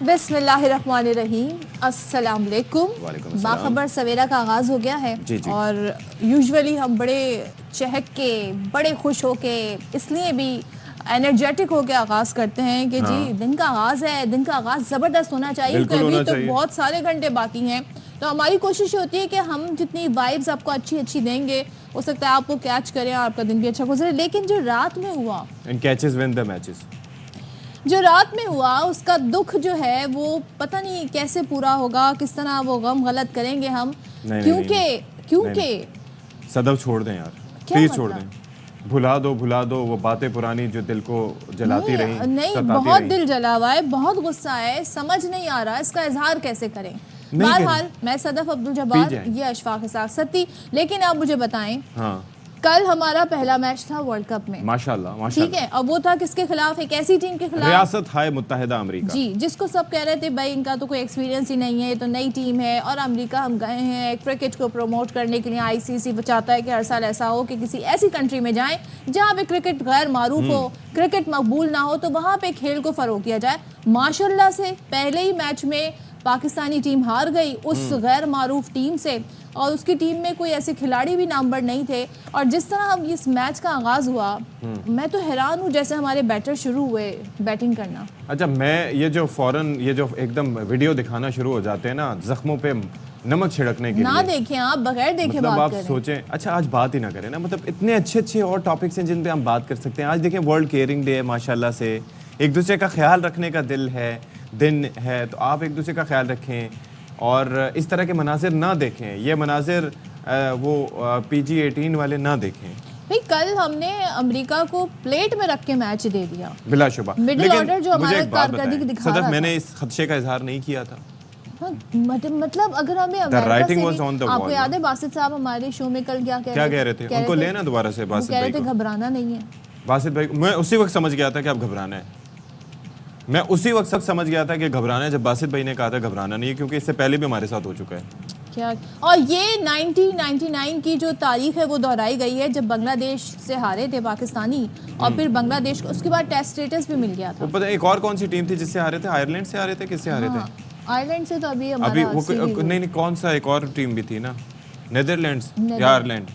बिस्मिल्लाहिर्रहमानिर्रहीम, अस्सलाम वालेकुम। बाखबर सवेरा का आगाज़ हो गया है जी जी। और यूजुअली हम बड़े चहक के, बड़े खुश हो के, इसलिए भी एनर्जेटिक होकर आगाज़ करते हैं कि जी दिन का आगाज़ है, दिन का आगाज़ ज़बरदस्त होना चाहिए क्योंकि अभी तो बहुत सारे घंटे बाकी हैं। तो हमारी कोशिश होती है कि हम जितनी वाइब्स आपको अच्छी अच्छी देंगे, हो सकता है आपको कैच करें और आपका दिन भी अच्छा गुजरे। लेकिन जो रात में हुआ, and catches win the matches, जो रात में हुआ उसका दुख जो है वो पता नहीं कैसे पूरा होगा, किस तरह वो गम गलत करेंगे हम। क्योंकि सदब छोड़ दें यार, प्लीज छोड़ दें, भुला दो वो बातें पुरानी जो दिल को जलाती रही। नहीं, बहुत दिल जला हुआ है, बहुत गुस्सा है, समझ नहीं आ रहा इसका इजहार कैसे करें। बहरहाल मैं सदफ अब्दुल जब्बार, ये अशफाक इसाक सत्ती। लेकिन आप मुझे बताएं, हाँ, कल हमारा पहला मैच था वर्ल्ड कप में, माशाल्लाह ठीक है, और वो था किसके खिलाफ? एक ऐसी टीम के खिलाफ, रियासत हाय मुत्तहिदा अमेरिका जी, जिसको सब कह रहे थे भाई इनका तो कोई एक्सपीरियंस ही नहीं है, ये तो नई टीम है। और अमेरिका हम गए हैं क्रिकेट को प्रमोट करने के लिए। आईसीसी चाहता है कि हर साल ऐसा हो कि किसी ऐसी कंट्री में जाएं जहाँ पे क्रिकेट गैर मारूफ हो, क्रिकेट मकबूल ना हो, तो वहाँ पे खेल को फरोग किया जाए। माशाल्लाह से पहले ही मैच में पाकिस्तानी टीम हार गई उस गैर मारूफ टीम से, और उसकी टीम में कोई ऐसे खिलाड़ी भी नामवर नहीं थे। और जिस तरह हम इस मैच का आगाज़ हुआ, मैं तो हैरान हूँ जैसे हमारे बैटर शुरू हुए बैटिंग करना। अच्छा, मैं ये जो फौरन ये जो एकदम वीडियो दिखाना शुरू हो जाते हैं ना, जख्मों पे नमक छिड़कने के ना लिए, देखें आप, बगैर देखे मतलब बात आप करें। सोचें, अच्छा आज बात ही ना करें ना, मतलब इतने अच्छे अच्छे और टॉपिक्स हैं जिन पे हम बात कर सकते हैं। आज देखें वर्ल्ड केयरिंग डे है, माशाल्लाह से एक दूसरे का ख्याल रखने का दिन है, तो आप एक दूसरे का ख्याल रखें और इस तरह के मनाजिर ना देखें, ये मनाजिर वो PG-18 वाले ना देखें। भाई कल हमने अमेरिका को प्लेट में रख के मैच दे दिया बिलाशुबा, मिडिल ऑर्डर जो हमारा कारकर्दगी दिखा रहा था। मैंने इस खदशे का इजहार नहीं किया था। मतलब अगर हमें अमेरिका से भी, आपको याद है बासित साहब हमारे शो में कल क्या कह रहे थे? उनको लेना दोबारा से, बासित भाई कह रहे थे घबराना नहीं है। बासित भाई, मैं उसी वक्त समझ गया था कि अब घबराना है। मैं उसी वक्त समझ गया था कि घबराना है जब बासित भाई ने कहा था घबराना नहीं है, क्योंकि इससे पहले भी हमारे साथ हो चुका है क्या। और ये 1999 की जो तारीख है वो दोहराई गई है, जब बांग्लादेश से हारे थे पाकिस्तानी, और फिर बांग्लादेश को उसके बाद टेस्ट स्टेटस भी मिल गया था। पता है एक और कौन सी टीम थी जिससे हारे थे? आयरलैंड से हारे थे, किससे हारे थे? आयरलैंड से तो अभी नहीं, कौन सा एक और टीम भी थी ना, नीदरलैंड्स या आयरलैंड,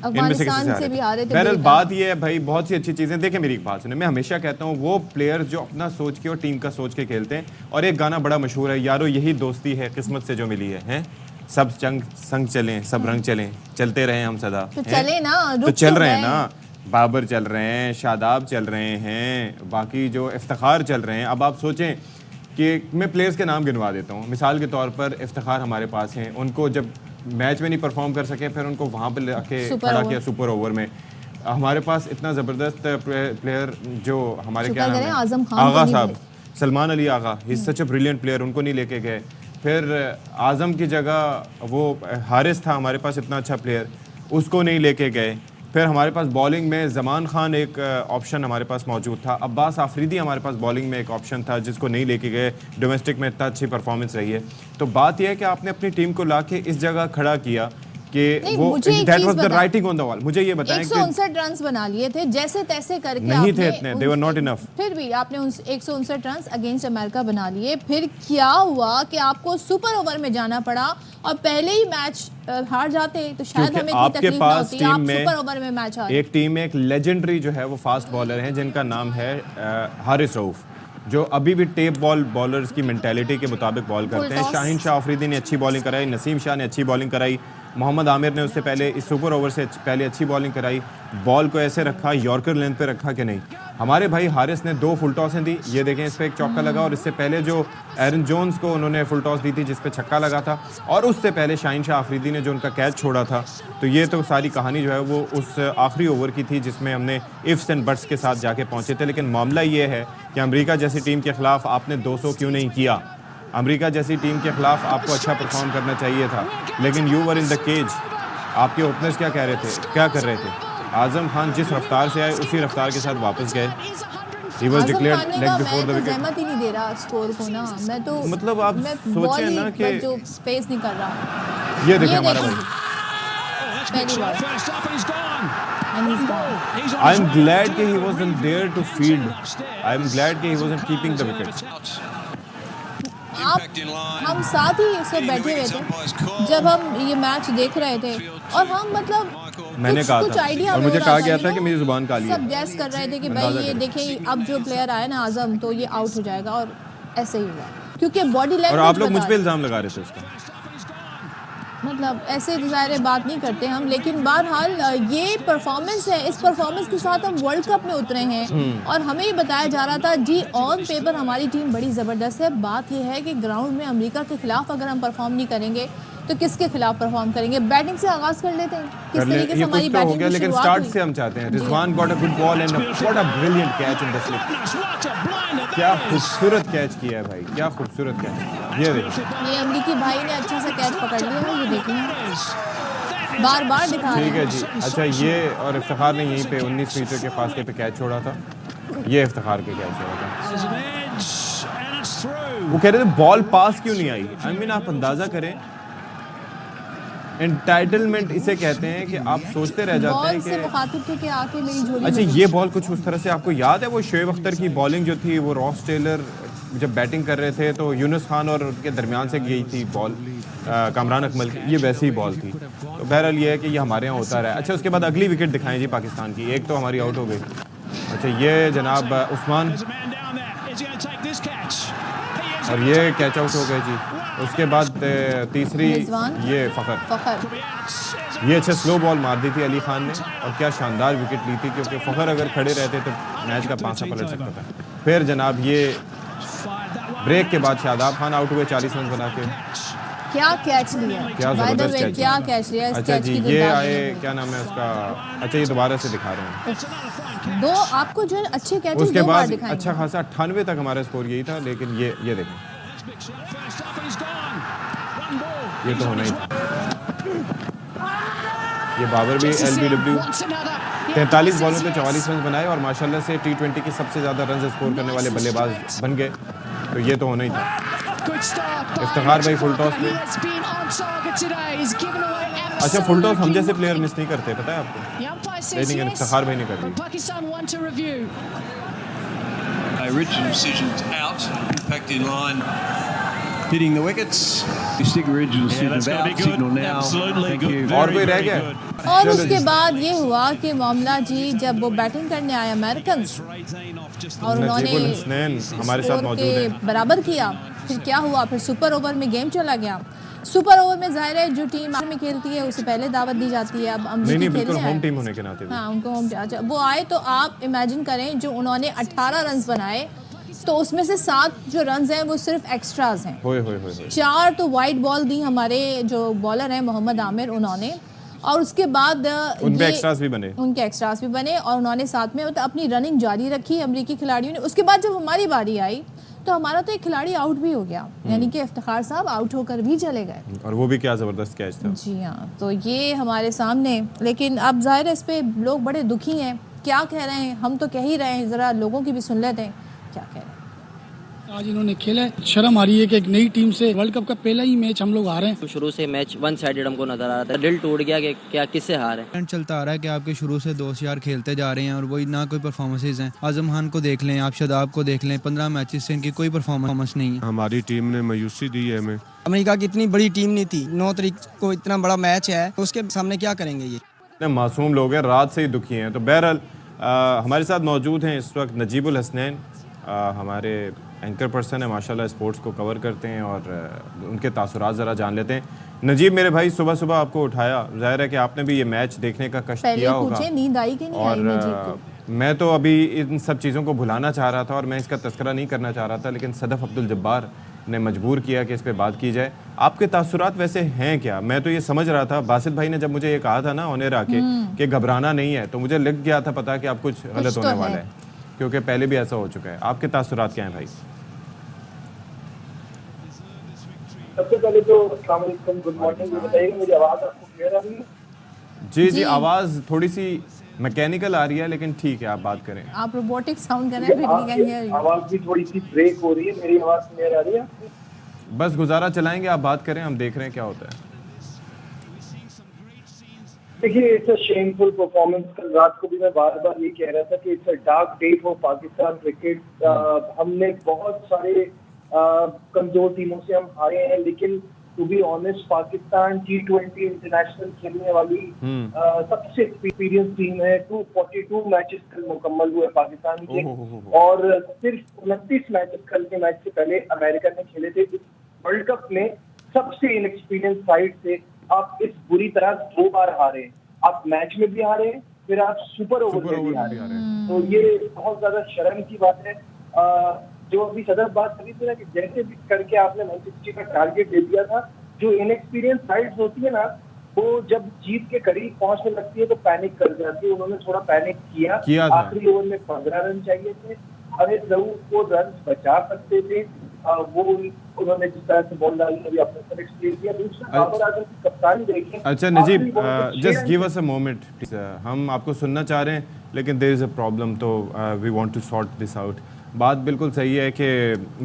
इनमें से किसी से भी हारे थे। बहरहाल बात ये है भाई, बहुत सी अच्छी चीजें देखें। मेरी एक बात सुने, मैं हमेशा कहता हूँ वो प्लेयर्स जो अपना सोच के और टीम का सोच के खेलते हैं, और एक गाना बड़ा मशहूर है, यारो यही दोस्ती है किस्मत से जो मिली है, हैं? सब संग चलें, सब रंग चलें, चलते रहे हम सदा, तो चले ना, तो चल रहे हैं ना, बाबर चल रहे हैं, शादाब चल रहे हैं, बाकी जो इफ्तिखार चल रहे हैं। अब आप सोचें कि मैं प्लेयर्स के नाम गिनवा देता हूँ, मिसाल के तौर पर इफ्तिखार हमारे पास हैं, उनको जब मैच में नहीं परफॉर्म कर सके, फिर उनको वहाँ पर आके खड़ा किया सुपर ओवर में। हमारे पास इतना ज़बरदस्त प्लेयर जो हमारे क्या नाम है, Agha sahab, Salman Ali Agha, he is such a brilliant player, उनको नहीं लेके गए। फिर आज़म की जगह वो हारिस था हमारे पास, इतना अच्छा प्लेयर, उसको नहीं लेके गए। फिर हमारे पास बॉलिंग में ज़मान खान एक ऑप्शन हमारे पास मौजूद था, अब्बास आफरीदी हमारे पास बॉलिंग में एक ऑप्शन था जिसको नहीं लेके गए, डोमेस्टिक में इतना अच्छी परफॉर्मेंस रही है। तो बात यह है कि आपने अपनी टीम को लाके इस जगह खड़ा किया कि वो that was the writing on the wall. मुझे ये बताएं कि 159 रन्स बना लिए थे जैसे तैसे करके, नहीं थे इतने, दे वर नॉट इनफ, फिर भी आपने 159 रन्स अगेंस्ट अमेरिका बना लिए। फिर क्या हुआ कि आपको सुपर ओवर में जाना पड़ा, और पहले ही मैच हार जाते तो शायद हमें इतनी तकलीफ ना होती। आप सुपर ओवर में मैच हारे। एक टीम में एक लेजेंडरी जो है वो फास्ट बॉलर हैं जिनका नाम है हारिस रऊफ, जो अभी भी टेप बॉल बॉलर्स की मेंटालिटी के मुताबिक बॉल करते हैं। शाहीन शाह अफरीदी ने अच्छी बॉलिंग कराई, नसीम शाह ने अच्छी बॉलिंग कराई, मोहम्मद आमिर ने उससे पहले इस सुपर ओवर से पहले अच्छी बॉलिंग कराई। बॉल को ऐसे रखा, यॉर्कर लेंथ पे रखा कि नहीं। हमारे भाई हारिस ने 2 फुल टॉसें दी, ये देखें इस पे एक चौका लगा, और इससे पहले जो एरन जोन्स को उन्होंने फुल टॉस दी थी जिस पे छक्का लगा था, और उससे पहले शाहीन शाह अफरीदी ने जो उनका कैच छोड़ा था। तो ये तो सारी कहानी जो है वो उस आखिरी ओवर की थी जिसमें हमने इफ्स एंड बट्स के साथ जाके पहुंचे थे। लेकिन मामला ये है कि अमेरिका जैसी टीम के खिलाफ आपने 200 क्यों नहीं किया? अमेरिका जैसी टीम के खिलाफ आपको अच्छा परफॉर्म करना चाहिए था, लेकिन you were in the cage. आपके ओपनर्स क्या कह रहे थे, क्या कर रहे थे? आजम खान जिस रफ्तार से आए उसी रफ्तार के साथ वापस गए। He was declared leg before the wicket. सहमत ही नहीं दे रहा स्कोर को ना, मैं तो मतलब आप सोचें ना कि जो स्पेस नहीं कर रहा। ये देखिए हमारा भाई, पहली बार I am glad that he wasn't there to field. I am glad that he wasn't keeping the wicket. हम साथ ही इस वक्त बैठे हुए थे जब हम ये मैच देख रहे थे और हम मतलब मैंने कहा कुछ था आइडिया और मुझे कहा गया था कि मेरी जुबान काली है। सब गैस कर रहे थे कि भाई ये देखें अब जो प्लेयर आया ना आजम तो ये आउट हो जाएगा और ऐसे ही हुआ क्योंकि बॉडी लैंग्वेज। और आप लोग मुझ पे इल्जाम लगा रहे थे उसका। मतलब ऐसे ज़ाहिर बात नहीं करते हम, लेकिन बहरहाल ये परफॉर्मेंस है, इस परफॉर्मेंस के साथ हम वर्ल्ड कप में उतरे हैं और हमें ये बताया जा रहा था जी ऑन पेपर हमारी टीम बड़ी ज़बरदस्त है। बात ये है कि ग्राउंड में अमेरिका के खिलाफ अगर हम परफॉर्म नहीं करेंगे तो किसके खिलाफ परफॉर्म करेंगे। बैटिंग से आगाज कर लेते हैं, किस तरीके से हमारी बैटिंग की लेकिन शुरुआत स्टार्ट हुई। से हम चाहते हैं Rizwan got a good ball and what a brilliant catch in the slip. क्या खूबसूरत कैच किया है भाई, क्या खूबसूरत कैच। ये देखिए ये अमरीकी भाई ने अच्छा सा कैच पकड़ लिया है, ये देखिए बार बार दिखा रहे ठीक है हैं। जी। अच्छा ये और इफ्तिखार ने यहीं पे 19 मीटर के फासले पे कैच छोड़ा था। ये इफ्तिखार के कैच छोड़ा था। वो कह रहे थे बॉल पास क्यों नहीं आई। आई मीन आप अंदाजा करें, एंटाइटलमेंट इसे कहते हैं कि आप सोचते रह जाते हैं बॉल से कि मुखातिब थे कि आके मेरी झोली अच्छा में ये बॉल कुछ उस तरह से आपको याद है वो शोएब अख्तर की बॉलिंग जो थी, वो रॉस टेलर जब बैटिंग कर रहे थे तो यूनुस खान और उनके दरमियान से गई थी बॉल कामरान अकमल की, ये वैसी ही बॉल थी। तो बहरहाल ये है कि ये हमारे यहाँ होता रहा है। अच्छा उसके बाद अगली विकेट दिखाएं जी पाकिस्तान की, एक तो हमारी आउट हो गई। अच्छा ये जनाब उस्मान और ये कैच आउट हो गए जी। उसके बाद तीसरी ये फ़खर, ये अच्छा स्लो बॉल मार दी थी अली खान ने और क्या शानदार विकेट ली थी क्योंकि फ़खर अगर खड़े रहते तो मैच का पांसा पलट सकता था। फिर जनाब ये ब्रेक के बाद शादाब खान आउट हुए 40 रन बना के। क्या कैच लिया, क्या जबरदस्त कैच, क्या कैच लिया। अच्छा जी ये आए क्या नाम है उसका, अच्छा ये दोबारा से दिखा रहे हैं दो आपको जो है अच्छे कैच उसके बाद अच्छा खासा 98 तक हमारा स्कोर यही था। लेकिन ये देखें ये तो होना ही था। ये बाबर भी LBW 43 बॉलों पे 44 रन बनाए और माशाल्लाह से T20 के सबसे ज़्यादा रन स्कोर करने वाले बल्लेबाज बन गए। तो ये तो होना ही था। इफ्तिखार भाई फुल टॉस में, अच्छा फुल टॉस हम जैसे प्लेयर मिस नहीं करते, पता है आपको, लेकिन इफ्तिखार भाई ने कर दी। Original decisions out, impact in line, hitting the wickets. You stick original decisions out, signal now. Thank you. और कोई रह गया? और उसके बाद ये हुआ कि मामला जी जब वो बैटिंग करने आए अमेरिकन और उन्होंने हमारे साथ मौजूद हैं, बराबर किया। फिर क्या हुआ, फिर सुपर ओवर में गेम चला गया। सुपर ओवर में जाहिर है जो टीम में खेलती है उसे पहले दावत दी जाती है। अब नहीं बिल्कुल होम टीम होने के नाते हाँ उनको होम, अच्छा वो आए तो आप इमेजिन करें जो उन्होंने 18 रन बनाए तो उसमें से 7 जो रन हैं वो सिर्फ एक्स्ट्राज हैं। होए होए होए 4 तो वाइड बॉल दी हमारे जो बॉलर हैं मोहम्मद आमिर उन्होंने, और उसके बाद उनके एक्स्ट्रास भी बने और उन्होंने साथ में मतलब अपनी रनिंग जारी रखी अमेरिकी खिलाड़ियों ने। उसके बाद जब हमारी बारी आई तो हमारा तो एक खिलाड़ी आउट भी हो गया, यानी कि इफ्तिखार साहब आउट होकर भी चले गए और वो भी क्या ज़बरदस्त कैच था। जी हाँ, तो ये हमारे सामने, लेकिन अब जाहिर है इस पे लोग बड़े दुखी हैं। क्या कह रहे हैं, हम तो कह ही रहे हैं, ज़रा लोगों की भी सुन लेते हैं क्या कह रहे हैं। आज इन्होंने खेला है, शर्म आ रही है कि एक नई टीम से वर्ल्ड कप का पहला ही मैच हम लोग हारे हैं। शुरू से मैच वन साइडेड हमको नजर आ रहा था, दिल टूट गया कि क्या किससे हारे। ट्रेंड चलता आ रहा है कि आपके शुरू से दोस्त यार खेलते जा रहे हैं और वही ना कोई परफॉर्मेंसेज हैं। आजम खान को देख लें, आप शादाब को देख लें, 15 मैचेस से इनकी कोई परफॉर्मेंस नहीं है। हमारी टीम ने मायूसी दी है हमें। अमेरिका की इतनी बड़ी टीम नहीं थी, 9 तारीख को इतना बड़ा मैच है, तो उसके सामने क्या करेंगे। ये इतने मासूम लोग हैं, रात से ही दुखी हैं। तो बहरहाल हमारे साथ मौजूद हैं इस वक्त नजीबुल हसनैन, हमारे एंकर पर्सन है माशाल्लाह, स्पोर्ट्स को कवर करते हैं और उनके तासुरात ज़रा जान लेते हैं। नजीब मेरे भाई, सुबह सुबह आपको उठाया, जाहिर है कि आपने भी ये मैच देखने का कष्ट किया होगा। नींद आई कि नहीं आई नजीब को? मैं तो अभी इन सब चीज़ों को भुलाना चाह रहा था और मैं इसका तस्करा नहीं करना चाह रहा था, लेकिन सदफ अब्दुल जब्बार ने मजबूर किया कि इस पे बात की जाए। आपके तासुरात वैसे हैं क्या? मैं तो ये समझ रहा था, बासित भाई ने जब मुझे ये कहा था ना ऑनर आके कि घबराना नहीं है, तो मुझे लग गया था पता कि आप कुछ गलत होने वाला है, क्योंकि पहले भी ऐसा हो चुका है। आपके तासुरात क्या हैं भाई? सबसे पहले तो अस्सलाम वालेकुम, गुड मॉर्निंग। बताइएगा मेरी आवाज़ आपको क्लियर आ रही है? जी आवाज़ थोड़ी सी मैकेनिकल आ रही है, लेकिन ठीक है आप बात करें। आप रोबोटिक साउंड कर रहे हैं, आवाज़ भी थोड़ी सी ब्रेक हो रही है। मेरी आवाज़ क्लियर आ रही है? बस गुजारा चलाएंगे, आप बात करें, हम देख रहे हैं क्या होता है। देखिए, इट्स अ शेमफुल परफॉर्मेंस। कल रात को भी मैं बार बार ये कह रहा था कि it's a dark day for Pakistan cricket. हमने बहुत सारे कमजोर टीमों से हम हारे हैं, लेकिन to be honest Pakistan T20 international खेलने वाली सबसे एक्सपीरियंस टीम है। 242 मैचेस कल मुकम्मल हुए पाकिस्तान के, और सिर्फ 29 मैचेस कल के मैच से पहले अमेरिका ने खेले थे। इस वर्ल्ड कप में सबसे इनएक्सपीरियंस साइड से आप इस बुरी तरह 2 बार हारे। आप मैच में भी हारे, फिर आप सुपर ओवर में भी हारे। तो ये बहुत ज्यादा शर्म की बात है। जो अभी सदर बात करी थी ना कि जैसे भी करके आपने मैनचेस्टर का टारगेट दे दिया था, जो इनएक्सपीरियंस साइड्स होती है ना, वो जब जीत के करीब पहुंचने लगती है तो पैनिक कर जाती है। उन्होंने थोड़ा पैनिक किया आखिरी ओवर में 15 रन चाहिए थे, हारिस रऊफ को रन बचा सकते थे, वो उन्होंने जिस तरह से बॉल डाली अभी अपने पर एक्सप्लेन किया। दूसरा बाबर आजम की कप्तानी देखिए। अच्छा Najeeb, just give us a moment, हम आपको सुनना चाह रहे हैं लेकिन देयर इज अ प्रॉब्लम, तो we want to sort this out. बात बिल्कुल सही है कि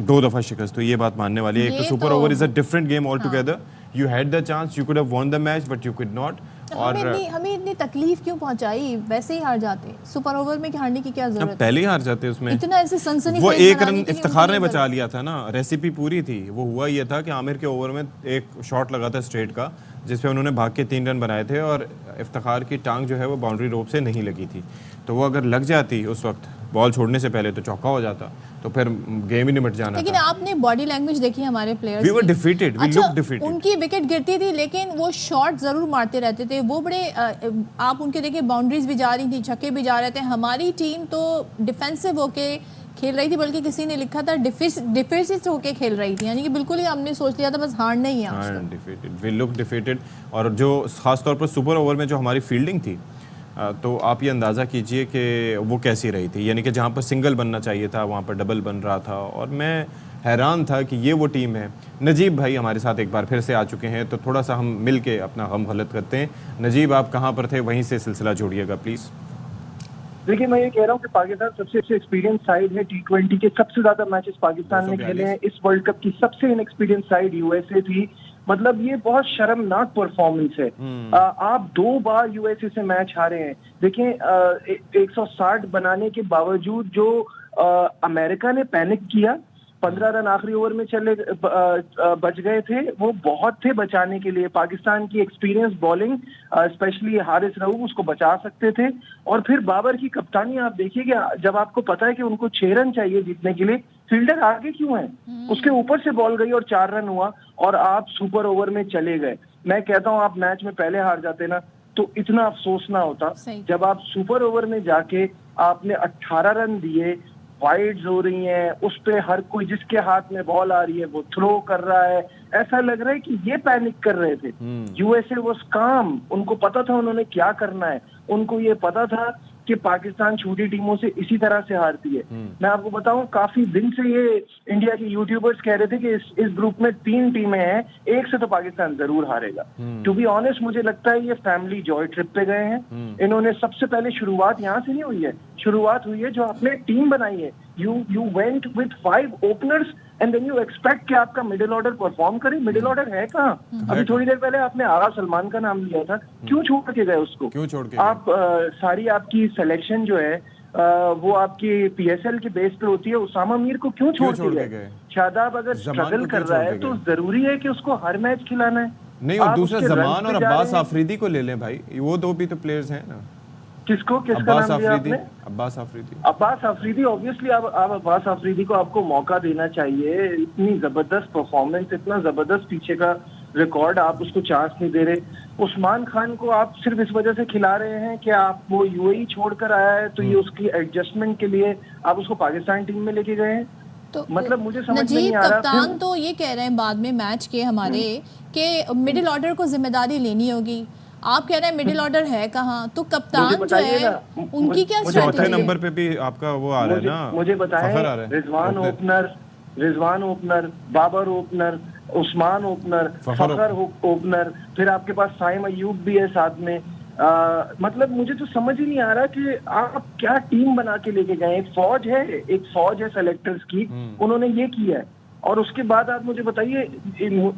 2 दफ़ा शिकस्त हुई, ये बात मानने वाली है। एक तो super over is a different game all together. You had the chance, you could have won the match but you could not. और हमें इतनी तकलीफ क्यों पहुंचाई? वैसे ही हार जाते, सुपर ओवर में हारने की क्या जरूरत? पहले ही हार जाते उसमें, इतना ऐसे सनसनी। वो 1 रन इफ्तिखार ने बचा लिया था ना, रेसिपी पूरी थी। वो हुआ ये था कि आमिर के ओवर में एक शॉट लगा था स्ट्रेट का, जिसपे उन्होंने भाग के 3 रन बनाए थे, और इफ्तिखार की टांग जो है वो बाउंड्री रोप से नहीं लगी थी। तो वो अगर लग जाती उस वक्त बॉल छोड़ने से पहले तो चौका हो जाता, तो फिर गेम ही निमट जाना। लेकिन आपने बॉडी लैंग्वेज देखी हमारे प्लेयर्स की। We were defeated, we looked defeated। उनकी विकेट गिरती थी लेकिन वो शॉट जरूर मारते रहते थे। वो बड़े आप उनके देखिए बाउंड्रीज भी जा रही थी, छक्के भी जा रहे थे। हमारी टीम तो डिफेंसिव होके खेल रही थी, बल्कि किसी ने लिखा था डिफेंसिव होके खेल रही थी, यानी कि बिल्कुल ही हमने सोच लिया था बस हारना ही है। Defeated, we look defeated. और जो खास तौर पर सुपर ओवर में जो हमारी फील्डिंग थी, तो आप ये अंदाज़ा कीजिए कि वो कैसी रही थी। यानी कि जहाँ पर सिंगल बनना चाहिए था वहाँ पर डबल बन रहा था, और मैं हैरान था कि ये वो टीम है। नजीब भाई हमारे साथ एक बार फिर से आ चुके हैं, तो थोड़ा सा हम मिल के अपना गम गलत करते हैं। नजीब, आप कहाँ पर थे, वहीं से सिलसिला जोड़िएगा प्लीज़। देखिए, मैं ये कह रहा हूँ कि पाकिस्तान सबसे एक्सपीरियंस साइड है। T20 के सबसे ज्यादा मैचेस पाकिस्तान ने खेले हैं। इस वर्ल्ड कप की सबसे इनएक्सपीरियंस साइड यूएसए थी। मतलब ये बहुत शर्मनाक परफॉर्मेंस है। आप 2 बार यूएसए से मैच हारे हैं। देखें, 160 बनाने के बावजूद जो अमेरिका ने पैनिक किया, 15 रन आखिरी ओवर में बच गए थे, वो बहुत थे बचाने के लिए। पाकिस्तान की experience bowling, specially Haris Rauf, उसको बचा सकते थे। और फिर बाबर की कप्तानी आप देखिएगा, जब आपको पता है कि उनको 6 रन चाहिए जीतने के लिए, फील्डर आगे क्यों है? उसके ऊपर से बॉल गई और 4 रन हुआ, और आप सुपर ओवर में चले गए। मैं कहता हूं, आप मैच में पहले हार जाते ना तो इतना अफसोस ना होता। जब आप सुपर ओवर में जाके आपने 18 रन दिए, वाइड्स हो रही हैं, उस पे हर कोई जिसके हाथ में बॉल आ रही है वो थ्रो कर रहा है, ऐसा लग रहा है कि ये पैनिक कर रहे थे। यूएसए वाज काम, उनको पता था उन्होंने क्या करना है। उनको ये पता था कि पाकिस्तान छोटी टीमों से इसी तरह से हारती है। मैं आपको बताऊं, काफी दिन से ये इंडिया के यूट्यूबर्स कह रहे थे कि इस ग्रुप में 3 टीमें हैं, एक से तो पाकिस्तान जरूर हारेगा। टू बी ऑनेस्ट, मुझे लगता है ये फैमिली जॉय ट्रिप पे गए हैं। इन्होंने सबसे पहले शुरुआत यहाँ से नहीं हुई है, शुरुआत हुई है जो आपने टीम बनाई है। You went with 5 openers and then you expect कि आपका मिडिल ऑर्डर परफॉर्म करे। मिडिल ऑर्डर है कहाँ? अभी थोड़ी देर पहले आपने आगा सलमान का नाम लिया था, क्यों छोड़ के गए उसको? क्यों छोड़ के आप सारी आपकी सिलेक्शन जो है वो आपकी PSL के बेस पे होती है। उसामा मीर को क्यों छोड़ के गए? शादाब अगर स्ट्रगल कर रहा है तो जरूरी है कि उसको हर मैच खिलाना है। नहीं, और दूसरा जमान और अब्बास आफरीदी को ले लें भाई, वो 2 भी तो प्लेयर्स हैं ना। किसका नाम लिया आपने? अब्बास आफरीदी ऑब्वियसली आप अब्बास आफरीदी को आपको मौका देना चाहिए। इतनी जबरदस्त परफॉर्मेंस, इतना जबरदस्त पीछे का रिकॉर्ड, आप उसको चांस नहीं दे रहे। उस्मान खान को आप सिर्फ इस वजह से खिला रहे हैं कि आप वो UAE छोड़कर आया है, तो ये उसकी एडजस्टमेंट के लिए आप उसको पाकिस्तान टीम में लेके गए हैं। तो मतलब मुझे समझ में नहीं आ रहा। कप्तान तो ये कह रहे हैं बाद में मैच के हमारे कि मिडिल ऑर्डर को जिम्मेदारी लेनी होगी। आप कह रहे हैं मिडिल ऑर्डर है कहाँ? तो कप्तान जो है उनकी क्या स्ट्रेटजी? चौथे नंबर पे भी आपका वो आ रहा है ना, मुझे बताएं। Rizwan opener, Babar opener, Usman opener, Fakhar opener, फिर आपके पास साइम अयूब भी है साथ में। मतलब मुझे तो समझ ही नहीं आ रहा कि आप क्या टीम बना के लेके गए। एक फौज है सेलेक्टर्स की, उन्होंने ये किया है। और उसके बाद आप मुझे बताइए,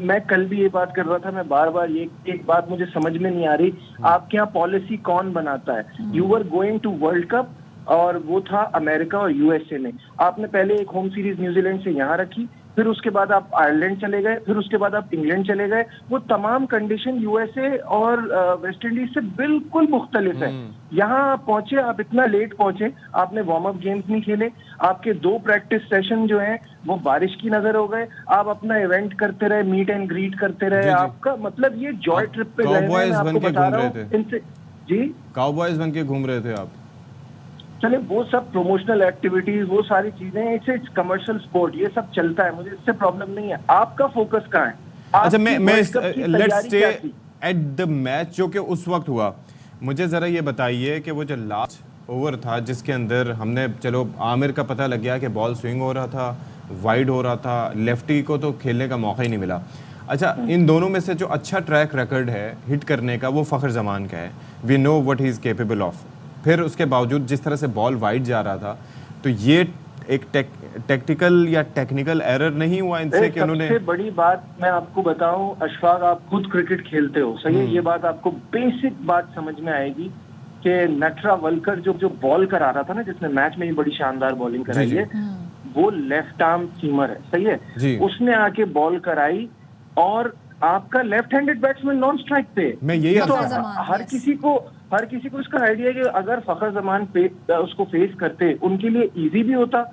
मैं कल भी ये बात कर रहा था, मैं बार बार ये एक बात मुझे समझ में नहीं आ रही, आपके यहाँ पॉलिसी कौन बनाता है? You were going to world cup, और वो था अमेरिका और यूएसए ने। आपने पहले एक होम सीरीज न्यूजीलैंड से यहाँ रखी, फिर उसके बाद आप आयरलैंड चले गए, फिर उसके बाद आप इंग्लैंड चले गए। वो तमाम कंडीशन यूएसए और वेस्ट इंडीज से बिल्कुल मुख्तलिफ है। यहाँ आप पहुंचे, आप इतना लेट पहुंचे, आपने वार्म अप गेम्स नहीं खेले, आपके 2 प्रैक्टिस सेशन जो हैं वो बारिश की नजर हो गए, आप अपना इवेंट करते रहे, मीट एंड ग्रीट करते रहे। आपका मतलब ये जॉय ट्रिप पे गए, मैं आपको बता रहा हूँ इनसे। जी, काउबॉयज बन के घूम रहे थे आप। चले वो सब प्रोमोशनल एक्टिविटीज, वो सारी चीजें, इट्स कमर्शियल स्पोर्ट, ये सब चलता है, मुझे इससे प्रॉब्लम नहीं है। आपका फोकस कहाँ है? अच्छा, मैं let's stay at the match जो कि उस वक्त हुआ। मुझे जरा ये बताइए कि वो जो लास्ट ओवर था जिसके अंदर हमने, चलो आमिर का पता लग गया कि बॉल स्विंग हो रहा था, वाइड हो रहा था, लेफ्टी को तो खेलने का मौका ही नहीं मिला। अच्छा, इन दोनों में से जो अच्छा ट्रैक रिकॉर्ड है हिट करने का वो फ़खर जमान का है। We know what he is capable of. फिर उसके बावजूद जिस तरह से बॉल वाइड जा रहा था, तो ये एक टैक्टिकल या टेक्निकल एरर नहीं हुआ इनसे कि उन्होंने? सबसे बड़ी बात मैं आपको बताऊं अशफाक, आप खुद क्रिकेट खेलते हो, सही है, ये बात आपको बेसिक बात समझ में आएगी कि नटरा वलकर जो बॉल करा रहा था ना, जिसने मैच में ही बड़ी शानदार बॉलिंग कराई है, वो लेफ्ट आर्म सीमर है, सही है, उसने आके बॉल कराई और आपका left handed batsman non strike पे। मैं यही तो हर किसी को इसका आइडिया है कि अगर फखर जमान उसको फेस करते उनके लिए इजी भी होता,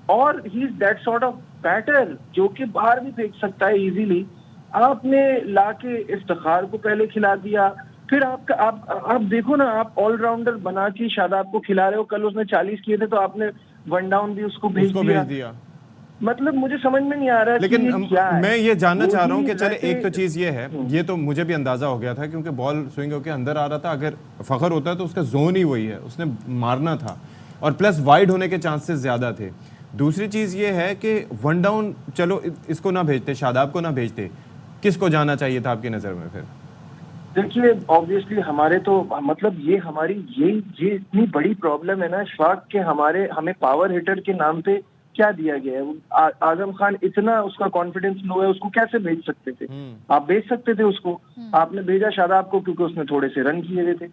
और he is that sort of batter जो कि बाहर भी फेंक सकता है इजीली। आपने लाके इफ्तिखार को पहले खिला दिया, फिर आप देखो ना, आप ऑलराउंडर बना के शादाब को खिला रहे हो। कल उसने 40 किए थे तो आपने 1 डाउन भी उसको भेज दिया। मतलब मुझे समझ में नहीं आ रहा है। लेकिन कि क्या है? मैं ये जानना चाह रहा हूँ कि चले, एक तो चीज़ ये है, ये तो मुझे भी अंदाजा हो गया था क्योंकि बॉल स्विंग होकर अंदर आ रहा था। अगर फखर होता है तो उसका जोन ही वही है, उसने मारना था, और प्लस वाइड होने के चांसेस ज़्यादा थे। दूसरी चीज़ ये है कि 1 डाउन, चलो इसको ना भेजते, शादाब को ना भेजते, किसको जाना चाहिए था आपकी नज़र में? फिर देखिए, ऑब्वियसली हमारे तो मतलब ये इतनी बड़ी प्रॉब्लम है ना अशफाक के हमें पावर हिटर के नाम पे क्या दिया गया है। आजम खान इतना उसका कॉन्फिडेंस लो है, उसको कैसे भेज सकते थे? आप भेज सकते थे उसको, आपने भेजा शादाब को क्योंकि उसने थोड़े से रन किए हुए थे।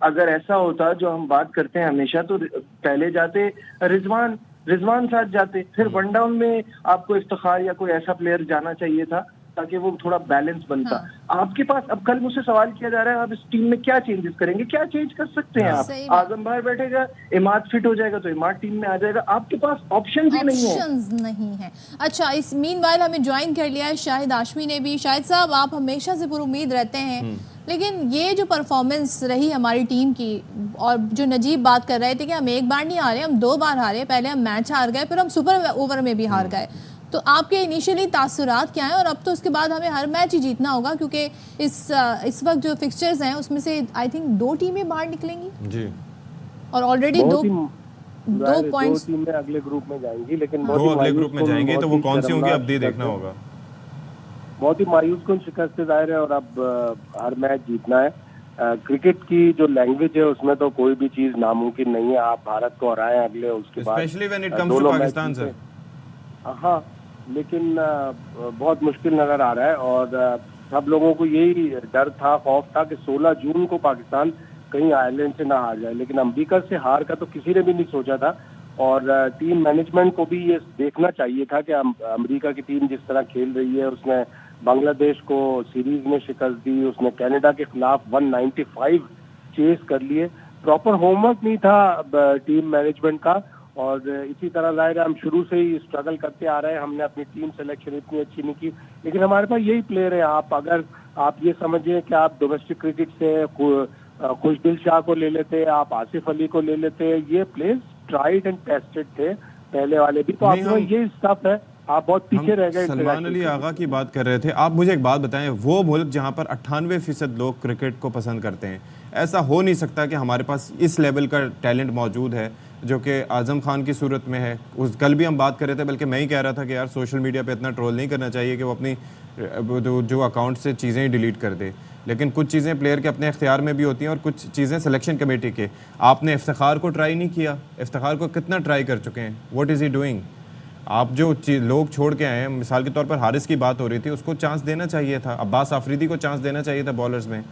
अगर ऐसा होता जो हम बात करते हैं हमेशा, तो पहले जाते रिजवान साथ जाते, फिर 1 डाउन में आपको इफ्तिखार या कोई ऐसा प्लेयर जाना चाहिए था ताकि वो थोड़ा बैलेंस बनता। आपके पास अब कल मुझसे सवाल किया जा रहा है आप इस टीम में क्या चेंजेस करेंगे? क्या चेंज कर सकते हैं आप? आजम बाहर बैठेगा, इमाद फिट हो जाएगा तो इमाद टीम में आ जाएगा। आपके पास ऑप्शंस ही नहीं है। अच्छा, इस मीनवाइल हमें ज्वाइन कर लिया है शाहिद हाशमी ने भी। शाहिद साहब, आप हमेशा से पुरुम्मीद रहते हैं, लेकिन ये जो परफॉर्मेंस रही हमारी टीम की, और जो नजीब बात कर रहे थे कि हम 1 बार नहीं हारे, हम 2 बार हारे। पहले हम मैच हार गए, फिर हम सुपर ओवर में भी हार गए। तो आपके इनिशियली तासुरात क्या हैं? और अब तो उसके बाद हमें हर मैच ही जीतना होगा क्योंकि इस वक्त जो फिक्सचर्स हैं उसमें से आई थिंक 2 टीमें बाहर निकलेंगी जी, और ऑलरेडी 2 पॉइंट्स टीमें अगले ग्रुप में जाएंगी, लेकिन 2 अगले ग्रुप में जाएंगे, तो वो कौन सी होंगी अब देखना होगा। बहुत ही मायूस कुन शिकस्त से जाहिर है, और अब हर मैच जीतना है। क्रिकेट की जो लैंग्वेज है उसमें तो कोई भी चीज नामुमकिन नहीं है। आप भारत को हराएं अगले, उसके बाद specially when it comes to Pakistan sir. हाँ, लेकिन बहुत मुश्किल नजर आ रहा है, और सब लोगों को यही डर था, खौफ था कि 16 जून को पाकिस्तान कहीं आयरलैंड से ना हार जाए। लेकिन अमेरिका से हार का तो किसी ने भी नहीं सोचा था, और टीम मैनेजमेंट को भी ये देखना चाहिए था कि अमेरिका की टीम जिस तरह खेल रही है, उसने बांग्लादेश को सीरीज में शिकस्त दी, उसने कनाडा के खिलाफ 195 चेस कर लिए। प्रॉपर होमवर्क नहीं था टीम मैनेजमेंट का, और इसी तरह जाहिर है हम शुरू से ही स्ट्रगल करते आ रहे हैं। हमने अपनी टीम सिलेक्शन इतनी अच्छी नहीं की, लेकिन हमारे पास यही प्लेयर है। अगर आप ये समझें कि आप डोमेस्टिक क्रिकेट से खुशदिल शाह को ले लेते, आप आसिफ अली को ले लेते, ये प्लेयर्स ट्राइड एंड टेस्टेड थे पहले वाले भी, तो आपके पास ये स्टफ है, आप बहुत पीछे रह गए। सलमान अली आगा की बात कर रहे थे आप, मुझे एक बात बताएं, वो मुल्क जहां पर 98% लोग क्रिकेट को पसंद करते हैं, ऐसा हो नहीं सकता कि हमारे पास इस लेवल का टैलेंट मौजूद है जो कि आजम खान की सूरत में है। कल भी हम बात कर रहे थे, बल्कि मैं ही कह रहा था कि यार सोशल मीडिया पे इतना ट्रोल नहीं करना चाहिए कि वो अपनी जो अकाउंट से चीज़ें ही डिलीट कर दे, लेकिन कुछ चीज़ें प्लेयर के अपने इख्तियार में भी होती हैं और कुछ चीज़ें सिलेक्शन कमेटी के। आपने इफ्तिखार को ट्राई नहीं किया, इफ्तिखार को कितना ट्राई कर चुके हैं, व्हाट इज़ ही डूइंग? आप जो लोग छोड़ के आए हैं, मिसाल के तौर पर हारिस की बात हो रही थी, उसको चांस देना चाहिए था, अब्बास आफरीदी को चांस देना चाहिए था बॉलर्स में।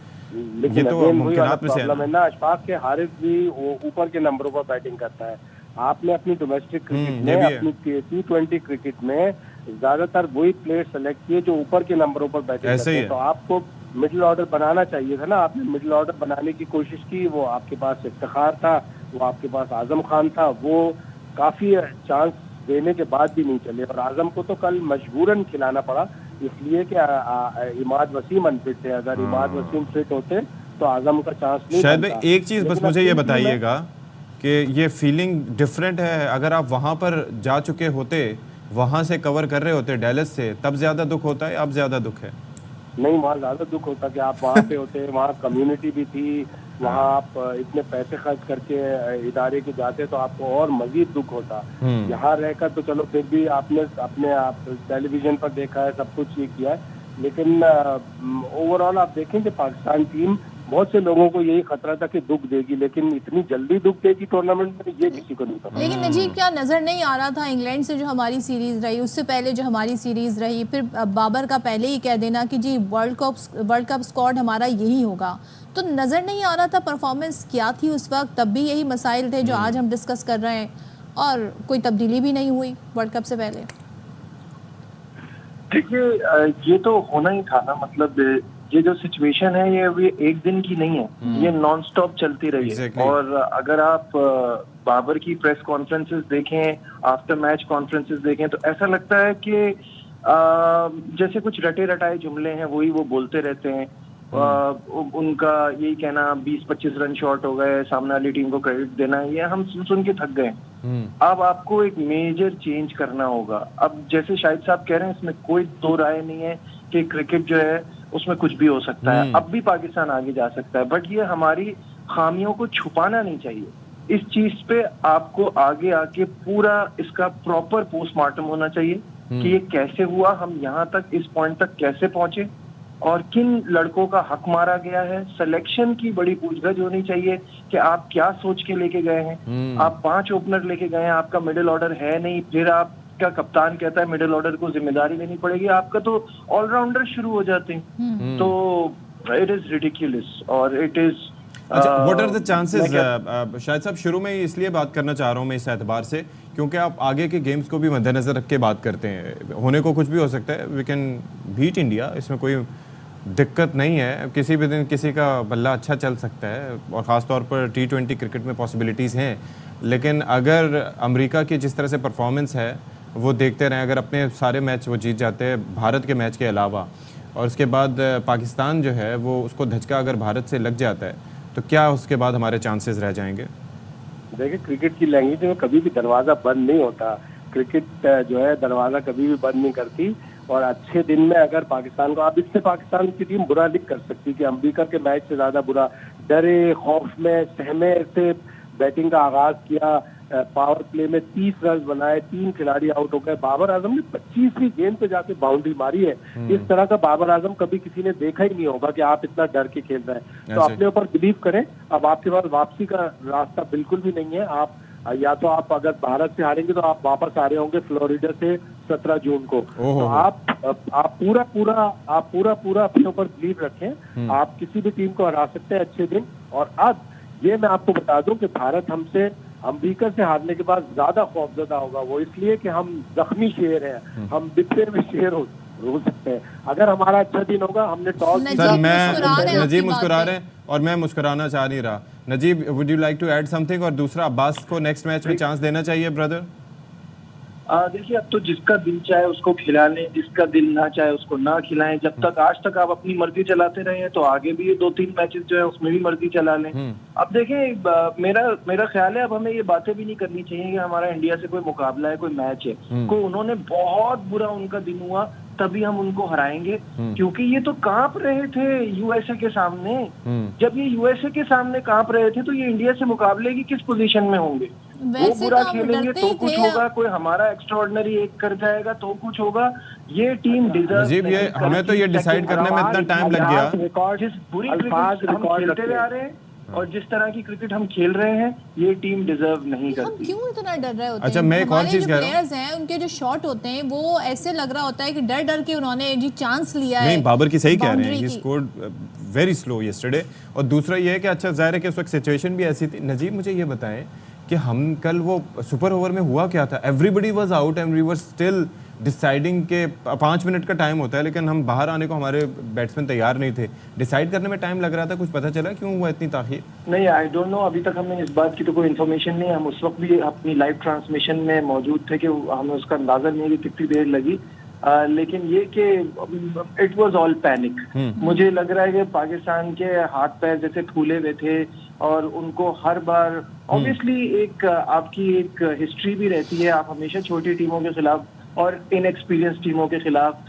ये तो मुमकिनात में से है ना अशफाक के, हारिस भी ऊपर के नंबरों पर बैटिंग करता है। आपने अपनी डोमेस्टिक क्रिकेट में, अपनी T20 क्रिकेट में ज्यादातर वही प्लेयर सेलेक्ट किए जो ऊपर के नंबरों पर बैटिंग ऐसे करते ही हैं। है। तो आपको मिडिल ऑर्डर बनाना चाहिए था ना, आपने मिडिल ऑर्डर बनाने की कोशिश की, वो आपके पास इफ्तिखार था, वो आपके पास आजम खान था, वो काफी चांस देने के बाद भी नहीं चले और आजम को तो कल मजबूरन खिलाना पड़ा, इसलिए कि इमाद वसीम अनफिट थे। अगर इमाद वसीम फिट होते तो आजम का चांस नहीं शायद बनता। भाई एक चीज बस लेकिन मुझे अब ये टीम में- बताइएगा कि ये फीलिंग डिफरेंट है, अगर आप वहां पर जा चुके होते, वहां से कवर कर रहे होते डैलस से, तब ज्यादा दुख होता है, अब ज्यादा दुख है? नहीं, वहाँ ज्यादा दुख होता कि आप वहाँ पे होते, वहाँ कम्युनिटी भी थी, वहाँ आप इतने पैसे खर्च करके इदारे के जाते तो आपको और मजीद दुख होता। यहाँ रहकर तो चलो फिर भी आपने अपने आप टेलीविजन पर देखा है, सब कुछ ये किया है, लेकिन ओवरऑल आप देखें कि पाकिस्तान टीम, बहुत से लोगों को यही खतरा था कि दुख देगी, लेकिन इतनी जल्दी दुख देगी टूर्नामेंट में ये किसी को नहीं पता। लेकिन नजीब क्या नज़र नहीं आ रहा था इंग्लैंड से जो हमारी सीरीज़ रही, उससे पहले जो हमारी सीरीज़ रही, फिर बाबर का पहले ही कह देना कि जी वर्ल्ड कप स्क्वाड हमारा यही होगा, तो नज़र नहीं आ रहा था परफॉर्मेंस क्या थी उस वक्त? तब भी यही मसाइल थे जो आज हम डिस्कस कर रहे हैं और कोई तब्दीली भी नहीं हुई वर्ल्ड कप से पहले। देखिए ये तो होना ही था ना, मतलब ये जो सिचुएशन है ये एक दिन की नहीं है, ये नॉन स्टॉप चलती रही है। और अगर आप बाबर की प्रेस कॉन्फ्रेंसेस देखें, आफ्टर मैच कॉन्फ्रेंसेस देखें, तो ऐसा लगता है कि जैसे कुछ रटे रटाए जुमले हैं वही वो बोलते रहते हैं। उनका यही कहना 20-25 रन शॉर्ट हो गए, सामने वाली टीम को क्रेडिट देना, ये हम सुन सुन के थक गए। अब आपको एक मेजर चेंज करना होगा। अब जैसे शाहिद साहब कह रहे हैं, इसमें कोई दो राय नहीं है कि क्रिकेट जो है उसमें कुछ भी हो सकता है, अब भी पाकिस्तान आगे जा सकता है, बट ये हमारी खामियों को छुपाना नहीं चाहिए। इस चीज पे आपको आगे आके पूरा इसका प्रॉपर पोस्टमार्टम होना चाहिए कि ये कैसे हुआ, हम यहाँ तक इस पॉइंट तक कैसे पहुंचे और किन लड़कों का हक मारा गया है। सिलेक्शन की बड़ी पूछगछ होनी चाहिए कि आप क्या सोच के लेके गए हैं। आप 5 ओपनर लेके गए हैं, आपका मिडिल ऑर्डर है नहीं, फिर आपका कप्तान कहता है मिडिल ऑर्डर को जिम्मेदारी लेनी पड़ेगी, आपका तो ऑलराउंडर शुरू हो जाते हैं। तो इट इज रिडिक्युलस और इट इज अच्छा, व्हाट आर द चांसेस? शायद साहब शुरू में इसलिए बात करना चाह रहा हूँ मैं इस एतबार से क्योंकि आप आगे के गेम्स को भी मद्देनजर रख के बात करते हैं, होने को कुछ भी हो सकता है, वी कैन बीट इंडिया, इसमें कोई दिक्कत नहीं है, किसी भी दिन किसी का बल्ला अच्छा चल सकता है और ख़ास तौर पर T20 क्रिकेट में पॉसिबिलिटीज़ हैं। लेकिन अगर अमेरिका की जिस तरह से परफॉर्मेंस है वो देखते रहें, अगर अपने सारे मैच वो जीत जाते हैं भारत के मैच के अलावा, और उसके बाद पाकिस्तान जो है वो उसको धचका अगर भारत से लग जाता है, तो क्या उसके बाद हमारे चांसेस रह जाएंगे? देखिए, क्रिकेट की लैंग्वेज में कभी भी दरवाजा बंद नहीं होता, क्रिकेट जो है दरवाजा कभी भी बंद नहीं करती। और अच्छे दिन में अगर पाकिस्तान को, अब इससे पाकिस्तान की टीम बुरा नहीं कर सकती कि अमेरिका के मैच से ज्यादा बुरा, डरे खौफ में सहमे से बैटिंग का आगाज किया, पावर प्ले में 30 रन बनाए, 3 खिलाड़ी आउट हो गए। बाबर आजम ने 25वीं गेंद पे जाके बाउंड्री मारी है। इस तरह का बाबर आजम कभी किसी ने देखा ही नहीं होगा कि आप इतना डर के खेल रहे हैं। तो अपने ऊपर बिलीव करें। अब आपके पास वापसी का रास्ता बिल्कुल भी नहीं है। आप या तो आप अगर भारत से हारेंगे तो आप वापस आ रहे होंगे फ्लोरिडा से 17 जून को। तो आप पूरा अपने ऊपर बिलीव रखें। आप किसी भी टीम को हरा सकते हैं अच्छे दिन। और अब ये मैं आपको बता दूं कि भारत हमसे अमेरिका से हारने के बाद ज्यादा खौफजदा होगा। वो इसलिए कि हम जख्मी शेर हैं, हम बिस्ते में शेर हो सकते हैं। अगर हमारा अच्छा दिन होगा, हमने टॉस नजीब मुस्कुरा रहे हैं और मैं मुस्कुराना चाह नहीं रहा। Najeeb, would you like to add something? और दूसरा, अब्बास को नेक्स्ट मैच में चांस देना चाहिए ब्रदर? देखिए, अब तो जिसका दिल चाहे उसको खिला लें, जिसका दिल ना चाहे उसको ना खिलाएं। जब तक आज तक आप अपनी मर्जी चलाते रहे हैं तो आगे भी ये 2-3 मैचेस जो है उसमें भी मर्जी चला लें। अब देखिए, मेरा ख्याल है अब हमें ये बातें भी नहीं करनी चाहिए कि हमारा इंडिया से कोई मुकाबला है, कोई मैच है, को उन्होंने बहुत बुरा उनका दिन हुआ तभी हम उनको हराएंगे, क्योंकि ये तो कांप रहे थे यूएसए के सामने। जब ये यूएसए के सामने कांप रहे थे तो ये इंडिया से मुकाबले की किस पोजीशन में होंगे? वो बुरा खेलेंगे तो कुछ होगा, कोई हमारा एक्स्ट्राऑर्डिनरी एक कर जाएगा तो कुछ होगा। ये टीम डिजर्व, ये हमें तो ये डिसाइड करने में इतना टाइम लग गया। बुरी क्रिकेट हम खेलते हुए आ रहे हैं और जिस तरह की क्रिकेट हम खेल रहे हैं ये टीम डिजर्व नहीं करती। हम क्यों इतना डर रहे होते हैं? अच्छा, मैं एक और चीज कह रहा हूं, प्लेयर्स हैं उनके जो शॉट होते हैं वो ऐसे लग रहा होता है कि डर डर के उन्होंने जी चांस लिया है। नहीं, बाबर की सही कह रहे हैं, he scored very slow yesterday. और दूसरा ये है कि अच्छा जाहिर है कि उस वक्त सिचुएशन भी ऐसी थी। नजीब, मुझे ये बताएं कि हम कल वो सुपर ओवर में हुआ क्या था? Everybody was out and we were still deciding के 5 मिनट का टाइम होता है, लेकिन हम बाहर आने को हमारे बैट्समैन तैयार नहीं थे। डिसाइड करने में टाइम लग रहा था, कुछ पता चला क्यों हुआ इतनी ताखीर? नहीं, आई डोंट नो, अभी तक हमें इस बात की तो कोई इन्फॉर्मेशन नहीं है। हम उस वक्त भी अपनी लाइव ट्रांसमिशन में मौजूद थे कि हमें उसका अंदाजा नहीं है कि कितनी देर लगी। लेकिन ये कि इट वाज ऑल पैनिक। मुझे लग रहा है कि पाकिस्तान के हाथ पैर जैसे फूले हुए थे और उनको हर बार ऑब्वियसली एक आपकी एक हिस्ट्री भी रहती है, आप हमेशा छोटी टीमों के खिलाफ और इनएक्सपीरियंस टीमों के खिलाफ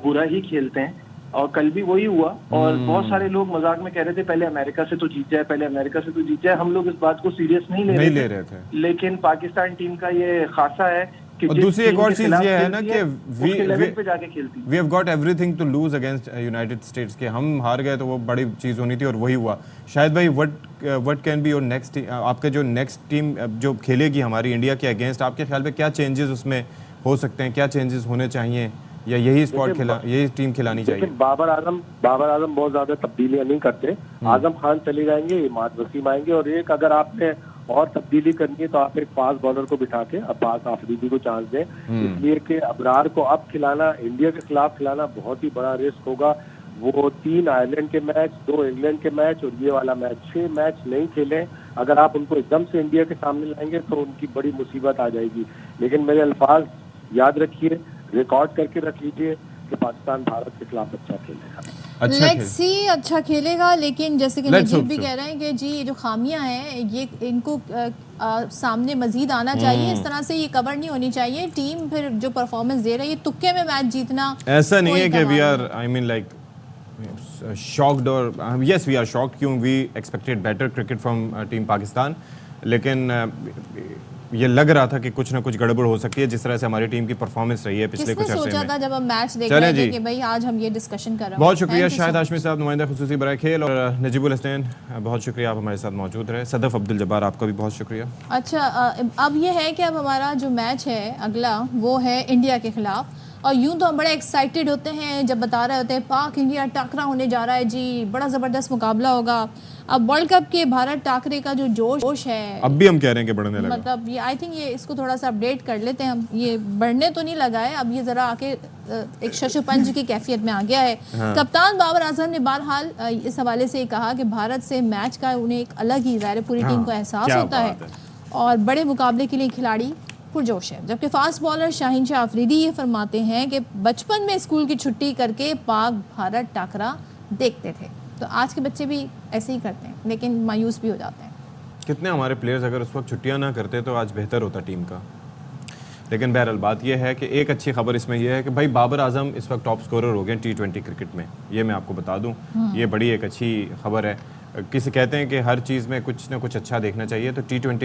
बुरा ही खेलते हैं, और कल भी वही हुआ। और बहुत सारे लोग मजाक में कह रहे थे पहले अमेरिका से तो जीत जाए, पहले अमेरिका से तो जीत जाए। हम लोग इस बात को सीरियस नहीं ले रहे थे, लेकिन पाकिस्तान टीम का ये खासा है कि और दूसरी एक और चीज ये है ना कि we have got everything to lose against United States के। हम हार गए तो वो बड़ी चीज होनी थी और वही हुआ। शायद भाई what can be your next, आपके जो नेक्स्ट टीम जो खेलेगी हमारी इंडिया के अगेंस्ट, आपके ख्याल में क्या चेंजेस उसमें हो सकते हैं, क्या चेंजेस होने चाहिए, या यही स्क्वाड यही टीम खिलानी चाहिए? बाबर आजम बहुत ज्यादा तब्दीलियां नहीं करते। आजम खान चले जाएंगे, इमाद वसीम आएंगे, और एक अगर आपने और तब्दीली करनी है तो आप एक फास्ट बॉलर को बिठा के अब्बास आफरीदी को चांस दें, इसलिए कि अबरार को अब खिलाना, इंडिया के खिलाफ खिलाना बहुत ही बड़ा रिस्क होगा। वो 3 आयरलैंड के मैच, 2 इंग्लैंड के मैच और ये वाला मैच, 6 मैच नहीं खेले। अगर आप उनको एकदम से इंडिया के सामने लाएंगे तो उनकी बड़ी मुसीबत आ जाएगी। लेकिन मेरे अल्फाज याद रखिए, रिकॉर्ड करके रख लीजिए कि पाकिस्तान भारत के खिलाफ अच्छा खेलेगा। लेट्स सी अच्छा खेलेगा, लेकिन जैसे कि नजीब भी कह रहे हैं कि जी ये जो खामियां हैं ये इनको सामने मजीद आना चाहिए। इस तरह से ये कवर नहीं होनी चाहिए। टीम फिर जो परफॉर्मेंस दे रही है, तुक्के में मैच जीतना ऐसा नहीं है कि we are I mean like shocked, और यस वी आर शॉक्ड क्यों we expected better cricket from team Pakistan, लेकिन ये लग रहा था कि कुछ ना कुछ गड़बड़ हो सकती है जिस तरह से हमारी टीम की परफॉर्मेंस रही है पिछले कुछ अरसे में। सोचा था जब हम मैच देख रहे थे कि भाई आज हम ये डिस्कशन कर रहे हैं। बहुत शुक्रिया शाहिद हाशमी साहब, नुमाइंदा खुसूसी बराए खेल, और नजीबुल हसनैन बहुत शुक्रिया आप हमारे साथ मौजूद रहे। सदफ अब्दुल जब्बार आपका भी बहुत शुक्रिया। अच्छा, अब ये है कि अब हमारा जो मैच है अगला वो है इंडिया के खिलाफ, और यूं तो हम बड़े एक्साइटेड होते हैं जब बता रहे होते हैं पाक इंडिया टाकरा होने जा रहा है जी, बड़ा ज़बरदस्त मुकाबला होगा। अब वर्ल्ड कप के भारत टाकरे का जो जोश है अब भी हम कह रहे हैं कि बढ़ने लगा, मतलब ये आई थिंक ये इसको थोड़ा सा अपडेट कर लेते हैं हम। ये बढ़ने तो नहीं लगा है, अब ये ज़रा आके एक शशुपंज की कैफियत में आ गया है। हाँ। कप्तान बाबर आजम ने बहरहाल इस हवाले से कहा कि भारत से मैच का उन्हें एक अलग ही ज़ाहिर पूरी टीम को एहसास होता है और बड़े मुकाबले के लिए खिलाड़ी पुरजोश है। जबकि फास्ट बॉलर शाहीन शाह अफरीदी ये फरमाते हैं कि बचपन में स्कूल की छुट्टी करके पाक भारत टाकरा देखते थे। तो आज के बच्चे भी ऐसे ही करते हैं, लेकिन मायूस भी हो जाते हैं। कितने हमारे प्लेयर्स अगर उस वक्त छुट्टियां ना करते तो आज बेहतर होता टीम का। लेकिन बहरहाल बात यह है कि एक अच्छी खबर इसमें यह है कि भाई बाबर आजम इस वक्त टॉप स्कोरर हो गए T20 क्रिकेट में, ये मैं आपको बता दूं। ये बड़ी एक अच्छी खबर है। किसी कहते हैं कि हर चीज़ में कुछ ना कुछ अच्छा देखना चाहिए, तो T20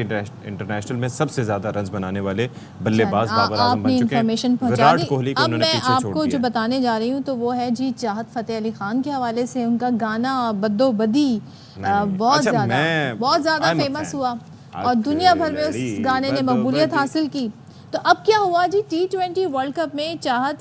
इंटरनेशनल में सबसे ज़्यादा रन्स बनाने वाले बल्लेबाज बाबर आजम बन चुके हैं। विराट कोहली को उन्होंने पीछे छोड़ दिया। आपको जो बताने जा रही हूँ तो वो है जी चाहत फतेह अली खान के हवाले से उनका गाना बद्दो बदी बहुत ज़्यादा फेमस हुआ और दुनिया भर में उस गाने ने मकबूलियत हासिल की। तो अब क्या हुआ जी, T20 वर्ल्ड कप में चाहत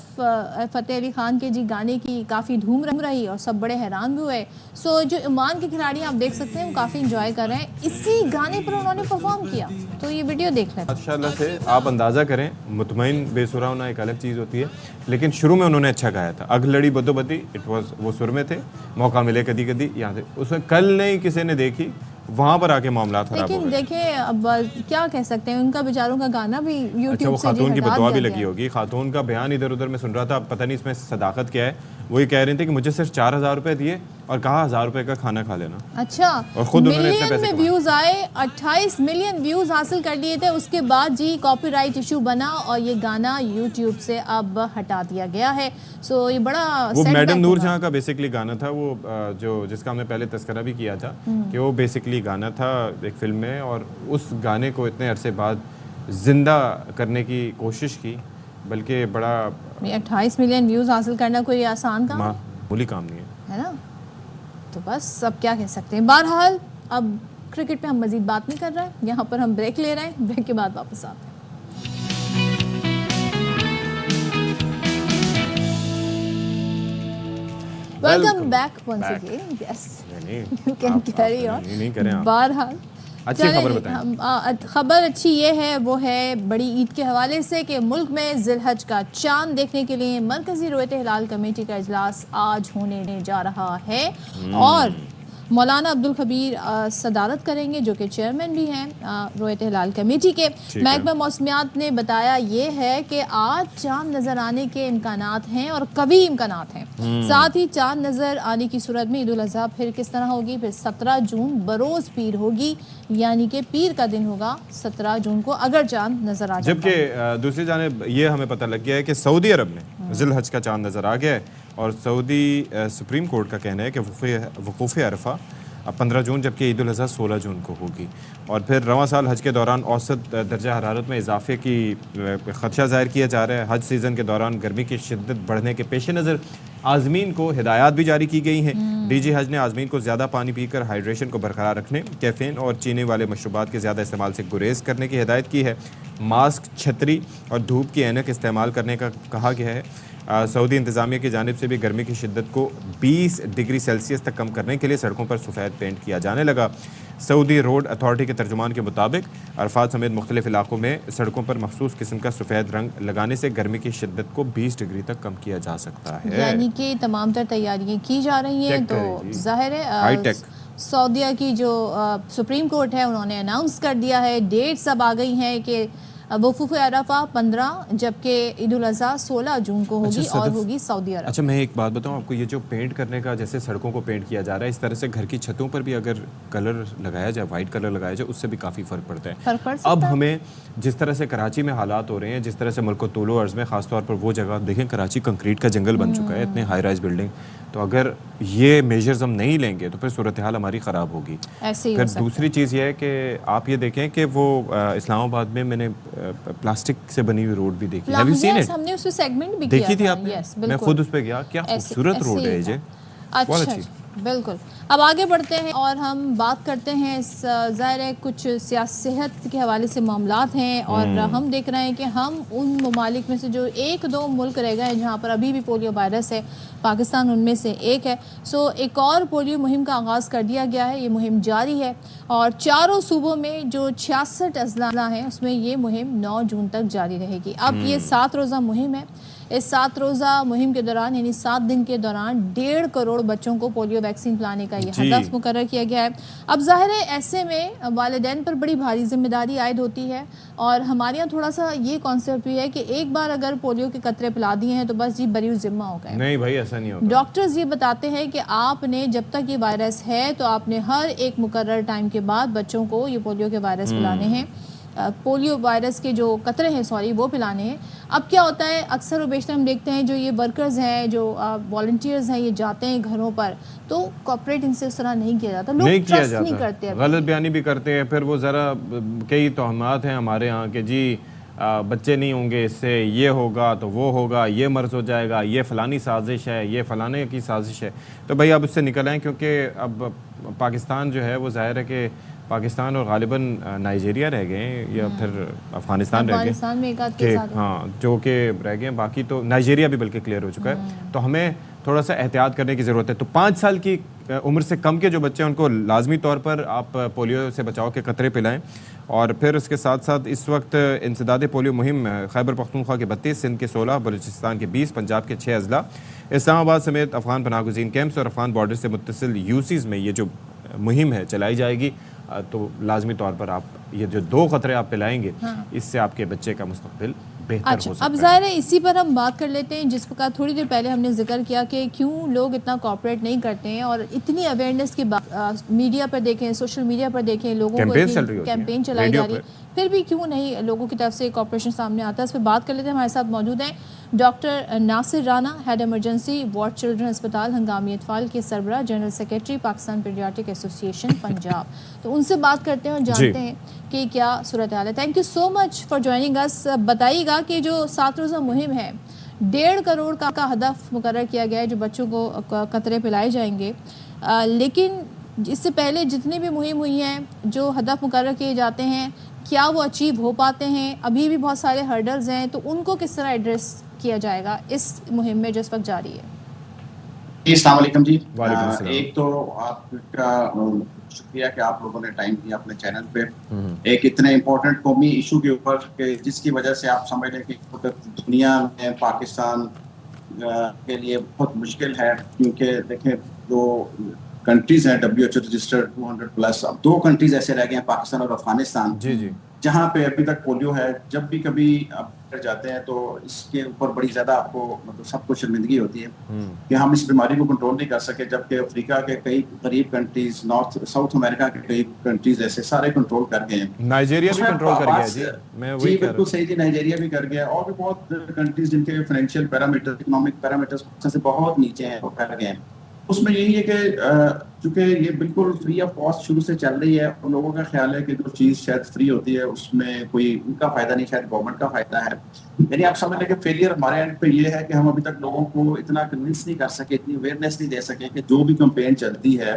फतेह अली खान के जी गाने की काफ़ी धूम रही और सब बड़े हैरान भी हुए। सो जो ओमान के खिलाड़ी आप देख सकते हैं वो काफ़ी इंजॉय कर रहे हैं, इसी गाने पर उन्होंने परफॉर्म किया। तो ये वीडियो देख लें। माशाल्लाह से आप अंदाज़ा करें, मुतमईन बेसुरा होना एक अलग चीज़ होती है, लेकिन शुरू में उन्होंने अच्छा गाया था। अग लड़ी बदोबदी, इट वॉज वो सुर में थे, मौका मिले कदी कदी यहाँ से, उसमें कल नहीं किसी ने देखी, वहाँ पर आके मामला खराब हो गए। लेकिन देखें अब क्या कह सकते हैं, उनका बेचारों का गाना भी यूट्यूब अच्छा, वो खातून की बदुआ भी लगी होगी। खातून का बयान इधर उधर में सुन रहा था, पता नहीं इसमें सदाकत क्या है। वो ये कह रहे थे कि मुझे सिर्फ 4000 रुपए दिए और कहा 1000 रुपए का खाना खा लेना। अच्छा, और खुद उन्होंने इतने पैसे में व्यूज आए, 28 मिलियन व्यूज हासिल कर लिए थे। उसके बाद जी कॉपीराइट इशू बना और ये गाना यूट्यूब से अब हटा दिया गया है। सो ये बड़ा वो मैडम नूर जहां का बेसिकली गाना था, वो जो जिसका हमने पहले तस्करा भी किया था कि वो बेसिकली गाना था एक फिल्म में, और उस गाने को इतने अरसे बाद जिंदा करने की कोशिश की, बल्कि बड़ा 28 मिलियन व्यूज हासिल करना कोई आसान काम मामूली काम नहीं है ना। तो बस अब क्या कह सकते हैं। बहरहाल अब क्रिकेट पे हम मजीद बात नहीं कर रहे हैं, यहाँ पर हम ब्रेक ले रहे हैं, ब्रेक के बाद वापस आते हैं। Welcome back once again. Yes, you can carry on. बहरहाल अच्छी चलें, खबर बताएं। खबर अच्छी ये है, वो है बड़ी ईद के हवाले से कि मुल्क में जिलहज का चांद देखने के लिए मरकजी रोयत हिलाल कमेटी का इजलास आज होने जा रहा है और मौलाना अब्दुल खबीर सदारत करेंगे, जो कि चेयरमैन भी हैं रोयत हिलाल कमेटी के। महकमा मौसमियात ने बताया ये है कि आज चांद नज़र आने के इम्कानात हैं और कभी इम्कानात हैं। साथ ही चांद नज़र आने की सूरत में ईद उल अज़हा फिर किस तरह होगी, फिर 17 जून बरोज़ पीर होगी, यानी कि पीर का दिन होगा 17 जून को अगर चांद नज़र आ जाए। जबकि दूसरी जानिब ये हमें पता लग गया है कि सऊदी अरब ने जिलहज का चांद नज़र आ गया है और सऊदी सुप्रीम कोर्ट का कहना है कि वकूफ़ अरफा 15 जून जबकि ईद उल अज़हा 16 जून को होगी। और फिर रवां साल हज के दौरान औसत दर्जा हरारत में इजाफे की खदशा ज़ाहिर किया जा रहा है। हज सीज़न के दौरान गर्मी की शिद्दत बढ़ने के पेश नज़र आज़मीन को हिदायत भी जारी की गई हैं। डीजी हज ने आज़मीन को ज़्यादा पानी पीकर हाइड्रेशन को बरकरार रखने, कैफ़ीन और चीनी वाले मशरूबात के ज़्यादा इस्तेमाल से गुरेज करने की हिदायत की है। मास्क, छतरी और धूप की ऐनक इस्तेमाल करने का कहा गया है। सऊदी इंतज़ामिया की जानिब से भी गर्मी की शिद्दत को 20 डिग्री सेल्सियस तक कम करने के लिए सड़कों पर सफ़ेद पेंट किया जाने लगा। सऊदी रोड अथॉरिटी के तर्जुमान के मुताबिक अरफात समेत मुख्तलिफ इलाकों में सड़कों पर मखसूस किस्म का सफ़ेद रंग लगाने से गर्मी की शिद्दत को 20 डिग्री तक कम किया जा सकता है। यानी कि तमाम तर तैयारियाँ की जा रही हैं। तो जाहिर है हाईटेक सऊदीया की जो सुप्रीम कोर्ट है उन्होंने अनाउंस कर दिया है, डेट्स अब आ गई हैं कि वकूफ़ अरफा 15 जबकि ईद उल अज़हा 16 जून को होगी और होगी सऊदी अरब। अच्छा, मैं एक बात बताऊं आपको, ये जो पेंट करने का जैसे सड़कों को पेंट किया जा रहा है, इस तरह से घर की छतों पर भी अगर कलर लगाया जाए, वाइट कलर लगाया जाए, उससे भी काफ़ी फ़र्क पड़ता है। अब हमें जिस तरह से कराची में हालात हो रहे हैं, जिस तरह से मुल्क तूलो अर्ज़ में ख़ासतौर पर वो जगह देखें, कराची कंक्रीट का जंगल बन चुका है, इतने हाई राइज बिल्डिंग, तो अगर ये मेजर्स हम नहीं लेंगे तो फिर सूरत हाल हमारी ख़राब होगी। फिर दूसरी चीज़ ये है कि आप ये देखें कि वो इस्लामाबाद में मैंने प्लास्टिक से बनी हुई रोड भी देखी। Have you seen it? हमने उसमें सेगमेंट भी देखी थी था। आपने? मैं खुद उस पे गया, क्या खूबसूरत रोड है ये। अच्छा, बिल्कुल। अब आगे बढ़ते हैं और हम बात करते हैं, ज़ाहिर है कुछ सेहत के हवाले से मामलात हैं और हम देख रहे हैं कि हम उन ममालिक में से जो 1-2 मुल्क रह गए हैं जहाँ पर अभी भी पोलियो वायरस है, पाकिस्तान उनमें से एक है। सो एक और पोलियो मुहिम का आगाज़ कर दिया गया है, ये मुहिम जारी है और चारों सूबों में जो 66 अजला हैं उसमें ये मुहिम 9 जून तक जारी रहेगी। अब ये 7 रोज़ा मुहिम है। इस 7 रोज़ा मुहिम के दौरान यानी 7 दिन के दौरान 1.5 करोड़ बच्चों को पोलियो वैक्सीन पिलाने का ये हदफ मुकर्रर किया गया है। अब जाहिर है ऐसे में वालिदैन पर बड़ी भारी जिम्मेदारी आयद होती है और हमारे यहाँ थोड़ा सा ये कॉन्सेप्ट भी है कि एक बार अगर पोलियो के कतरे पिला दिए हैं तो बस जी बरी जिम्मा हो गए। नहीं भाई, ऐसा नहीं होता। डॉक्टर्स ये बताते हैं कि आपने जब तक ये वायरस है तो आपने हर एक मुकर्रर टाइम के बाद बच्चों को ये पोलियो के वायरस पिलाने हैं, पोलियो वायरस के जो कतरे हैं वो पिलाने हैं। अब क्या होता है, अक्सर व बेशतर हम देखते हैं जो ये वर्कर्स हैं, जो वॉलंटियर्स हैं, ये जाते हैं घरों पर तो कॉपरेट इनसे उस तरह नहीं किया जाता, लोग ट्रस्ट नहीं करते, गलत बयानी भी करते हैं। फिर वो ज़रा कई तोहमात हैं हमारे यहाँ के जी बच्चे नहीं होंगे, इससे ये होगा तो वो होगा, ये मर्ज हो जाएगा, ये फ़लानी साजिश है, ये फ़लाने की साजिश है। तो भाई अब उससे निकल आएँ, क्योंकि अब पाकिस्तान जो है वो ज़ाहिर है कि पाकिस्तान और गालिबन नाइजीरिया रह गए या फिर अफ़गानिस्तान रह गए, हाँ जो कि रह गए, बाकी तो नाइजीरिया भी बल्कि क्लियर हो चुका है। तो हमें थोड़ा सा एहतियात करने की ज़रूरत है। तो 5 साल की उम्र से कम के जो बच्चे हैं उनको लाजमी तौर पर आप पोलियो से बचाव के कतरे पिलाएं। और फिर उसके साथ साथ इस वक्त इंसदाद पोलियो मुहिम खैबर पख्तूनख्वा के 32, सिंध के 16, बलूचिस्तान के 20, पंजाब के 6 अजला, इस्लामाबाद समेत अफ़गान पनाहगुज़ीन कैंप्स और अफ़गान बॉर्डर से मुत्तसिल यूसीज़ में ये जो मुहिम है चलाई जाएगी। तो लाजमी तौर पर आप ये जो 2 खतरे आप पिलाएंगे, इससे आपके बच्चे का मुस्तकबिल बेहतर हो सकता है। अब ज़ाहिर है इसी पर हम बात कर लेते हैं, जिस प्रकार थोड़ी देर पहले हमने जिक्र किया कि क्यों लोग इतना कॉपरेट नहीं करते हैं और इतनी अवेयरनेस की बात मीडिया पर देखें, सोशल मीडिया पर देखें, लोगों को कैंपेन चलाई जा रही है, फिर भी क्यों नहीं लोगों की तरफ से कॉपरेशन सामने आता है। इस पर बात कर लेते हैं। हमारे साथ मौजूद हैं doctor Nasir Rana, head emergency ward children अस्पताल हंगामी अतफाल के सरबराह, general secretary Pakistan paediatric association Punjab. तो उनसे बात करते हैं और जानते हैं कि क्या सूरत हाल है। Thank you so much for joining अस। बताइएगा कि जो 7 रोज़ा मुहिम है, 1.5 करोड़ का हदफ मुकर्रर किया गया है जो बच्चों को कतरे पिलाए जाएंगे, लेकिन इससे पहले जितनी भी मुहिम हुई हैं, जो हदफ मुकर्रर किए जाते हैं, क्या वो अचीव हो पाते हैं? अभी भी बहुत सारे हर्डल्स हैं, तो उनको किस तरह एड्रेस किया जाएगा इस मुहिम में जो इस वक्त जारी है? जी, अस्सलाम वालेकुम जी। वालेकुम अस्सलाम। एक तो आपका शुक्रिया कि आप लोगों ने टाइम दिया अपने चैनल पे एक इतने इम्पोर्टेंट कौमी इशू के ऊपर जिसकी वजह से आप समझ लें कि दुनिया में पाकिस्तान के लिए बहुत मुश्किल है, क्योंकि देखें जो कंट्रीज हैं WHO रजिस्टर्ड 200 प्लस, अब 2 कंट्रीज ऐसे रह गए हैं, पाकिस्तान और अफगानिस्तान, जी जहाँ पे अभी तक पोलियो है। जब भी कभी आप जाते हैं तो इसके ऊपर बड़ी ज्यादा आपको मतलब सबको शर्मिंदगी होती है कि हम इस बीमारी को कंट्रोल नहीं कर सके, जबकि अफ्रीका के कई करीब कंट्रीज, साउथ अमेरिका के कई कंट्रीज ऐसे सारे कंट्रोल कर गए हैं। नाइजीरिया भी कंट्रोल कर गया जी, मैं वही बिल्कुल सही जी, नाइजीरिया भी कर गया, और भी बहुत कंट्रीज जिनके फाइनेंशियल पैरामीटर, इकोनॉमिक पैरामीटर्स से बहुत नीचे हैं वो कर गए हैं। उसमें यही है कि चूंकि ये बिल्कुल फ्री ऑफ कॉस्ट शुरू से चल रही है और लोगों का ख्याल है कि जो चीज़ शायद फ्री होती है उसमें कोई उनका फायदा नहीं, शायद गवर्नमेंट का फायदा है। यानी आप समझ लें कि फेलियर हमारे एंड पे ये है कि हम अभी तक लोगों को इतना कन्विंस नहीं कर सके, इतनी अवेयरनेस नहीं दे सके कि जो भी कैंपेन चलती है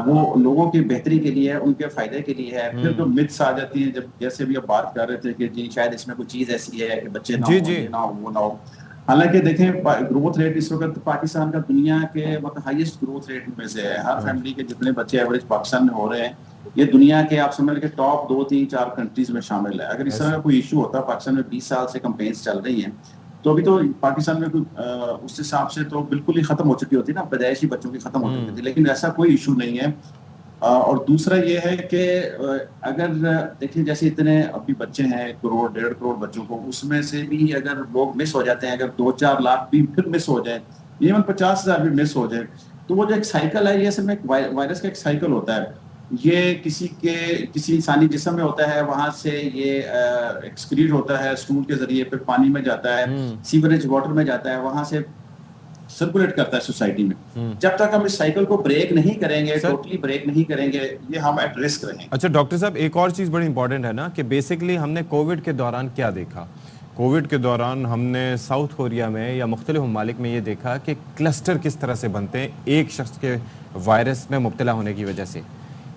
वो लोगों की बेहतरी के लिए है, उनके फायदे के लिए है। फिर जो मिथ्स आ जाती है, जब जैसे भी आप बात कर रहे थे कि जी शायद इसमें कोई चीज़ ऐसी है कि बच्चे ना हो वो ना हो। हालांकि देखें ग्रोथ रेट इस वक्त पाकिस्तान का दुनिया के मतलब हाईएस्ट ग्रोथ रेट में से है। हर फैमिली के जितने बच्चे एवरेज पाकिस्तान में हो रहे हैं, ये दुनिया के आप समझ के टॉप 2, 3, 4 कंट्रीज में शामिल है। अगर इस तरह का कोई इशू होता, पाकिस्तान में 20 साल से कैंपेन्स चल रही हैं, तो अभी तो पाकिस्तान में उस हिसाब से तो बिल्कुल ही खत्म हो चुकी होती ना, पैदाइशी बच्चों की खत्म हो चुकी थी, लेकिन ऐसा कोई इशू नहीं है। और दूसरा ये है कि अगर देखिए जैसे इतने अभी बच्चे हैं 1 करोड़ 1.5 करोड़ बच्चों को, उसमें से भी अगर लोग मिस हो जाते हैं, अगर 2-4 लाख भी फिर मिस हो जाए, इवन 50,000 भी मिस हो जाए, तो वो जो एक साइकिल है, ये असल में वायरस का एक साइकिल होता है। ये किसी इंसानी जिस्म में होता है, वहां से ये एक्सक्रीट होता है स्टूल के जरिए, फिर पानी में जाता है, सीवरेज वाटर में जाता है, वहां से सर्कुलेट करता है सोसाइटी में। जब तक हम इस साइकिल को ब्रेक नहीं करेंगे, टोटली ब्रेक नहीं करेंगे, ये हम एट रिस्क रहेंगे। अच्छा डॉक्टर साहब, एक और चीज़ बड़ी इंपॉर्टेंट है ना कि बेसिकली हमने कोविड के दौरान क्या देखा। कोविड के दौरान हमने साउथ कोरिया में या मुख्तलिफ ममालिक में ये देखा कि क्लस्टर किस तरह से बनते हैं एक शख्स के वायरस में मुब्तला होने की वजह से,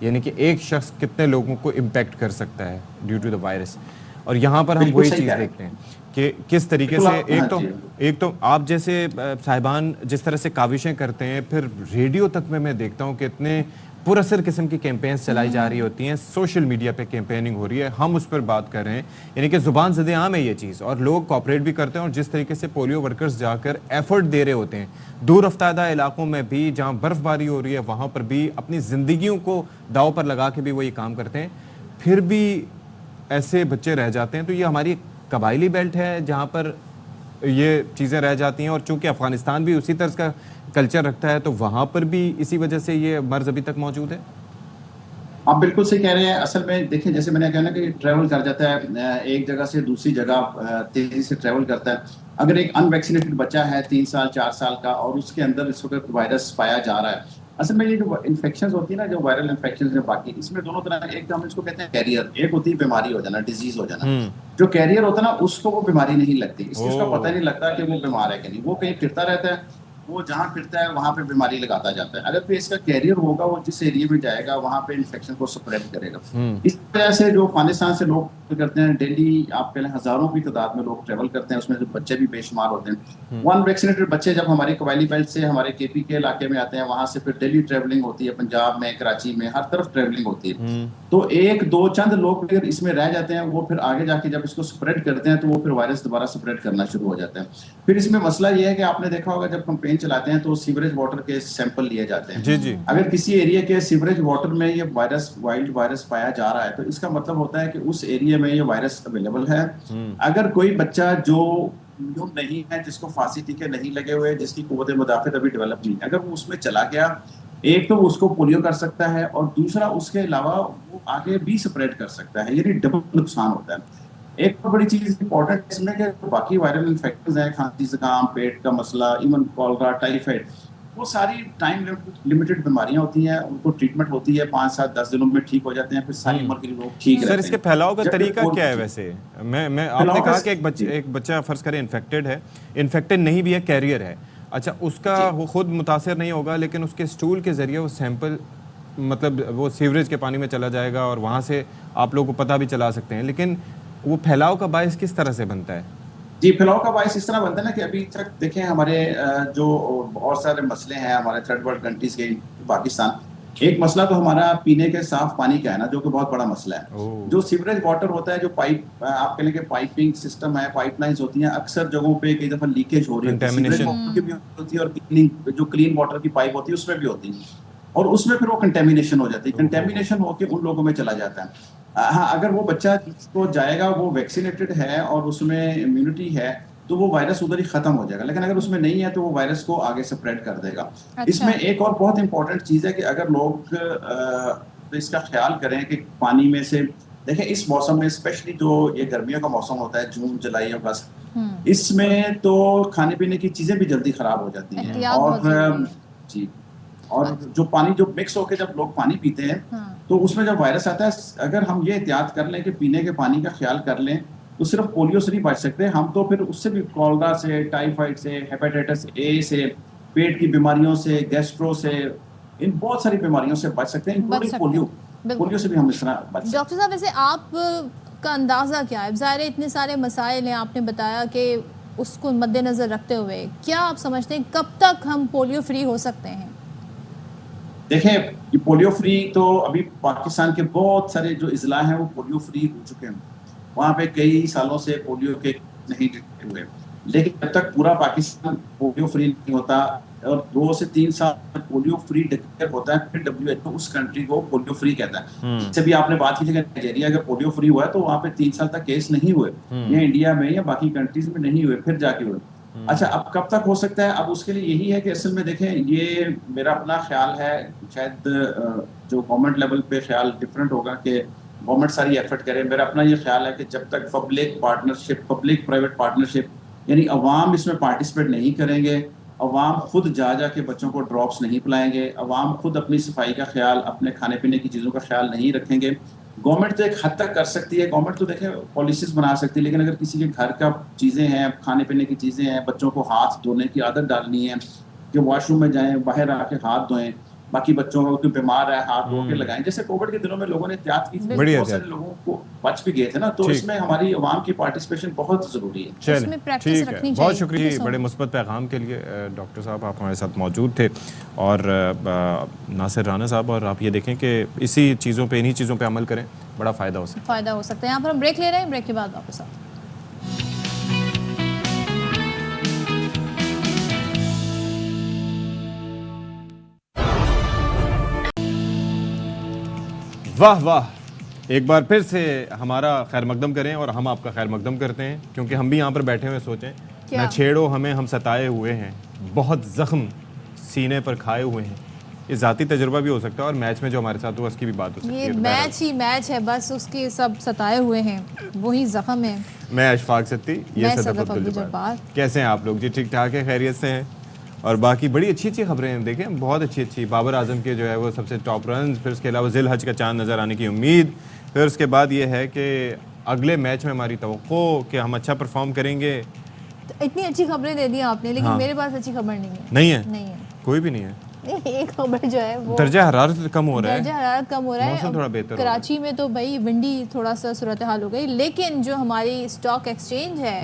यानी कि एक शख्स कितने लोगों को इम्पेक्ट कर सकता है ड्यू टू द वायरस। और यहाँ पर हम वही चीज़ देखते हैं कि किस तरीके से एक तो आप जैसे साहिबान जिस तरह से काविशें करते हैं, फिर रेडियो तक में मैं देखता हूँ कि इतने पुरअसर किस्म की कैंपेन्स चलाई जा रही होती हैं, सोशल मीडिया पे कैंपेनिंग हो रही है, हम उस पर बात कर रहे हैं, यानी कि ज़ुबान ज़दे आम है ये चीज़, और लोग कॉपरेट भी करते हैं। और जिस तरीके से पोलियो वर्कर्स जाकर एफर्ट दे रहे होते हैं दूर अफ्तादा इलाकों में भी, जहाँ बर्फ़बारी हो रही है वहाँ पर भी अपनी ज़िंदगियों को दाव पर लगा के भी वो ये काम करते हैं, फिर भी ऐसे बच्चे रह जाते हैं। तो ये हमारी कबायली बेल्ट है जहाँ पर ये चीज़ें रह जाती हैं, और चूंकि अफगानिस्तान भी उसी तरह का कल्चर रखता है तो वहाँ पर भी इसी वजह से ये मर्ज अभी तक मौजूद है। आप बिल्कुल सही कह रहे हैं। असल में देखिए जैसे मैंने कहा ना कि ट्रैवल कर जाता है एक जगह से दूसरी जगह, तेजी से ट्रैवल करता है। अगर एक अनवैक्सीनेटेड बच्चा है 3 साल 4 साल का और उसके अंदर इस वक्त वायरस पाया जा रहा है, असल में ये जो इन्फेक्शन होती है ना, जो वायरल इन्फेक्शन है बाकी, इसमें दोनों तरह, एक हम इसको कहते हैं कैरियर, एक होती है बीमारी हो जाना, डिजीज हो जाना। जो कैरियर होता है ना उसको वो बीमारी नहीं लगती, इसका पता नहीं लगता कि वो बीमार है कि नहीं, वो कहीं फिरता रहता है, वो जहाँ फिरता है वहाँ पे बीमारी लगाता जाता है। अगर फिर इसका कैरियर होगा, वो जिस एरिया में जाएगा वहाँ पे इन्फेक्शन को स्प्रेड करेगा। इस वजह से जो अफगानिस्तान से लोग करते हैं, डेली आप पहले हजारों की तादाद में लोग ट्रेवल करते हैं, उसमें जो बच्चे भी बेशुमार होते हैं। वन वैक्सीनेटेड बच्चे जब हमारे कबायली बेल्ट से हमारे केपी के इलाके में आते हैं, वहाँ से फिर डेली ट्रेवलिंग होती है, पंजाब में, कराची में, हर तरफ ट्रेवलिंग होती है। तो 1-2 चंद लोग अगर इसमें रह जाते हैं, वो फिर आगे जाके जब इसको स्प्रेड करते हैं तो वो फिर वायरस दोबारा स्प्रेड करना शुरू हो जाता है। फिर इसमें मसला ये है कि आपने देखा होगा जब कैंपेन चलाते हैं तो सीवरेज वाटर के सैंपल लिए जाते हैं। जी जी। अगर किसी एरिया के सीवरेज वाटर में ये वायरस, वाइल्ड वायरस पाया जा रहा है, तो इसका मतलब होता है कि उस एरिया में ये वायरस अवेलेबल है। अगर कोई बच्चा जो नहीं है, जिसको फांसी टीके नहीं लगे हुए, जिसकी कुव्वत मुदाफ़त अभी डेवलप नहीं, अगर वो उसमें चला गया, एक तो उसको पोलियो कर सकता है और दूसरा उसके अलावा वो आगे भी स्प्रेड कर सकता है, यानी डबल नुकसान होता है। एक तो बड़ी चीज इंपॉर्टेंट इसमें कि बाकी वायरल इन्फेक्शंस हैं, खांसी जुकाम, पेट का मसला, इवन कॉलरा, टाइफाइड, वो सारी टाइम लिमिटेड बीमारियां होती हैं, उनको ट्रीटमेंट होती है, 5, 7, 10 दिनों में ठीक हो जाते हैं, फिर सारी उम्र के लिए लोग ठीक रहते हैं। सर इसके फैलाव का तरीका क्या है वैसे? मैं आपने कहा कि एक बच्चा फर्ज करें इन्फेक्टेड है, इन्फेक्टेड नहीं भी है, कैरियर है, अच्छा उसका वो खुद मुतासर नहीं होगा, लेकिन उसके स्टूल के जरिए वो सैंपल मतलब वो सीवरेज के पानी में चला जाएगा और वहाँ से आप लोगों को पता भी चला सकते हैं, लेकिन वो फैलाव का बायस किस तरह से बनता है? जी, फैलाव का बायस इस तरह बनता है ना कि अभी तक देखें हमारे जो बहुत सारे मसले हैं हमारे थर्ड वर्ल्ड कंट्रीज के, पाकिस्तान, एक मसला तो हमारा पीने के साफ पानी का है ना, जो कि बहुत बड़ा मसला है। जो सीवरेज वाटर होता है, जो पाइप आप कह लें कि पाइपिंग सिस्टम है, पाइपलाइंस होती हैं, अक्सर जगहों पे कई दफा लीकेज हो रही है, सीवरेज वाटर की भी होती है और जो क्लीन वाटर की पाइप होती है उसमें भी होती है, और उसमें फिर वो कंटेमिनेशन हो जाती है। कंटेमिनेशन होकर उन लोगों में चला जाता है। हाँ, अगर वो बच्चा तो जाएगा, वो वैक्सीनेटेड है और उसमें इम्यूनिटी है, तो वो वायरस उधर ही खत्म हो जाएगा। लेकिन अगर उसमें नहीं है तो वो वायरस को आगे स्प्रेड कर देगा। अच्छा। इसमें एक और बहुत इंपॉर्टेंट चीज है कि अगर लोग तो इसका ख्याल करें कि पानी में से देखें, इस मौसम में स्पेशली जो ये गर्मियों का मौसम होता है, जून जुलाई अगस्त, इसमें तो खाने पीने की चीजें भी जल्दी खराब हो जाती हैं। और जी, और जो पानी जो मिक्स होकर जब लोग पानी पीते हैं तो उसमें जब वायरस आता है, अगर हम ये एहतियात कर लें कि पीने के पानी का ख्याल कर लें तो सिर्फ पोलियो से नहीं बच सकते हम, तो फिर उससे भी कॉलरा से, टाइफाइड से, हेपेटाइटिस ए से, पेट की बीमारियों से, गैस्ट्रो से, इन बहुत सारी बीमारियों से बच सकते हैं, इंक्लूडिंग पोलियो से भी हम इस तरह बच सकते हैं। डॉक्टर साहब, वैसे आप का अंदाजा क्या है? ज़ाहिर है इतने सारे मसाइल हैं, आपने बताया कि उसको मद्देनजर रखते हुए क्या आप समझते हैं कब तक हम पोलियो फ्री हो सकते हैं? देखें, पोलियो फ्री तो अभी पाकिस्तान के बहुत सारे जो इजला हैं वो पोलियो फ्री हो चुके हैं। वहाँ पे कई सालों से पोलियो के नहीं डिटेक्ट हुए, लेकिन जब तक पूरा पाकिस्तान पोलियो फ्री नहीं होता और 2 से 3 साल पोलियो फ्री डिक्लेयर होता है, फिर WHO उस कंट्री को पोलियो फ्री कहता है। जैसे भी आपने बात की थी कि नाइजीरिया अगर पोलियो फ्री हुआ है तो वहाँ पे 3 साल तक केस नहीं हुए, या इंडिया में या बाकी कंट्रीज में नहीं हुए, फिर जाके हुए। अच्छा, अब कब तक हो सकता है? अब उसके लिए यही है कि असल में देखें, ये मेरा अपना ख्याल है, शायद जो गवर्नमेंट लेवल पे ख्याल डिफरेंट होगा कि गवर्नमेंट सारी एफर्ट करे। मेरा अपना ये ख्याल है कि जब तक public partnership, public private partnership, यानी अवाम इसमें पार्टिसिपेट नहीं करेंगे, अवाम खुद जा के बच्चों को ड्रॉप्स नहीं पिलाएंगे, अवाम खुद अपनी सफाई का ख्याल, अपने खाने पीने की चीज़ों का ख्याल नहीं रखेंगे, गवर्नमेंट तो एक हद तक कर सकती है, गवर्नमेंट तो देखें पॉलिसीज बना सकती है, लेकिन अगर किसी के घर का चीज़ें हैं, खाने पीने की चीज़ें हैं, बच्चों को हाथ धोने की आदत डालनी है कि वॉशरूम में जाएं, बाहर आके हाथ धोएं, बाकी बच्चों को कोई बीमार है हाथ धो के लगाएं, जैसे कोविड के दिनों में लोगों ने एहतियात की थी, बहुत सारे लोगों को बच भी गए थे ना, तो इसमें हमारी आवाम की पार्टिसिपेशन बहुत जरूरी है। चलिए, ठीक है, बहुत शुक्रिया बड़े मुस्बत पैगाम के लिए डॉक्टर साहब, आप हमारे साथ मौजूद थे, और नासिर राना साहब, और आप ये देखें कि इसी चीज़ों पे, इन्हीं चीज़ों पे अमल करें, बड़ा फ़ायदा हो सकता है। यहाँ पर हम ब्रेक ले रहे हैं, ब्रेक के बाद वापस आते हैं। वाह वाह, एक बार फिर से हमारा खैर मकदम करें और हम आपका खैर मकदम करते हैं, क्योंकि हम भी यहाँ पर बैठे हुए सोचें, न छेड़ो हमें, हम सताए हुए हैं, बहुत ज़ख्म सीने पर खाए हुए हैं। ये ज़ाती तजुर्बा भी हो सकता है और मैच में जो हमारे साथ हुआ उसकी भी बात हो सकती है। ये मैच ही मैच है, बस उसके सब सताए हुए हैं, वही ज़ख्म है। मैं अशफाक सत्ती, ये सदफ अब्दुल जब्बार। कैसे हैं आप लोग जी? ठीक ठाक है, खैरियत से हैं? और बाकी बड़ी अच्छी अच्छी खबरें हैं, देखें बहुत अच्छी बाबर आजम के जो है वो सबसे टॉप रन, फिर उसके अलावा जिल हज का चांद नज़र आने की उम्मीद, फिर उसके बाद ये है कि अगले मैच में हमारी तवक्को कि हम अच्छा परफॉर्म करेंगे। तो इतनी अच्छी खबरें दे दी आपने, लेकिन मेरे पास अच्छी खबर नहीं है। नहीं है, कोई भी नहीं है। एक खबर जो है वो दर्जा हरारत कम हो रहा है, मौसम थोड़ा बेहतर। कराची में तो भाई विंडी थोड़ा सा सूरत हाल हो गई, लेकिन जो हमारी स्टॉक एक्सचेंज है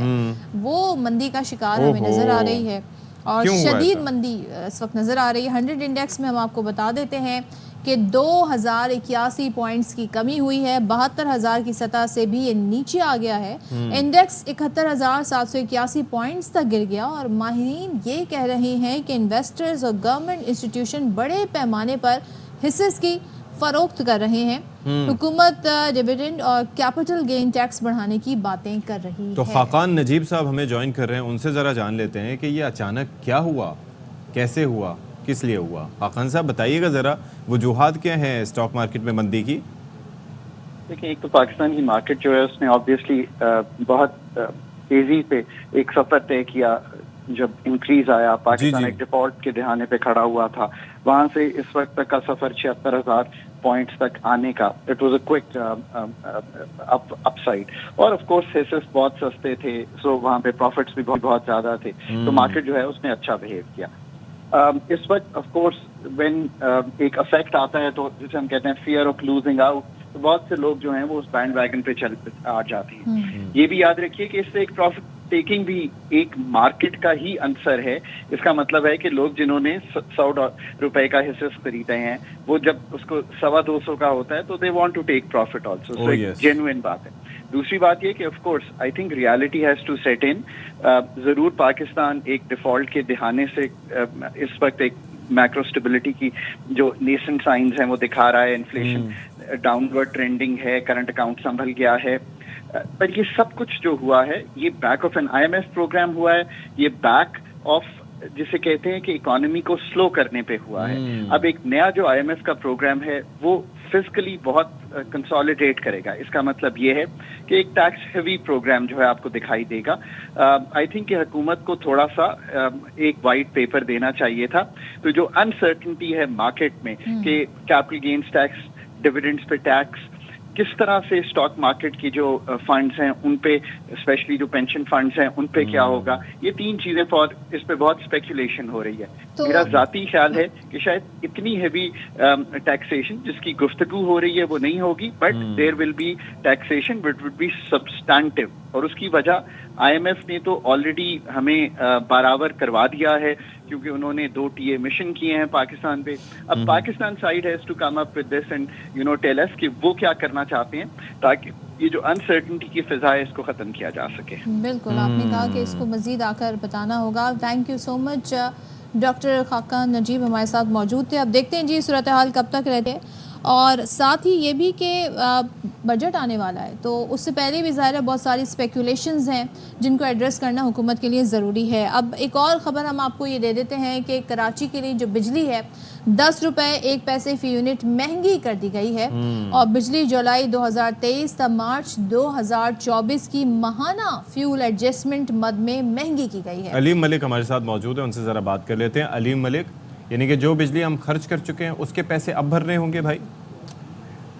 वो मंदी का शिकार हमें नजर आ रही है, और शदीद मंदी इस वक्त नज़र आ रही है। 100 इंडेक्स में हम आपको बता देते हैं कि 2081 पॉइंट्स की कमी हुई है, 72,000 की सतह से भी ये नीचे आ गया है। इंडेक्स 71,781 पॉइंट्स तक गिर गया, और माहिरीन ये कह रहे हैं कि इन्वेस्टर्स और गवर्नमेंट इंस्टीट्यूशन बड़े पैमाने पर हिस्से की फरोख्त कर रहे हैं। हुकूमत डिविडेंड और कैपिटल गेन टैक्स बढ़ाने की बातें कर रही है। तो खाकान नजीब साहब हमें ज्वाइन कर रहे हैं, उनसे ज़रा जान लेते हैं कि ये अचानक क्या हुआ, कैसे हुआ, किस लिए हुआ। खाकान साहब बताइएगा ज़रा, वजूहात क्या हैं स्टॉक मार्केट में मंदी की? देखिए, एक तो पाकिस्तान की मार्केट जो है उसने ऑब्वियसली बहुत तेज़ी पे एक सफ़र तय किया। जब इंक्रीज आया, पाकिस्तान एक डिफॉल्ट के दहाने पे खड़ा हुआ था, वहां से इस वक्त तक का सफर 76,000 पॉइंट्स तक आने का, it was a quick upside. और ऑफ कोर्स सेसेस बहुत सस्ते थे, सो वहां पे प्रॉफिट्स भी बहुत ज्यादा थे, तो मार्केट जो है उसने अच्छा बिहेव किया। इस वक्त ऑफ कोर्स व्हेन एक अफेक्ट आता है, तो जिसे हम कहते हैं फियर ऑफ लूजिंग आउट, तो बहुत से लोग जो हैं वो उस बैंड वैगन पे चल आ जाते हैं। ये भी याद रखिए कि इससे एक टेकिंग भी एक मार्केट का ही आंसर है। इसका मतलब है कि लोग जिन्होंने 100 रुपए का हिस्सा खरीदे हैं, वो जब उसको 225 का होता है तो they want to take profit also. So एक जेन्युइन बात है। दूसरी बात ये कि of course I think reality has to set in. जरूर पाकिस्तान एक डिफॉल्ट के दिखाने से इस वक्त एक मैक्रो स्टेबिलिटी की जो नेसेंट साइंस हैं वो दिखा रहा है। इन्फ्लेशन डाउनवर्ड ट्रेंडिंग है, करंट अकाउंट संभल गया है, पर ये सब कुछ जो हुआ है ये back of an IMF program हुआ है, ये बैक ऑफ जिसे कहते हैं कि इकोनॉमी को स्लो करने पे हुआ है। अब एक नया जो IMF का प्रोग्राम है वो फिजिकली बहुत कंसोलिडेट करेगा। इसका मतलब ये है कि एक टैक्स हेवी प्रोग्राम जो है आपको दिखाई देगा। आई थिंक कि हुकूमत को थोड़ा सा एक वाइट पेपर देना चाहिए था। तो जो अनसर्टेनिटी है मार्केट में कि कैपिटल गेन्स टैक्स, डिविडेंड्स पे टैक्स, किस तरह से स्टॉक मार्केट की जो फंड्स हैं उन पे, स्पेशली जो पेंशन फंड्स हैं उन पे क्या होगा, ये तीन चीजें इस पे बहुत स्पेकुलेशन हो रही है। तो मेरा जाती ख्याल है कि शायद इतनी हेवी टैक्सेशन जिसकी गुफ्तगू हो रही है वो नहीं होगी, but there will be taxation but will be substantive. और उसकी वजह IMF ने तो ऑलरेडी हमें बराबर करवा दिया है क्योंकि उन्होंने 2 TA मिशन किए हैं पाकिस्तान पे। अब Pakistan side has to come up with this and tell us कि वो क्या करना चाहते हैं ताकि ये जो अनसर्टेनिटी की फिजा है इसको खत्म किया जा सके। बिल्कुल, आपने कहा कि इसको मजीद आकर बताना होगा। Thank you so much. Doctor Khaqan Najeeb हमारे साथ मौजूद थे। अब देखते हैं जी सूरत हाल कब तक रहते हैं, और साथ ही ये भी कि बजट आने वाला है, तो उससे पहले भी ज़ाहिर है बहुत सारी स्पेकुलेशंस हैं जिनको एड्रेस करना हुकूमत के लिए ज़रूरी है। अब एक और ख़बर हम आपको ये दे देते हैं कि कराची के लिए जो बिजली है 10 रुपये 1 पैसे फ़ी यूनिट महंगी कर दी गई है, और बिजली जुलाई 2023 तक मार्च 2024 की माहाना फ्यूल एडजस्टमेंट मद में महंगी की गई है। अलीम मलिक हमारे साथ मौजूद है, उनसे ज़रा बात कर लेते हैं। अलीम मलिक, यानी कि जो बिजली हम खर्च कर चुके हैं उसके पैसे अब भरने होंगे भाई?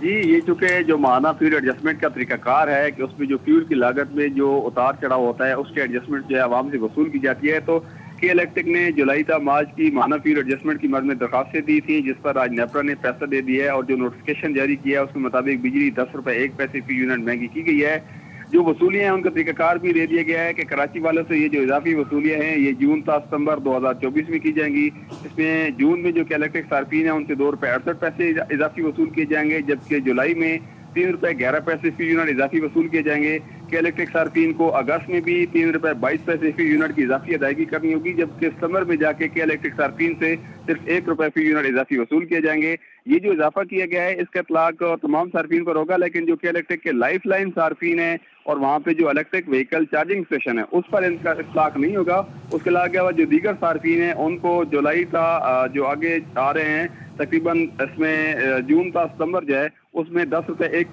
जी, ये चूँकि जो माहाना फ्यूल एडजस्टमेंट का तरीकाकार है कि उसमें जो फ्यूल की लागत में जो उतार चढ़ाव होता है उसकी एडजस्टमेंट जो है आवाम से वसूल की जाती है। तो के इलेक्ट्रिक ने जुलाई था मार्च की माहाना फ्यूल एडजस्टमेंट की मद में दरखास्तें दी थी, जिस पर आज नेपरा ने फैसला दे दिया है और जो नोटिफिकेशन जारी किया है उसके मुताबिक बिजली 10 रुपये 1 पैसे फी यूनिट महंगी की गई है। जो वसूलियाँ हैं उनका तरीकाकार भी दे दिया गया है कि कराची वालों से ये जो इजाफी वसूलियाँ हैं ये जून था सितंबर 2024 में की जाएंगी। इसमें जून में जो कि इलेक्ट्रिक सार्फिन है उनसे 2 रुपये 68 पैसे इजाफी वसूल किए जाएंगे, जबकि जुलाई में 3 रुपये 11 पैसे फी यूनिट इजाफी वसूल किए जाएंगे। कि इलेक्ट्रिक सार्फिन को अगस्त में भी 3 रुपये 22 पैसे फी यूनिट की इजाफी अदायगी करनी होगी, जबकि सितंबर में जाके के इलेक्ट्रिक सार्फिन से सिर्फ 1 रुपये फी यूनिट इजाफी वसूल किए जाएंगे। ये जो इजाफा किया गया है इसका इतलाक तमाम सार्फिन पर होगा, लेकिन जो कि इलेक्ट्रिक के लाइफ लाइन सार्फिन है और वहाँ पे जो इलेक्ट्रिक व्हीकल चार्जिंग स्टेशन है उस पर इनका इतलाक नहीं होगा। उसके अलावा जो दीगर सार्फिन है उनको जुलाई का जो आगे आ रहे हैं तकरीबन इसमें जून का सितंबर जो है उसमें 10 रुपये 1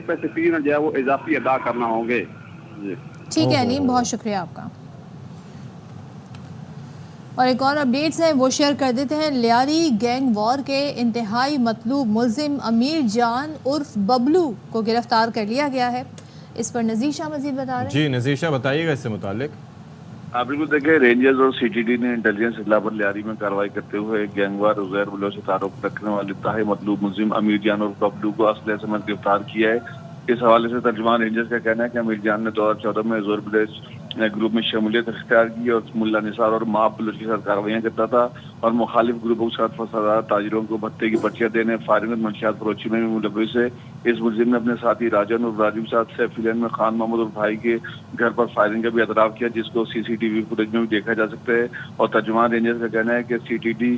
पैसे फी यूनिट जो है वो इजाफी अदा करना होंगे। ठीक है अलीम, बहुत शुक्रिया आपका। और एक और अपडेट्स हैं वो शेयर कर देते हैं। लियारी गैंग वॉर के इंतहाई मतलूब मुल्जिम अमीर जान उर्फ बबलू को गिरफ्तार कर लिया गया है। इस पर नज़ीर शाह मजीद बता रहे हैं। जी नज़ीर शाह बताइएगा इससे मुतालिक। बिल्कुल, देखिए रेंजर्स और CTD ने इंटेलिजेंस इतला पर लियारी में कार्रवाई करते हुए गैंगवार उजैर बलोच से तारुफ रखने वाले इंतहाई मतलूब मुल्जिम अमीर जान और बबलू को असलहे समेत गिरफ्तार किया है। इस हवाले से तर्जुमान रेंजर्स का कहना है कि अमीर जान ने 2014 में जोर बलोच ग्रुप में शमूलियत इख्तियार की और मुल्ला निसार और माप बलोच के साथ कार्रवाइयाँ करता था और मुखालिफ ग्रुपों के साथ फसादार ताजिरों को भत्ते की पर्चियाँ देने, फायरिंग और मंशियात फरोशी में भी मुलविस है। इस मुलजिम ने अपने साथी राजन और राजू के साथ सैफिलन में खान महमूद और भाई के घर पर फायरिंग का भी एतराफ़ किया, जिसको CCTV फुटेज में भी देखा जा सकता है। और तर्जुमान रेंजर्स का कहना है कि CTD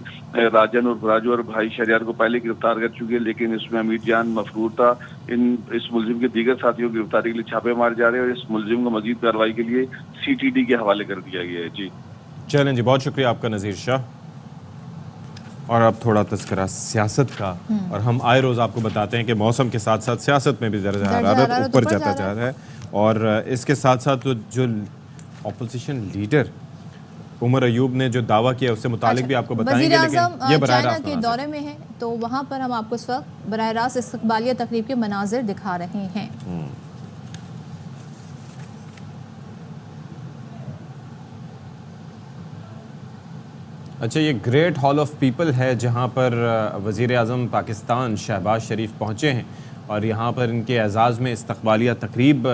राजन और राजू और भाई शरियार को पहले गिरफ्तार कर चुकी है, लेकिन इसमें अमीर जान मफरूर था। इस मुलजिम के दीगर साथियों की गिरफ्तारी के लिए छापे मारे जा रहे हैं और इस मुलजिम को मजीद कार्रवाई के लिए CTD के हवाले कर दिया गया है। जी चलें जी, बहुत शुक्रिया आपका नज़ीर शाह। और अब थोड़ा तस्करा सियासत का, और हम आए रोज़ आपको बताते हैं कि मौसम के साथ साथ सियासत में भी दर्जा हरारत ऊपर जाता जा रहा है। और इसके साथ साथ तो जो अपोजिशन लीडर उमर अयूब ने जो दावा किया उससे मुतालिक भी आपको बताएंगे, लेकिन ये बराह रास्त के दौरे में है तो वहाँ पर हम आपको इस वक्त बराह रास्त इस्तकबालिया तकरीब के मनाजिर दिखा रहे हैं। अच्छा, ये ग्रेट हॉल ऑफ पीपल है जहाँ पर वज़ीर आज़म पाकिस्तान शहबाज शरीफ पहुँचे हैं और यहाँ पर इनके एजाज़ में इस्तकबालिया तकरीब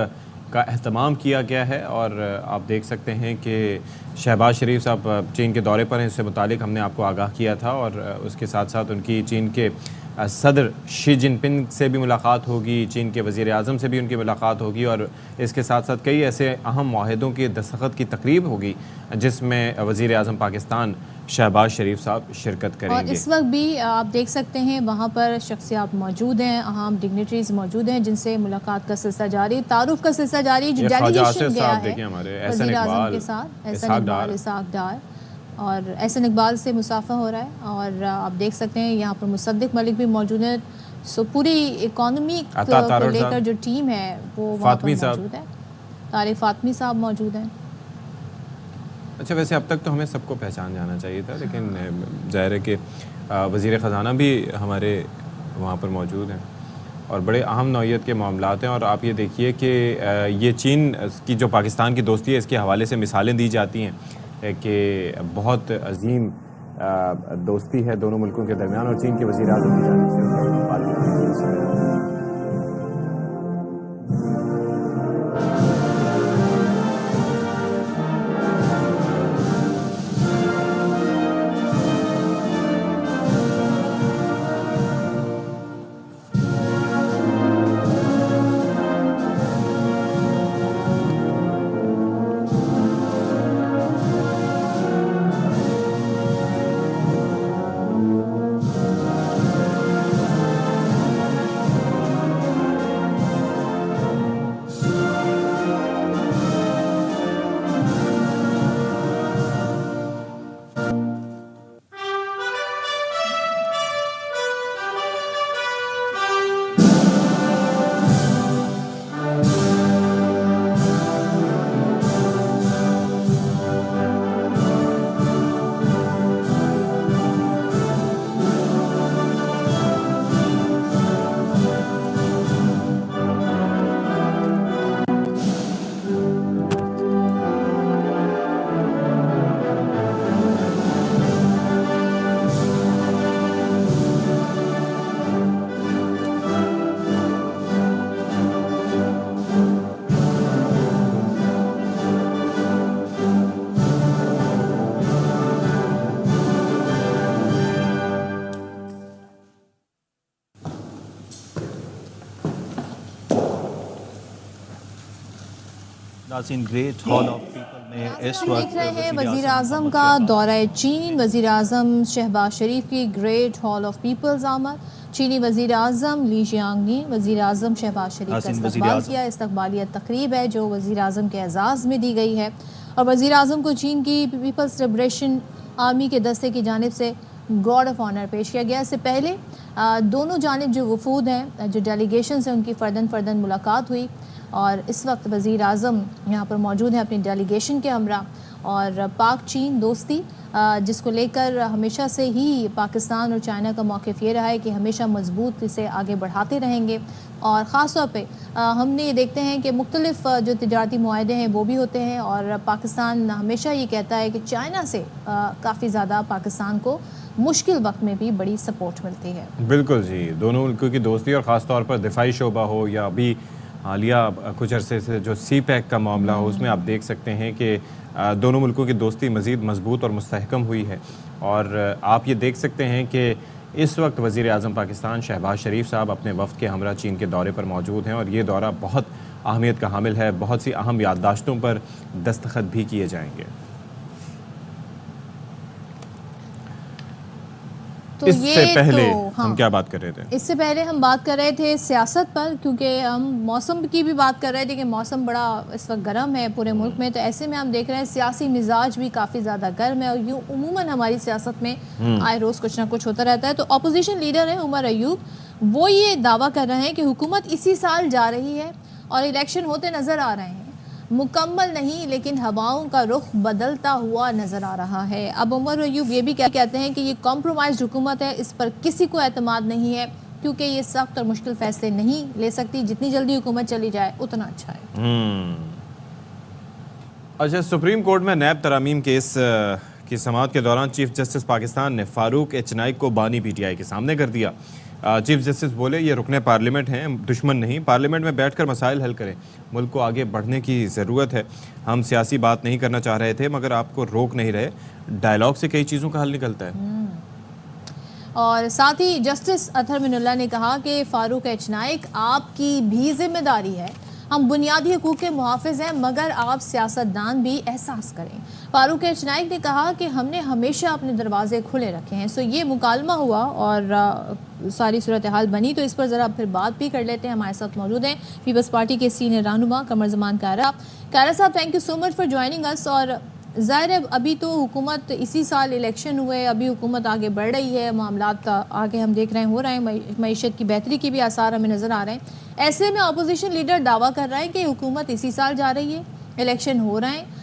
का अहतमाम किया गया है। और आप देख सकते हैं कि शहबाज शरीफ साहब चीन के दौरे पर हैं, इससे मुतालिक हमने आपको आगाह किया था। और उसके साथ साथ उनकी चीन के सदर शी जिनपिंग से भी मुलाकात होगी, चीन के वज़ीर आज़म से भी उनकी मुलाकात होगी, और इसके साथ साथ कई ऐसे अहम मुआहदों के दस्तखत की तकरीब होगी जिसमें वज़ीर आज़म पाकिस्तान शहबाज शरीफ साहब शिरकत करेंगे। और इस वक्त भी आप देख सकते हैं वहाँ पर शख्सियात मौजूद हैं, अहम डिग्निटरीज मौजूद हैं जिनसे मुलाकात का सिलसिला जारी, तारुफ का सिलसिला जारी। जो डेलीगेशन गया है वज़ीर आज़म के साथ इसाक डार और एहसन इकबाल से मुसाफा हो रहा है। और आप देख सकते हैं यहाँ पर मुसद्दिक मलिक भी मौजूद है। सो पूरी इकॉनमी को लेकर जो टीम है वो वहाँ पर मौजूद है। तारिक फातमी साहब मौजूद हैं। अच्छा, वैसे अब तक तो हमें सबको पहचान जाना चाहिए था, लेकिन ज़ाहिर है कि वज़ीर ख़जाना भी हमारे वहाँ पर मौजूद हैं और बड़े अहम नौइयत के मामलात हैं। और आप ये देखिए कि ये चीन की जो पाकिस्तान की दोस्ती है, इसके हवाले से मिसालें दी जाती हैं कि बहुत अजीम दोस्ती है दोनों मुल्कों के दरमियान, और चीन के वज़ीर आज़म की जानिब से ग्रेट हॉल ऑफ पीपल में इस वक्त देख रहे हैं वज़ीर आज़म का दौरा चीन, वज़ीर आज़म शहबाज शरीफ की ग्रेट हॉल ऑफ पीपल्स आमद। चीनी वज़ीर आज़म ली जियांग ने वज़ीर आज़म शहबाज शरीफ का इस्तकबाल किया। इस्तकबालिया तकरीब है जो वज़ीर आज़म के एजाज़ में दी गई है और वज़ीर आज़म को चीन की पीपल्स लिबरेशन आर्मी के दस्ते की जानिब से गार्ड ऑफ ऑनर पेश किया गया। इससे पहले दोनों जानिब जो वफूद हैं, जो डेलीगेशन हैं, उनकी फ़र्दन मुलाकात हुई और इस वक्त वज़ीर आज़म यहाँ पर मौजूद हैं अपनी डेलीगेशन के हमरा। और पाक चीन दोस्ती जिसको लेकर हमेशा से ही पाकिस्तान और चाइना का मौक़िफ़ ये रहा है कि हमेशा मजबूत इसे आगे बढ़ाते रहेंगे। और ख़ास तौर पे हमने ये देखते हैं कि मुख्तलिफ़ जो तिजारती मुआहदे हैं वो भी होते हैं और पाकिस्तान हमेशा ये कहता है कि चाइना से काफ़ी ज़्यादा पाकिस्तान को मुश्किल वक्त में भी बड़ी सपोर्ट मिलती है। बिल्कुल जी, दोनों मुल्कों की दोस्ती और ख़ास तौर पर दिफाई शोबा हो या अभी हालिया कुछ अरसे से जो सी पैक का मामला हो, उसमें आप देख सकते हैं कि दोनों मुल्कों की दोस्ती मज़ीद मजबूत और मुस्तहकम हुई है। और आप ये देख सकते हैं कि इस वक्त वज़ीर आज़म पाकिस्तान शहबाज शरीफ साहब अपने वफ़द के हमरा चीन के दौरे पर मौजूद हैं और ये दौरा बहुत अहमियत का हामिल है। बहुत सी अहम याददाश्तों पर दस्तखत भी किए जाएंगे। तो इससे पहले हम क्या बात कर रहे थे? इससे पहले हम बात कर रहे थे सियासत पर, क्योंकि हम मौसम की भी बात कर रहे थे कि मौसम बड़ा इस वक्त गर्म है पूरे मुल्क में। तो ऐसे में हम देख रहे हैं सियासी मिजाज भी काफ़ी ज़्यादा गर्म है और यूँ उमूमन हमारी सियासत में आए रोज़ कुछ ना कुछ होता रहता है। तो अपोजिशन लीडर है उमर अयूब, वो ये दावा कर रहे हैं कि हुकूमत इसी साल जा रही है और इलेक्शन होते नज़र आ रहे हैं। मुकम्मल नहीं लेकिन हवाओं का रुख बदलता हुआ नज़र आ रहा है। अब उमर अयूब ये भी कहते हैं कि ये कॉम्प्रोमाइज़ हुकूमत है, इस पर किसी को एतमाद नहीं है क्योंकि ये सख्त और मुश्किल फैसले नहीं ले सकती। जितनी जल्दी हुकूमत चली जाए उतना अच्छा है। अच्छा, सुप्रीम कोर्ट में नैब तरामीम केस की समाअत के दौरान चीफ जस्टिस पाकिस्तान ने फारूक एच नाइक को बानी PTI के सामने कर दिया। चीफ जस्टिस बोले ये रुकने पार्लियामेंट हैं, दुश्मन नहीं, पार्लियामेंट में बैठकर मसाइल हल करें, मुल्क को आगे बढ़ने की ज़रूरत है। हम सियासी बात नहीं करना चाह रहे थे मगर आपको रोक नहीं रहे, डायलॉग से कई चीज़ों का हल निकलता है। और साथ ही जस्टिस अतहर मिनुल्लाह ने कहा कि फारूक एच नाइक आपकी भी जिम्मेदारी है, हम बुनियादी हकूक़ के मुहाफ़िज हैं मगर आप सियासतदान भी एहसास करें। फारूक एच नाइक ने कहा कि हमने हमेशा अपने दरवाजे खुले रखे हैं। सो ये मुकालमा हुआ और सारी सूरत हाल बनी, तो इस पर ज़रा फिर बात भी कर लेते हैं। हमारे साथ मौजूद हैं पीपल्स पार्टी के सीनियर रहनुमा कमर जमान कायरा साहब, thank you so much for joining अस। और ज़ाहिर है अभी तो हुकूमत, इसी साल इलेक्शन हुए, अभी हुकूमत आगे बढ़ रही है, मामलात आगे हम देख रहे हैं हो रहे हैं, मईशत की बेहतरी के भी आसार हमें नज़र आ रहे हैं। ऐसे में अपोजिशन लीडर दावा कर रहा है कि हुकूमत इसी साल जा रही है, इलेक्शन हो रहे हैं।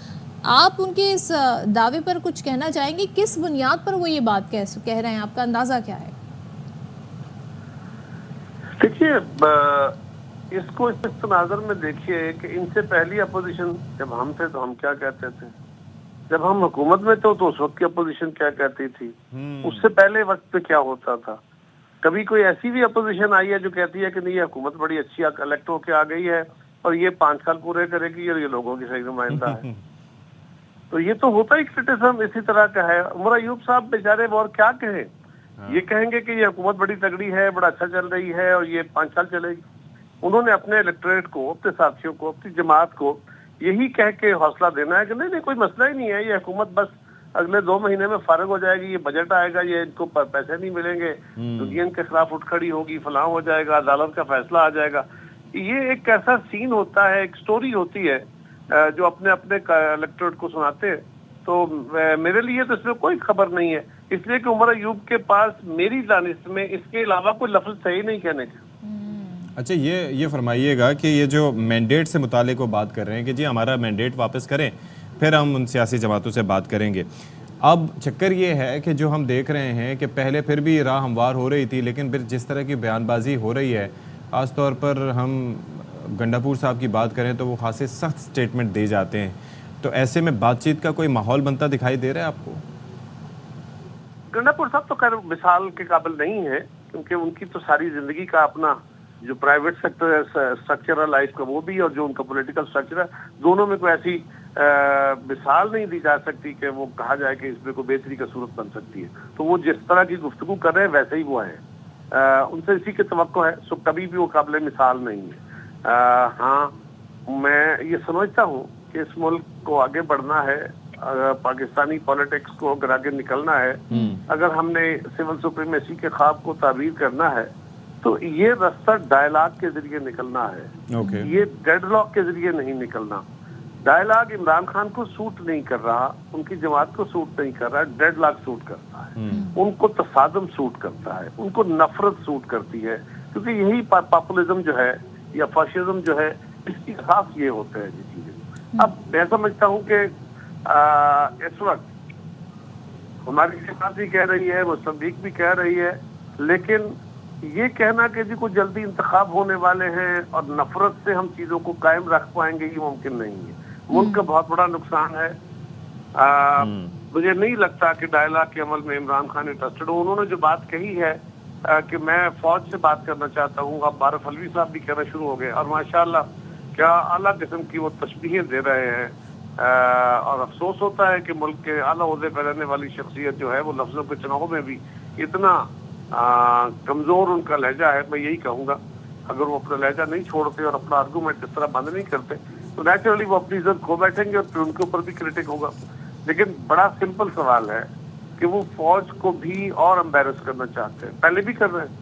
आप उनके इस दावे पर कुछ कहना चाहेंगे? किस बुनियाद पर वो ये बात कह रहे हैं, आपका अंदाज़ा क्या है? देखिए, इसको इस तनाज़र में देखिए कि इनसे पहली अपोजिशन जब हम थे तो हम क्या कहते थे, जब हम हुकूमत में थे तो उस वक्त की अपोजिशन क्या कहती थी, उससे पहले वक्त पे क्या होता था। कभी कोई ऐसी भी अपोजिशन आई है जो कहती है कि नहीं ये हुकूमत बड़ी अच्छी इलेक्ट होके आ गई है और ये 5 साल पूरे करेगी और ये लोगों की सही नुमाइंदा है। तो ये तो होता ही क्रिटिसिज्म इसी तरह का है। उमर अयूब साहब बेचारे और क्या कहें, ये कहेंगे कि ये हुकूमत बड़ी तगड़ी है, बड़ा अच्छा चल रही है और ये 5 साल चलेगी। उन्होंने अपने इलेक्टोरेट को, अपने साथियों को, अपनी जमात को यही कह के हौसला देना है कि नहीं नहीं कोई मसला ही नहीं है, ये हुकूमत बस अगले 2 महीने में फारिग हो जाएगी, ये बजट आएगा, ये इनको पैसे नहीं मिलेंगे, यूनियन के खिलाफ उठ खड़ी होगी, फलां हो जाएगा, अदालत का फैसला आ जाएगा। ये एक ऐसा सीन होता है, एक स्टोरी होती है जो अपने अपने इलेक्टोरेट को सुनाते हैं। तो मेरे लिए तो इसमें कोई खबर नहीं है, इसलिए कि उमर अयूब के पास मेरी दानिश में इसके अलावा कोई लफ्ज सही नहीं कहने का। अच्छा, ये फरमाइएगा कि ये जो मैंडेट से मुतालिक वो बात कर रहे हैं कि जी हमारा मैंडेट वापस करें, फिर हम उन सियासी जमातों से बात करेंगे। अब चक्कर ये है कि जो हम देख रहे हैं कि पहले फिर भी राह हमवार हो रही थी, लेकिन फिर जिस तरह की बयानबाजी हो रही है, ख़ास तौर पर हम गंडापुर साहब की बात करें तो वो खासे सख्त स्टेटमेंट दे जाते हैं। तो ऐसे में बातचीत का कोई माहौल बनता दिखाई दे रहा है आपको? गंडापुर साहब तो खैर मिसाल के काबिल नहीं है, क्योंकि उनकी तो सारी जिंदगी का अपना जो प्राइवेट सेक्टर स्ट्रक्चर है लाइफ का वो भी, और जो उनका पॉलिटिकल स्ट्रक्चर है, दोनों में कोई ऐसी मिसाल नहीं दी जा सकती कि वो कहा जाए कि इसमें कोई बेहतरी का सूरत बन सकती है। तो वो जिस तरह की गुफ्तगू कर रहे हैं वैसे ही वो है, उनसे इसी की तवक्को है। सो कभी भी वो काबिल मिसाल नहीं है। हाँ, मैं ये समझता हूँ कि इस मुल्क को आगे बढ़ना है, पाकिस्तानी पॉलिटिक्स को अगर आगे निकलना है, अगर हमने सिविल सुप्रीमेसी के ख्वाब को ताबीर करना है, तो ये रास्ता डायलॉग के जरिए निकलना है। ये डेडलॉक के जरिए नहीं निकलना। डायलॉग इमरान खान को सूट नहीं कर रहा, उनकी जमात को सूट नहीं कर रहा, डेडलॉक सूट करता है, उनको तसादम सूट करता है, उनको नफरत सूट करती है, क्योंकि यही पॉपुलिज्म जो है या फाशिज्म जो है, इसकी खास ये होता है जी चीजें। अब मैं समझता हूँ कि इस वक्त हमारी जमात भी कह रही है, मुस्लिम लीग भी कह रही है, लेकिन ये कहना कि जी कुछ जल्दी इंतखाब होने वाले हैं और नफरत से हम चीजों को कायम रख पाएंगे, ये मुमकिन नहीं है। मुल्क का बहुत बड़ा नुकसान है। मुझे नहीं लगता कि डायलॉग के अमल में इमरान खान इंटरेस्टेड हो। उन्होंने जो बात कही है कि मैं फौज से बात करना चाहता हूँ, अब बारफ अलवी साहब भी कहना शुरू हो गए, और माशाल्लाह क्या आला किस्म की वो तशबीहें दे रहे हैं। और अफसोस होता है कि मुल्क के आला ओहदे पर रहने वाली शख्सियत जो है वो लफ्जों के चुनाव में भी इतना कमजोर उनका लहजा है। मैं यही कहूँगा, अगर वो अपना लहजा नहीं छोड़ते और अपना आर्गूमेंट इस तरह बंद नहीं करते तो नेचुरली वो अपनी इज्जत खो बैठेंगे और फिर उनके ऊपर भी क्रिटिक होगा। लेकिन बड़ा सिंपल सवाल है कि वो फौज को भी और एम्बेरस करना चाहते हैं, पहले भी कर रहे हैं,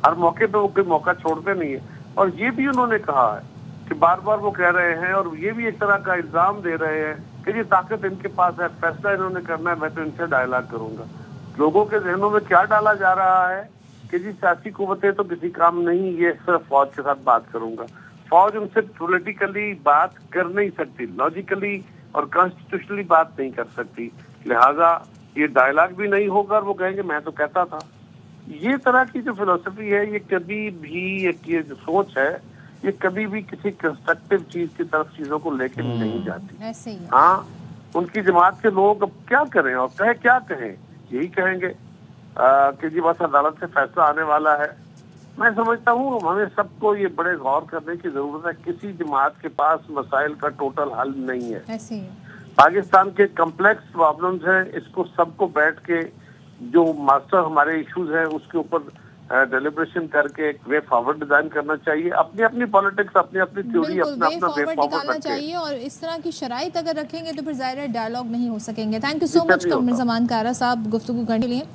हर मौके पे वो कोई मौका छोड़ते नहीं है। और ये भी उन्होंने कहा है कि बार बार वो कह रहे हैं, और ये भी एक तरह का इल्जाम दे रहे हैं कि ये ताकत इनके पास है, फैसला इन्होंने करना है, मैं तो इनसे डायलॉग करूंगा। लोगों के जहनों में क्या डाला जा रहा है कि जी सियासी कुव्वतें तो किसी काम नहीं, ये सिर्फ फौज के साथ बात करूंगा। फौज उनसे पॉलिटिकली बात कर नहीं सकती, लॉजिकली और कॉन्स्टिट्यूशनली बात नहीं कर सकती, लिहाजा ये डायलॉग भी नहीं होगा और वो कहेंगे मैं तो कहता था। ये तरह की जो फिलोसफी है, ये कभी भी ये जो सोच है, ये कभी भी किसी कंस्ट्रक्टिव चीज की तरफ चीजों को लेकर नहीं जाती। हाँ, उनकी जमात के लोग अब क्या करें और क्या कहें, यही कहेंगे कि जी बस अदालत से फैसला आने वाला है मैं समझता हूँ हमें सबको ये बड़े गौर करने की जरूरत है। किसी जमात के पास मसाइल का टोटल हल नहीं है। ऐसे ही पाकिस्तान के कम्प्लेक्स प्रॉब्लम्स हैं, इसको सबको बैठ के जो मास्टर हमारे इश्यूज हैं उसके ऊपर डेलिब्रेशन करके एक वे फॉरवर्ड डिजाइन करना चाहिए। अपनी अपनी पॉलिटिक्स, अपनी अपनी थ्योरी, अपना अपना वे फॉरवर्ड निकालना चाहिए और इस तरह की शराइत अगर रखेंगे तो फिर जाहिर है डायलॉग नहीं हो सकेंगे। थैंक यू सो मच कमर जमान कारा साहब गुफ्तगू करने के लिए।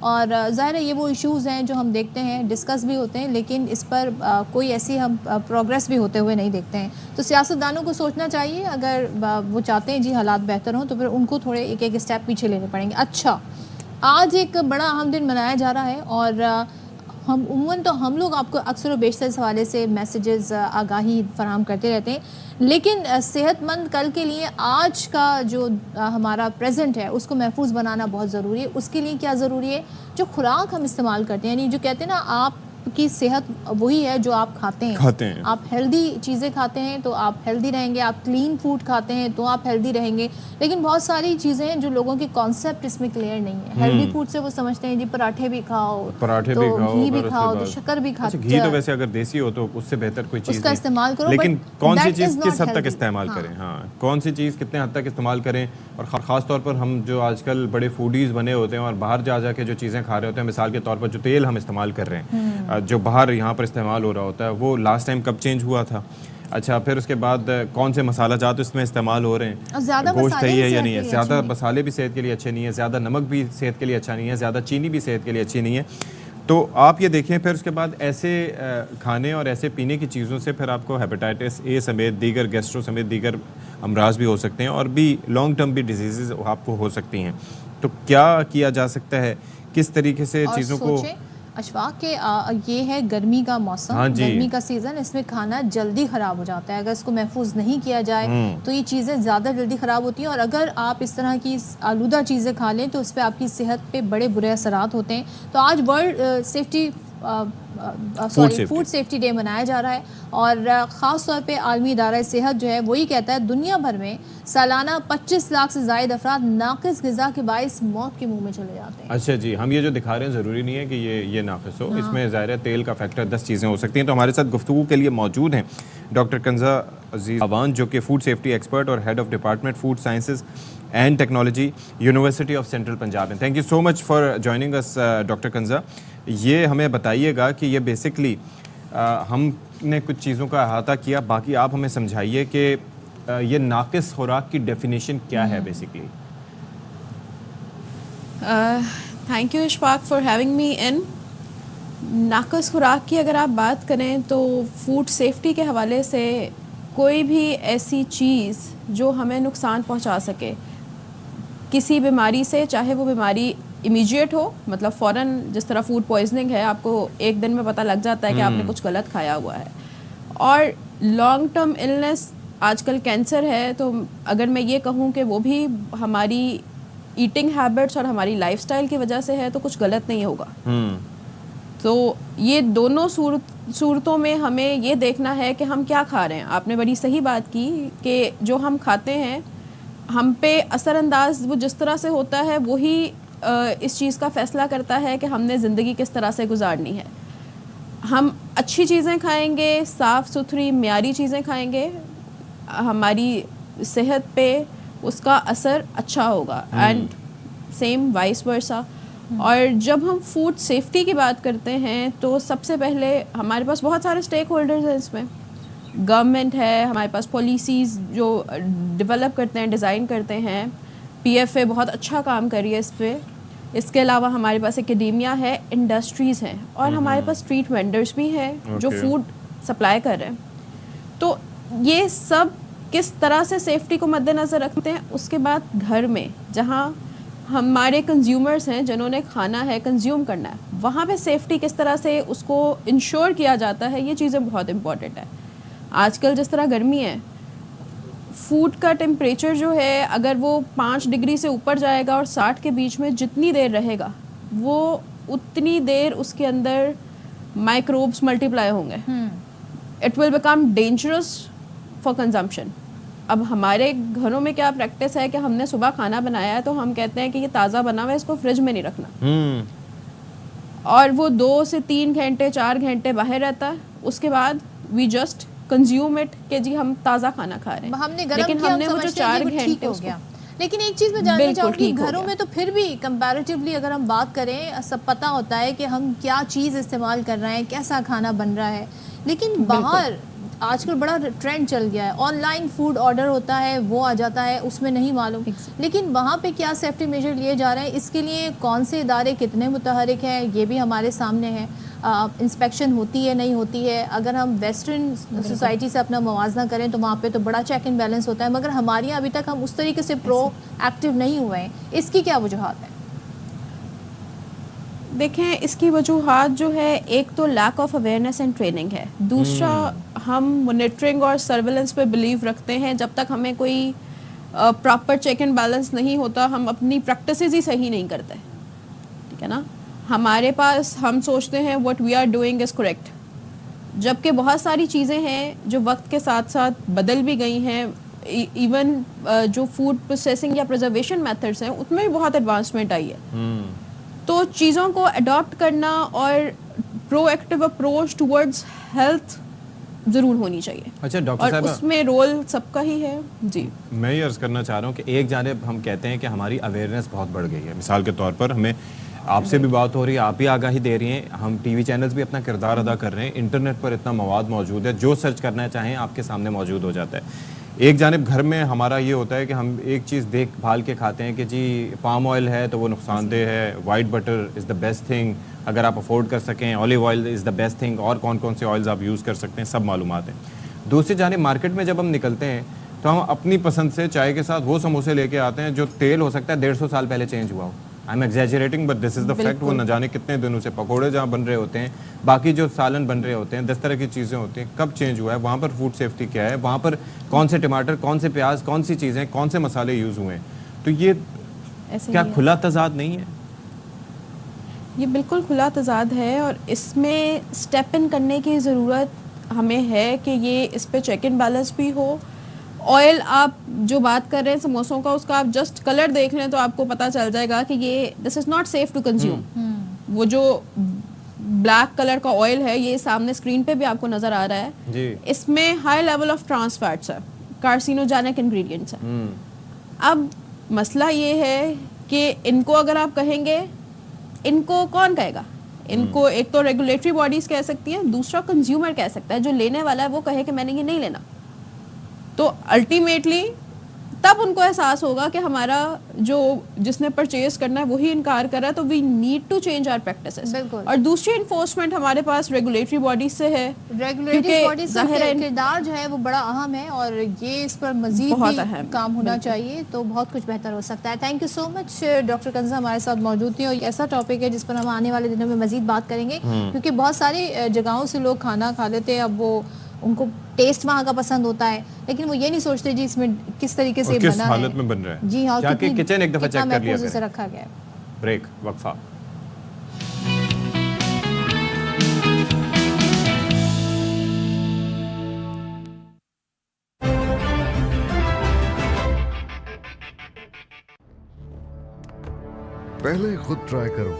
और ज़ाहिर है ये वो इश्यूज़ हैं जो हम देखते हैं, डिस्कस भी होते हैं, लेकिन इस पर कोई ऐसी हम प्रोग्रेस भी होते हुए नहीं देखते हैं। तो सियासतदानों को सोचना चाहिए, अगर वो चाहते हैं जी हालात बेहतर हों तो फिर उनको थोड़े एक एक स्टेप पीछे लेने पड़ेंगे। अच्छा, आज एक बड़ा अहम दिन मनाया जा रहा है और हम उम्मन तो हम लोग आपको अक्सर व बेशतर इस हवाले से मैसेजेस आगाही फराहम करते रहते हैं, लेकिन सेहतमंद कल के लिए आज का जो हमारा प्रेजेंट है उसको महफूज बनाना बहुत ज़रूरी है। उसके लिए क्या ज़रूरी है? जो खुराक हम इस्तेमाल करते हैं, यानी जो कहते हैं ना आपकी सेहत वही है जो आप खाते हैं। आप हेल्दी चीज़ें खाते हैं तो आप हेल्दी रहेंगे, आप क्लीन फूड खाते हैं तो आप हेल्दी रहेंगे। लेकिन बहुत सारी चीज़ें हैं जो लोगों के कॉन्सेप्ट इसमें क्लियर नहीं है। हेल्दी फूड से वो समझते हैं जी पराठे भी खाओ, घी भी खाओ, तो शक्कर भी खाते। घी तो वैसे अगर देसी हो तो उससे बेहतर कोई चीज़ उसका इस्तेमाल करो, लेकिन कौन सी चीज़ किस हद तक इस्तेमाल करें, हाँ कौन सी चीज़ कितने हद तक इस्तेमाल करें। और ख़ास तौर पर हम जो आजकल बड़े फूडीज़ बने होते हैं और बाहर जा के जो चीज़ें खा रहे होते हैं, मिसाल के तौर पर जो तेल हम इस्तेमाल कर रहे हैं, जो बाहर यहाँ पर इस्तेमाल हो रहा होता है, वो लास्ट टाइम कब चेंज हुआ था। अच्छा, फिर उसके बाद कौन से मसाला जात इसमें इस्तेमाल हो रहे हैं, गोश्त सही है या नहीं है। ज़्यादा मसाले भी सेहत के लिए अच्छे नहीं है, ज़्यादा नमक भी सेहत के लिए अच्छा नहीं है, ज़्यादा चीनी भी सेहत के लिए अच्छी नहीं है। तो आप ये देखें, फिर उसके बाद ऐसे खाने और ऐसे पीने की चीज़ों से फिर आपको हेपेटाइटिस ए समेत दीगर गैस्ट्रो समेत दीगर अमराज भी हो सकते हैं और भी लॉन्ग टर्म भी डिजीज़ आपको हो सकती हैं। तो क्या किया जा सकता है, किस तरीके से चीज़ों को? अशफाक के ये है गर्मी का मौसम, गर्मी का सीज़न, इसमें खाना जल्दी ख़राब हो जाता है। अगर इसको महफूज नहीं किया जाए तो ये चीज़ें ज़्यादा जल्दी ख़राब होती हैं और अगर आप इस तरह की आलूदा चीज़ें खा लें तो उस पर आपकी सेहत पे बड़े बुरे असरात होते हैं। तो आज वर्ल्ड फूड सेफ्टी डे मनाया जा रहा है और ख़ास तौर पे आलमी इदारा सेहत जो है वही कहता है दुनिया भर में सालाना 25 लाख से ज़ायद अफराद नाक़िस ग़िज़ा के बाइस मौत के मुंह में चले जाते हैं। अच्छा जी, हम ये जो दिखा रहे हैं ज़रूरी नहीं है कि ये नाक़िस हो, इसमें ज़ाहिर है तेल का फैक्टर 10 चीज़ें हो सकती हैं। तो हमारे साथ गुफ्तगू के लिए मौजूद हैं डॉक्टर कंजा अजीज़ अवान, जो कि फूड सेफ्टी एक्सपर्ट और head of department food sciences and technology, university of central Punjab. Thank you so much for joining us doctor Kanza. ये हमें बताइएगा कि ये बेसिकली हमने कुछ चीज़ों का अहाता किया, बाकी आप हमें समझाइए कि ये नाक़िस खुराक की डेफिनेशन क्या है basically. Thank you Ishfaq for having me in. नाक़िस खुराक की अगर आप बात करें तो फूड सेफ्टी के हवाले से कोई भी ऐसी चीज़ जो हमें नुकसान पहुंचा सके किसी बीमारी से, चाहे वो बीमारी इमीडिएट हो, मतलब फ़ौरन, जिस तरह फूड पॉइजनिंग है, आपको एक दिन में पता लग जाता है कि आपने कुछ गलत खाया हुआ है, और लॉन्ग टर्म इलनेस, आजकल कैंसर है, तो अगर मैं ये कहूँ कि वो भी हमारी ईटिंग हैबिट्स और हमारी लाइफस्टाइल की वजह से है, तो कुछ गलत नहीं होगा। तो ये दोनों सूरतों में हमें ये देखना है कि हम क्या खा रहे हैं। आपने बड़ी सही बात की कि जो हम खाते हैं हम पे असरअंदाज वो जिस तरह से होता है वही इस चीज़ का फ़ैसला करता है कि हमने ज़िंदगी किस तरह से गुजारनी है। हम अच्छी चीज़ें खाएंगे, साफ़ सुथरी म्यारी चीज़ें खाएंगे, हमारी सेहत पे उसका असर अच्छा होगा, एंड सेम वाइस वर्सा। और जब हम फूड सेफ्टी की बात करते हैं तो सबसे पहले हमारे पास बहुत सारे स्टेक होल्डर्स हैं। इसमें गवर्नमेंट है, हमारे पास पॉलिसीज़ जो डेवलप करते हैं, डिज़ाइन करते हैं, PFA बहुत अच्छा काम कर रही है इस पर। इसके अलावा हमारे पास एकेडेमिया है, इंडस्ट्रीज़ हैं, और हमारे पास स्ट्रीट वेंडर्स भी हैं जो फूड सप्लाई कर रहे हैं। तो ये सब किस तरह से सेफ्टी को मद्देनज़र रखते हैं। उसके बाद घर में जहाँ हमारे कंज्यूमर्स हैं, जिन्होंने खाना है कंज्यूम करना है, वहाँ पे सेफ्टी किस तरह से उसको इंश्योर किया जाता है, ये चीज़ें बहुत इंपॉर्टेंट है। आजकल जिस तरह गर्मी है, फूड का टेम्परेचर जो है अगर वो 5 डिग्री से ऊपर जाएगा और 60 के बीच में जितनी देर रहेगा, वो उतनी देर उसके अंदर माइक्रोब्स मल्टीप्लाई होंगे। It will become dangerous for consumption. अब हमारे घरों में क्या प्रैक्टिस है कि हमने सुबह खाना बनाया है तो हम कहते हैं कि ये ताज़ा बना हुआ है, इसको फ्रिज में नहीं रखना। और वो 2 से 3 घंटे 4 घंटे बाहर रहता है, उसके बाद वी जस्ट कंज्यूम इट कि जी हम ताज़ा खाना खा रहे हैं, हमने गरम लेकिन किया, हमने हम वो जो समझते हैं 4 कि वो ठीक घंटे हो गया। लेकिन एक चीज़ मैं जानना बिल्कुल चाहूँगी, ठीक हो घरों गया। में तो फिर भी कंपैरेटिवली अगर हम बात करें, सब पता होता है कि हम क्या चीज़ इस्तेमाल कर रहे हैं, कैसा खाना बन रहा है, लेकिन बाहर आजकल बड़ा ट्रेंड चल गया है, ऑनलाइन फूड ऑर्डर होता है, वो आ जाता है, उसमें नहीं मालूम। लेकिन वहाँ पे क्या सेफ्टी मेजर लिए जा रहे हैं, इसके लिए कौन से इदारे कितने मुतहरिक हैं, ये भी हमारे सामने है। इंस्पेक्शन होती है नहीं होती है। अगर हम वेस्टर्न सोसाइटी से अपना मुवाजना करें तो वहाँ पे तो बड़ा चेक एंड बैलेंस होता है, मगर हमारे यहाँ अभी तक हम उस तरीके से प्रो एक्टिव नहीं हुए हैं। इसकी क्या वजूहात है? देखें, इसकी वजूहात जो है, एक तो lack of awareness and training है, दूसरा हम मॉनिटरिंग और सर्वेलेंस पे बिलीव रखते हैं। जब तक हमें कोई प्रॉपर चेक एंड बैलेंस नहीं होता, हम अपनी प्रैक्टिसेस ही सही नहीं करते, ठीक है ना। हमारे पास हम सोचते हैं what we are doing is correct, जबकि बहुत सारी चीज़ें हैं जो वक्त के साथ साथ बदल भी गई हैं। इवन जो फूड प्रोसेसिंग या प्रिजर्वेशन मेथड्स हैं, उसमें भी बहुत एडवांसमेंट आई है। तो चीज़ों को अडॉप्ट करना और प्रोएक्टिव अप्रोच टुवर्ड्स हेल्थ ज़रूर होनी चाहिए। अच्छा डॉक्टर और साहब, उसमें रोल सबका ही है जी। मैं ये अर्ज़ करना चाह रहा हूँ कि एक जानिब हम कहते हैं कि हमारी अवेयरनेस बहुत बढ़ गई है। मिसाल के तौर पर हमें आपसे भी बात हो रही है, आप भी आगाही दे रही हैं, हम टीवी चैनल्स भी अपना किरदार अदा कर रहे हैं, इंटरनेट पर इतना मवाद मौजूद है, जो सर्च करना चाहें आपके सामने मौजूद हो जाता है। एक जानिब घर में हमारा ये होता है कि हम एक चीज़ देख भाल के खाते हैं कि जी पाम ऑयल है तो वो नुकसानदेह है, white butter is the best thing, अगर आप अफोर्ड कर सकें, olive oil is the best thing, और कौन कौन से ऑयल्स आप यूज़ कर सकते हैं, सब मालूमात हैं। दूसरी जानिब मार्केट में जब हम निकलते हैं तो हम अपनी पसंद से चाय के साथ वो समोसे लेके आते हैं जो तेल हो सकता है 150 साल पहले चेंज हुआ हो। I am exaggerating but this is the fact. वो न जाने कितने दिनों से पकोड़े जहाँ बन रहे होते हैं, बाकी जो सालन बन रहे होते हैं, 10 तरह की चीज़ें होती हैं, कब चेंज हुआ है, वहाँ पर फूड सेफ्टी क्या है, वहाँ पर कौन से टमाटर, कौन से प्याज, कौन सी चीज़ें, कौन से मसाले यूज़ हुए हैं। तो ये क्या खुला तजाद नहीं है? ये बिल्कुल खुला तजाद है, और इसमें स्टेप इन करने की ज़रूरत हमें है कि ये इस पे चेक एंड बैलेंस भी हो। ऑयल आप जो बात कर रहे हैं समोसों का, उसका आप जस्ट कलर देख लें तो आपको पता चल जाएगा कि ये this is not safe to consume. वो जो ब्लैक कलर का ऑयल है, ये सामने स्क्रीन पे भी आपको नज़र आ रहा है जी। इसमें high level of trans fats है, कार्सिनोजेनिक इंग्रेडिएंट्स हैं। अब मसला ये है कि इनको अगर आप कहेंगे, इनको कौन कहेगा? इनको एक तो रेगुलेटरी बॉडीज कह सकती हैं, दूसरा कंज्यूमर कह सकता है, जो लेने वाला है वो कहे कि मैंने ये नहीं लेना। तो अल्टीमेटली तब उनको एहसास होगा कि हमारा जो जिसने परचेज करना है वही इनकार कर रहा है, तो we need to change our practices. और दूसरी इन्फोर्समेंट हमारे पास रेगुलेटरी बॉडीज से है, रेगुलेटरी बॉडीज का किरदार जो है वो बड़ा अहम है, और ये इस पर मजीद भी काम होना चाहिए, तो बहुत कुछ बेहतर हो सकता है। Thank you so much doctor Kanza हमारे साथ मौजूद थी, और ऐसा टॉपिक है जिस पर हम आने वाले दिनों में मजीद बात करेंगे, क्योंकि बहुत सारी जगहों से लोग खाना खा लेते हैं, अब वो उनको टेस्ट वहाँ का पसंद होता है, लेकिन वो ये नहीं सोचते जी इसमें किस तरीके से किस बना हालत है, में बन रहा है जी हाँ, जाके किचन एक दफा चेक कर लिया से रखा गया है। ब्रेक, वक्फा। पहले खुद ट्राई करो,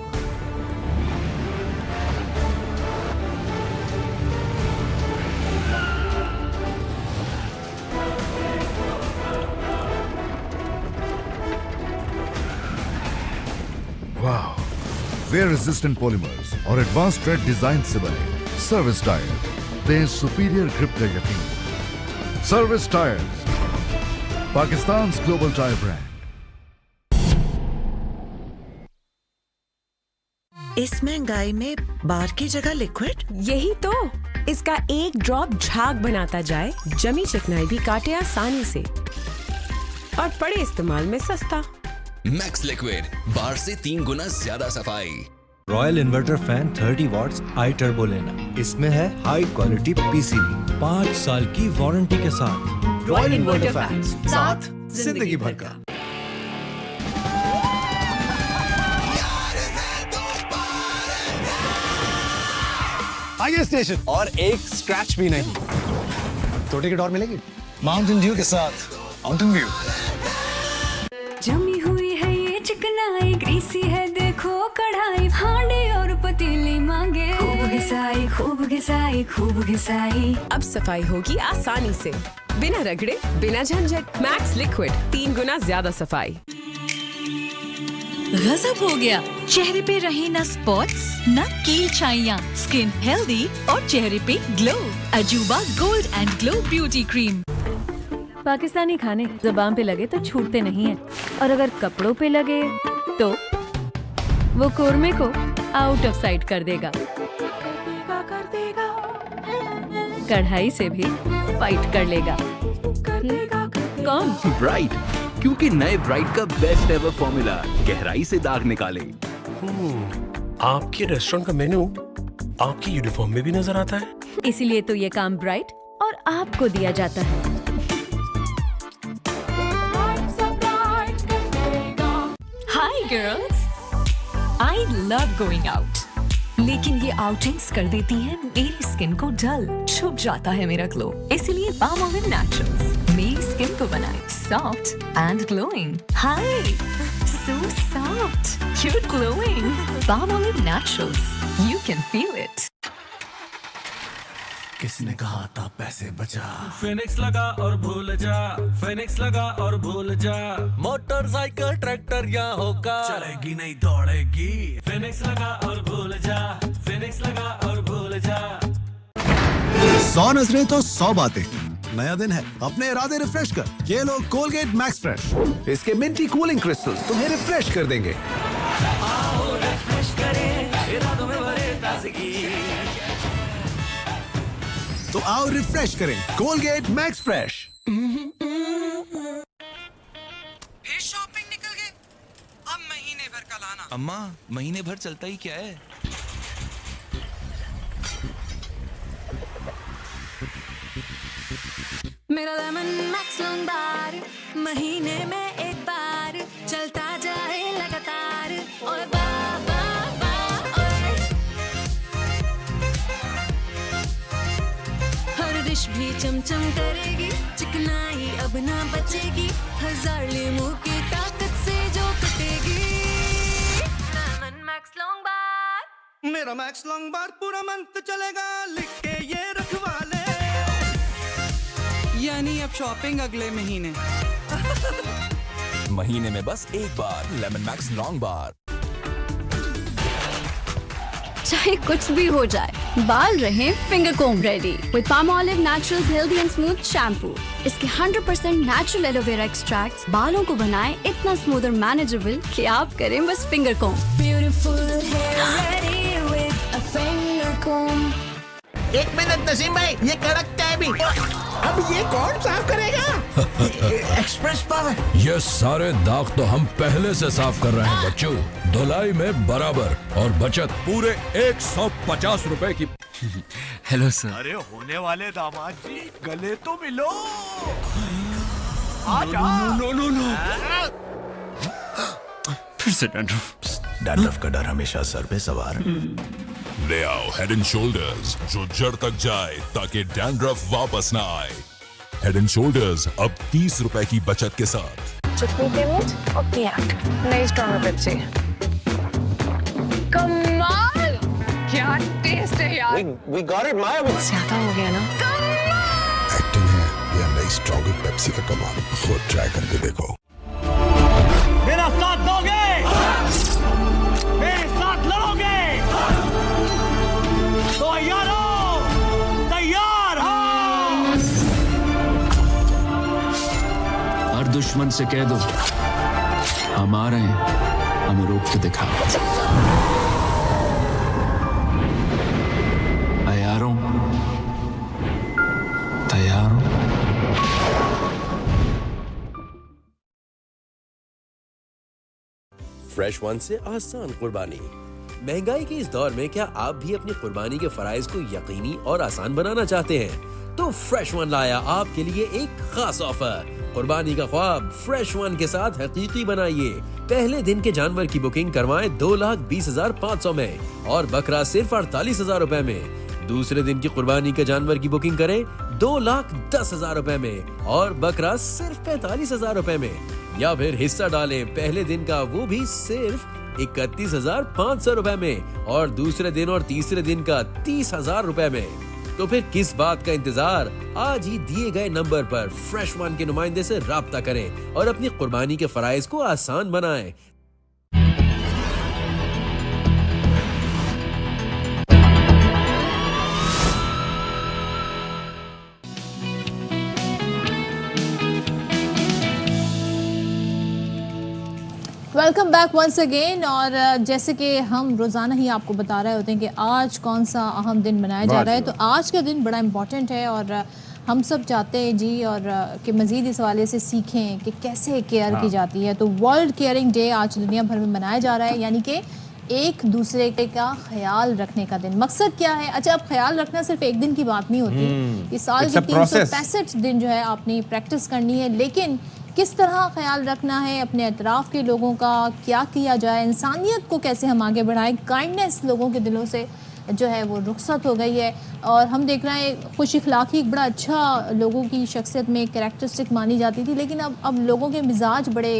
वेयर रेजिस्टेंट पॉलीमर्स और एडवांस ट्रेड डिजाइन से बने सर्विस टायर दें सुपीरियर ग्रिप का यकीन। Service tyres, Pakistan global tyre brand. इस महंगाई में बार की जगह लिक्विड, यही तो। इसका एक ड्रॉप झाग बनाता जाए, जमी चिकनाई भी काटे आसानी से, और पड़े इस्तेमाल में सस्ता। मैक्स लिक्विड, बार से 3 गुना ज्यादा सफाई। रॉयल इन्वर्टर फैन 30 वॉट्स आई टर्बो लेना, इसमें है हाई क्वालिटी पीसीबी, 5 साल की वारंटी के साथ। रॉयल इन्वर्टर फैन, साथ जिंदगी भर का। आइए स्टेशन, और एक स्क्रैच भी नहीं। टोटे की डोर मिलेगी माउंटेन ड्यू के साथ। Mountain view. जमी हुई है ये चिकनाई, ग्रीसी है देखो कढ़ाई, हांडी और पतीली मांगे, खूब घिसाई, खूब घिसाई। अब सफाई होगी आसानी से, बिना रगड़े, बिना झंझट। मैक्स लिक्विड, 3 गुना ज्यादा सफाई। गजब हो गया, चेहरे पे रहे ना स्पॉट्स, ना कील छाइयाँ, स्किन हेल्दी और चेहरे पे ग्लो। अजूबा gold and glow beauty cream. Pakistani खाने ज़बान पे लगे तो छूटते नहीं हैं, और अगर कपड़ों पे लगे तो वो कोरमे को आउट ऑफ साइट कर देगा। कढ़ाई से भी फाइट कर लेगा। कौन? ब्राइट, क्योंकि नए ब्राइट का बेस्ट एवर फॉर्मूला गहराई से दाग निकाले। आपके रेस्टोरेंट का मेन्यू आपकी यूनिफॉर्म में भी नजर आता है, इसीलिए तो ये काम ब्राइट और आपको दिया जाता है। Hi girls, I love going out, लेकिन ये आउटिंग्स कर देती हैं मेरी स्किन को डल, छुप जाता है मेरा ग्लो। इसलिए पामोलिव नेचुरल्स मेरी स्किन को बनाए soft and glowing. Hi, so soft, you're glowing. Palmolive Naturals, you can feel it. किसने कहा था पैसे बचा? फिनिक्स लगा और भूल जा, फिनिक्स लगा और भूल जा। मोटरसाइकिल ट्रैक्टर या होगा, चलेगी नहीं दौड़ेगी। फिनिक्स लगा और भूल जा, फिनिक्स लगा और भूल जा। 100 नजरें तो 100 बातें। नया दिन है, अपने इरादे रिफ्रेश कर। ये लो कोलगेट मैक्स फ्रेश, इसके मिंटी कूलिंग क्रिस्टल्स तुम्हें रिफ्रेश कर देंगे। आओ रिफ्रेश करें, इरादों में भरे ताजगी। तो आओ रिफ्रेश करें, कोलगेट मैक्स फ्रेश। फिर शॉपिंग निकल गए, अब महीने भर का लाना। अम्मा, महीने भर चलता ही क्या है? मेरा लेमन मैक्स लॉन्ग बार, महीने में एक बार, चलता जाए लगातार। और वाह वाह वाह, और हर डिश भी चमचम करेगी, चिकनाई अब ना बचेगी, 1000 लीमू की ताकत से जो कटेगी। लेमन मैक्स लॉन्ग बार, मेरा मैक्स लॉन्ग बार पूरा मंथ चलेगा, लिख के ये रखवा ले। यानी अब शॉपिंग अगले महीने। महीने में बस एक बार लेमन मैक्स लॉन्ग बार। चाहे कुछ भी हो जाए, बाल रहे finger comb ready with Palmolive naturals healthy and smooth shampoo. इसके 100% नेचुरल एलोवेरा एक्सट्रैक्ट्स बालों को बनाए इतना स्मूथ और मैनेजेबल कि आप करें बस finger comb. Beautiful hair ready with a finger comb. 1 minute Naseem भाई, ये कड़क चाय भी। अब ये कौन साफ करेगा? Express power. ये सारे दाग तो हम पहले से साफ कर रहे हैं बच्चों, धुलाई में बराबर और बचत पूरे 150 रुपए की। Hello sir. अरे होने वाले दामाद जी, गले तो मिलो। आ जाओ। नो। फिर से डैंड्रफ का डर हमेशा सर पे सवार। ले आओ हेड एंड शोल्डर्स, जो जड़ तक जाए ताकि डैंड्रफ वापस ना आए। हेड एंड शोल्डर्स अब 30 रुपए की बचत के साथ। चटनी पेमेंट और पियाक, नई स्ट्रॉन्ग पेप्सी। कमाल, क्या टेस्ट है यार। We got it, माया। ज्यादा हो गया ना। एक्टिंग है या नई स्ट्रॉन्ग पेप्सी का कमाल, खुद ट्राई करके देखो। मेरा साथ दोगे? मेरे साथ लड़ोगे? तो तैयार हो, तैयार हो। हर दुश्मन से कह दो हम आ रहे हैं, हमें रोक के दिखाओ। तैयार हो? तैयार हो? फ्रेश वन से आसान कुर्बानी। महंगाई के इस दौर में क्या आप भी अपनी कुर्बानी के फराइज को यकीनी और आसान बनाना चाहते हैं? तो फ्रेश वन लाया आपके लिए एक खास ऑफर। कुर्बानी का ख्वाब फ्रेश वन के साथ हकीकी बनाइए। पहले दिन के जानवर की बुकिंग करवाएं 2,20,500 में और बकरा सिर्फ 48,000 रुपए में। दूसरे दिन की कुर्बानी के जानवर की बुकिंग करें 2,10,000 रुपए में और बकरा सिर्फ 45,000 रुपए में। या फिर हिस्सा डालें पहले दिन का, वो भी सिर्फ 31,500 रुपए में और दूसरे दिन और तीसरे दिन का 30,000 रुपए में। तो फिर किस बात का इंतजार, आज ही दिए गए नंबर पर फ्रेश वन के नुमाइंदे से राब्ता करें और अपनी कुर्बानी के फराइज को आसान बनाएं। Welcome back once again. और जैसे कि हम रोज़ाना ही आपको बता रहे होते हैं कि आज कौन सा अहम दिन मनाया जा रहा है, तो आज का दिन बड़ा इम्पॉर्टेंट है और हम सब चाहते हैं जी और कि मज़ीद इस हवाले से सीखें कि कैसे केयर की जाती है। तो वर्ल्ड केयरिंग डे आज दुनिया भर में मनाया जा रहा है, यानी कि एक दूसरे का ख्याल रखने का दिन। मकसद क्या है? अच्छा, अब ख्याल रखना सिर्फ एक दिन की बात नहीं होती, इस साल के 365 दिन जो है आपने प्रैक्टिस करनी है, लेकिन किस तरह ख्याल रखना है अपने अतराफ़ के लोगों का, क्या किया जाए, इंसानियत को कैसे हम आगे बढ़ाएं। काइंडनेस लोगों के दिलों से जो है वो रुखसत हो गई है और हम देख रहे हैं खुश इखलाक़ी एक बड़ा अच्छा लोगों की शख्सियत में कैरेक्टरिस्टिक मानी जाती थी, लेकिन अब लोगों के मिजाज बड़े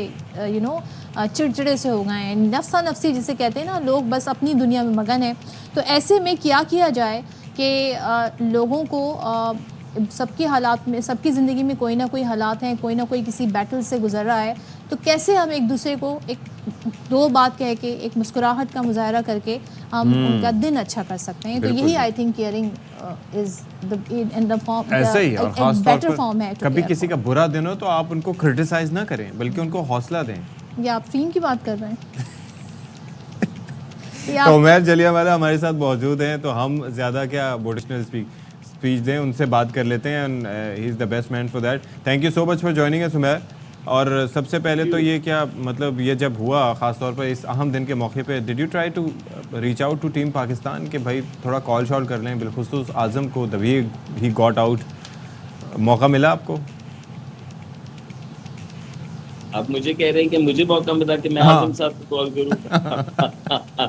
चिड़चिड़े से हो गए हैं, नफ्सा नफ्सी जिसे कहते हैं ना, लोग बस अपनी दुनिया में मगन है। तो ऐसे में क्या किया जाए कि लोगों को सबके हालात में, सबकी ज़िंदगी में कोई ना कोई हालात हैं, कोई ना कोई किसी बैटल से गुजर रहा है, तो कैसे हम एक दूसरे को एक दो बात कह के, एक मुस्कुराहट का मुजाहरा करके हम उनका दिन अच्छा कर सकते हैं। तो यही I think caring is in the form, ऐसे ही और खास तौर बेटर फॉर्म है। कभी किसी का बुरा दिन हो तो आप उनको क्रिटिसाइज ना करें, बल्कि उनको हौसला दें। ये आप फ़ीम की बात कर रहे हैं? तो उमैर जलियांवाला हमारे साथ मौजूद हैं, तो हम ज़्यादा क्या मोटिवेशनल स्पीच दें, उनसे बात कर लेते हैं and he is the best man for that. Thank you so much for joining अस उमैर। और सबसे पहले तो ये क्या मतलब, ये जब हुआ ख़ास तौर पर इस अहम दिन के मौके पे, did you try to reach out to team Pakistan कि भाई थोड़ा कॉल शॉल कर लें, बिलखुसूस आज़म को, the way he got out, मौका मिला आपको? आप मुझे कह रहे हैं कि मुझे मौका मिला कि मैं आज़म साहब को कॉल करूं?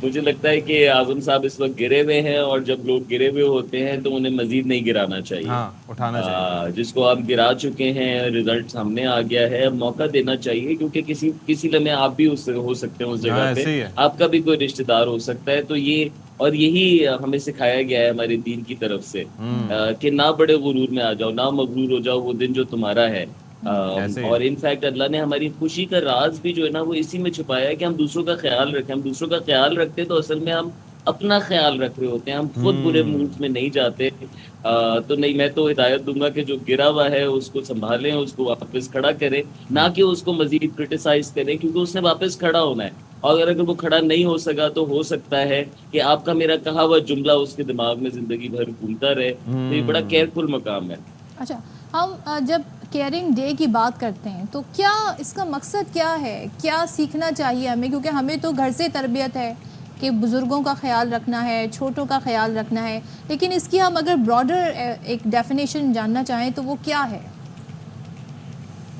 मुझे लगता है कि आज़म साहब इस वक्त गिरे हुए हैं और जब लोग गिरे हुए होते हैं तो उन्हें मजीद नहीं गिराना चाहिए, उठाना चाहिए। जिसको आप गिरा चुके हैं, रिजल्ट सामने आ गया है, अब मौका देना चाहिए, क्योंकि किसी लम्हे आप भी उससे हो सकते हैं, उस जगह पे आपका भी कोई रिश्तेदार हो सकता है। तो ये और यही हमें सिखाया गया है हमारे दीन की तरफ से कि ना बड़े गुरूर में आ जाओ, ना मगरूर हो जाओ, वो दिन जो तुम्हारा है। और इनफैक्ट अल्लाह ने हमारी खुशी का राज भी जो है ना वो इसी में छुपाया है कि हम दूसरों का ख्याल रखें। हम दूसरों का ख्याल रखते तो असल में हम अपना ख्याल रख रहे होते हैं, हम खुद बुरे मूड में नहीं जाते। तो नहीं, मैं तो हिदायत दूंगा कि जो गिरा हुआ है उसको संभालें, उसको वापस खड़ा करें, ना कि उसको मजीद क्रिटिसाइज करें, क्योंकि उसने वापस खड़ा होना है। और अगर वो खड़ा नहीं हो सका तो हो सकता है कि आपका मेरा कहा हुआ जुमला उसके दिमाग में जिंदगी भर घूमता रहे। तो ये बड़ा केयरफुल मकाम है। अच्छा, हम जब केयरिंग डे की बात करते हैं तो क्या इसका मकसद क्या है, क्या सीखना चाहिए हमें? क्योंकि हमें तो घर से तरबियत है कि बुज़ुर्गों का ख्याल रखना है, छोटों का ख्याल रखना है, लेकिन इसकी हम अगर ब्रॉडर एक डेफिनेशन जानना चाहें तो वो क्या है?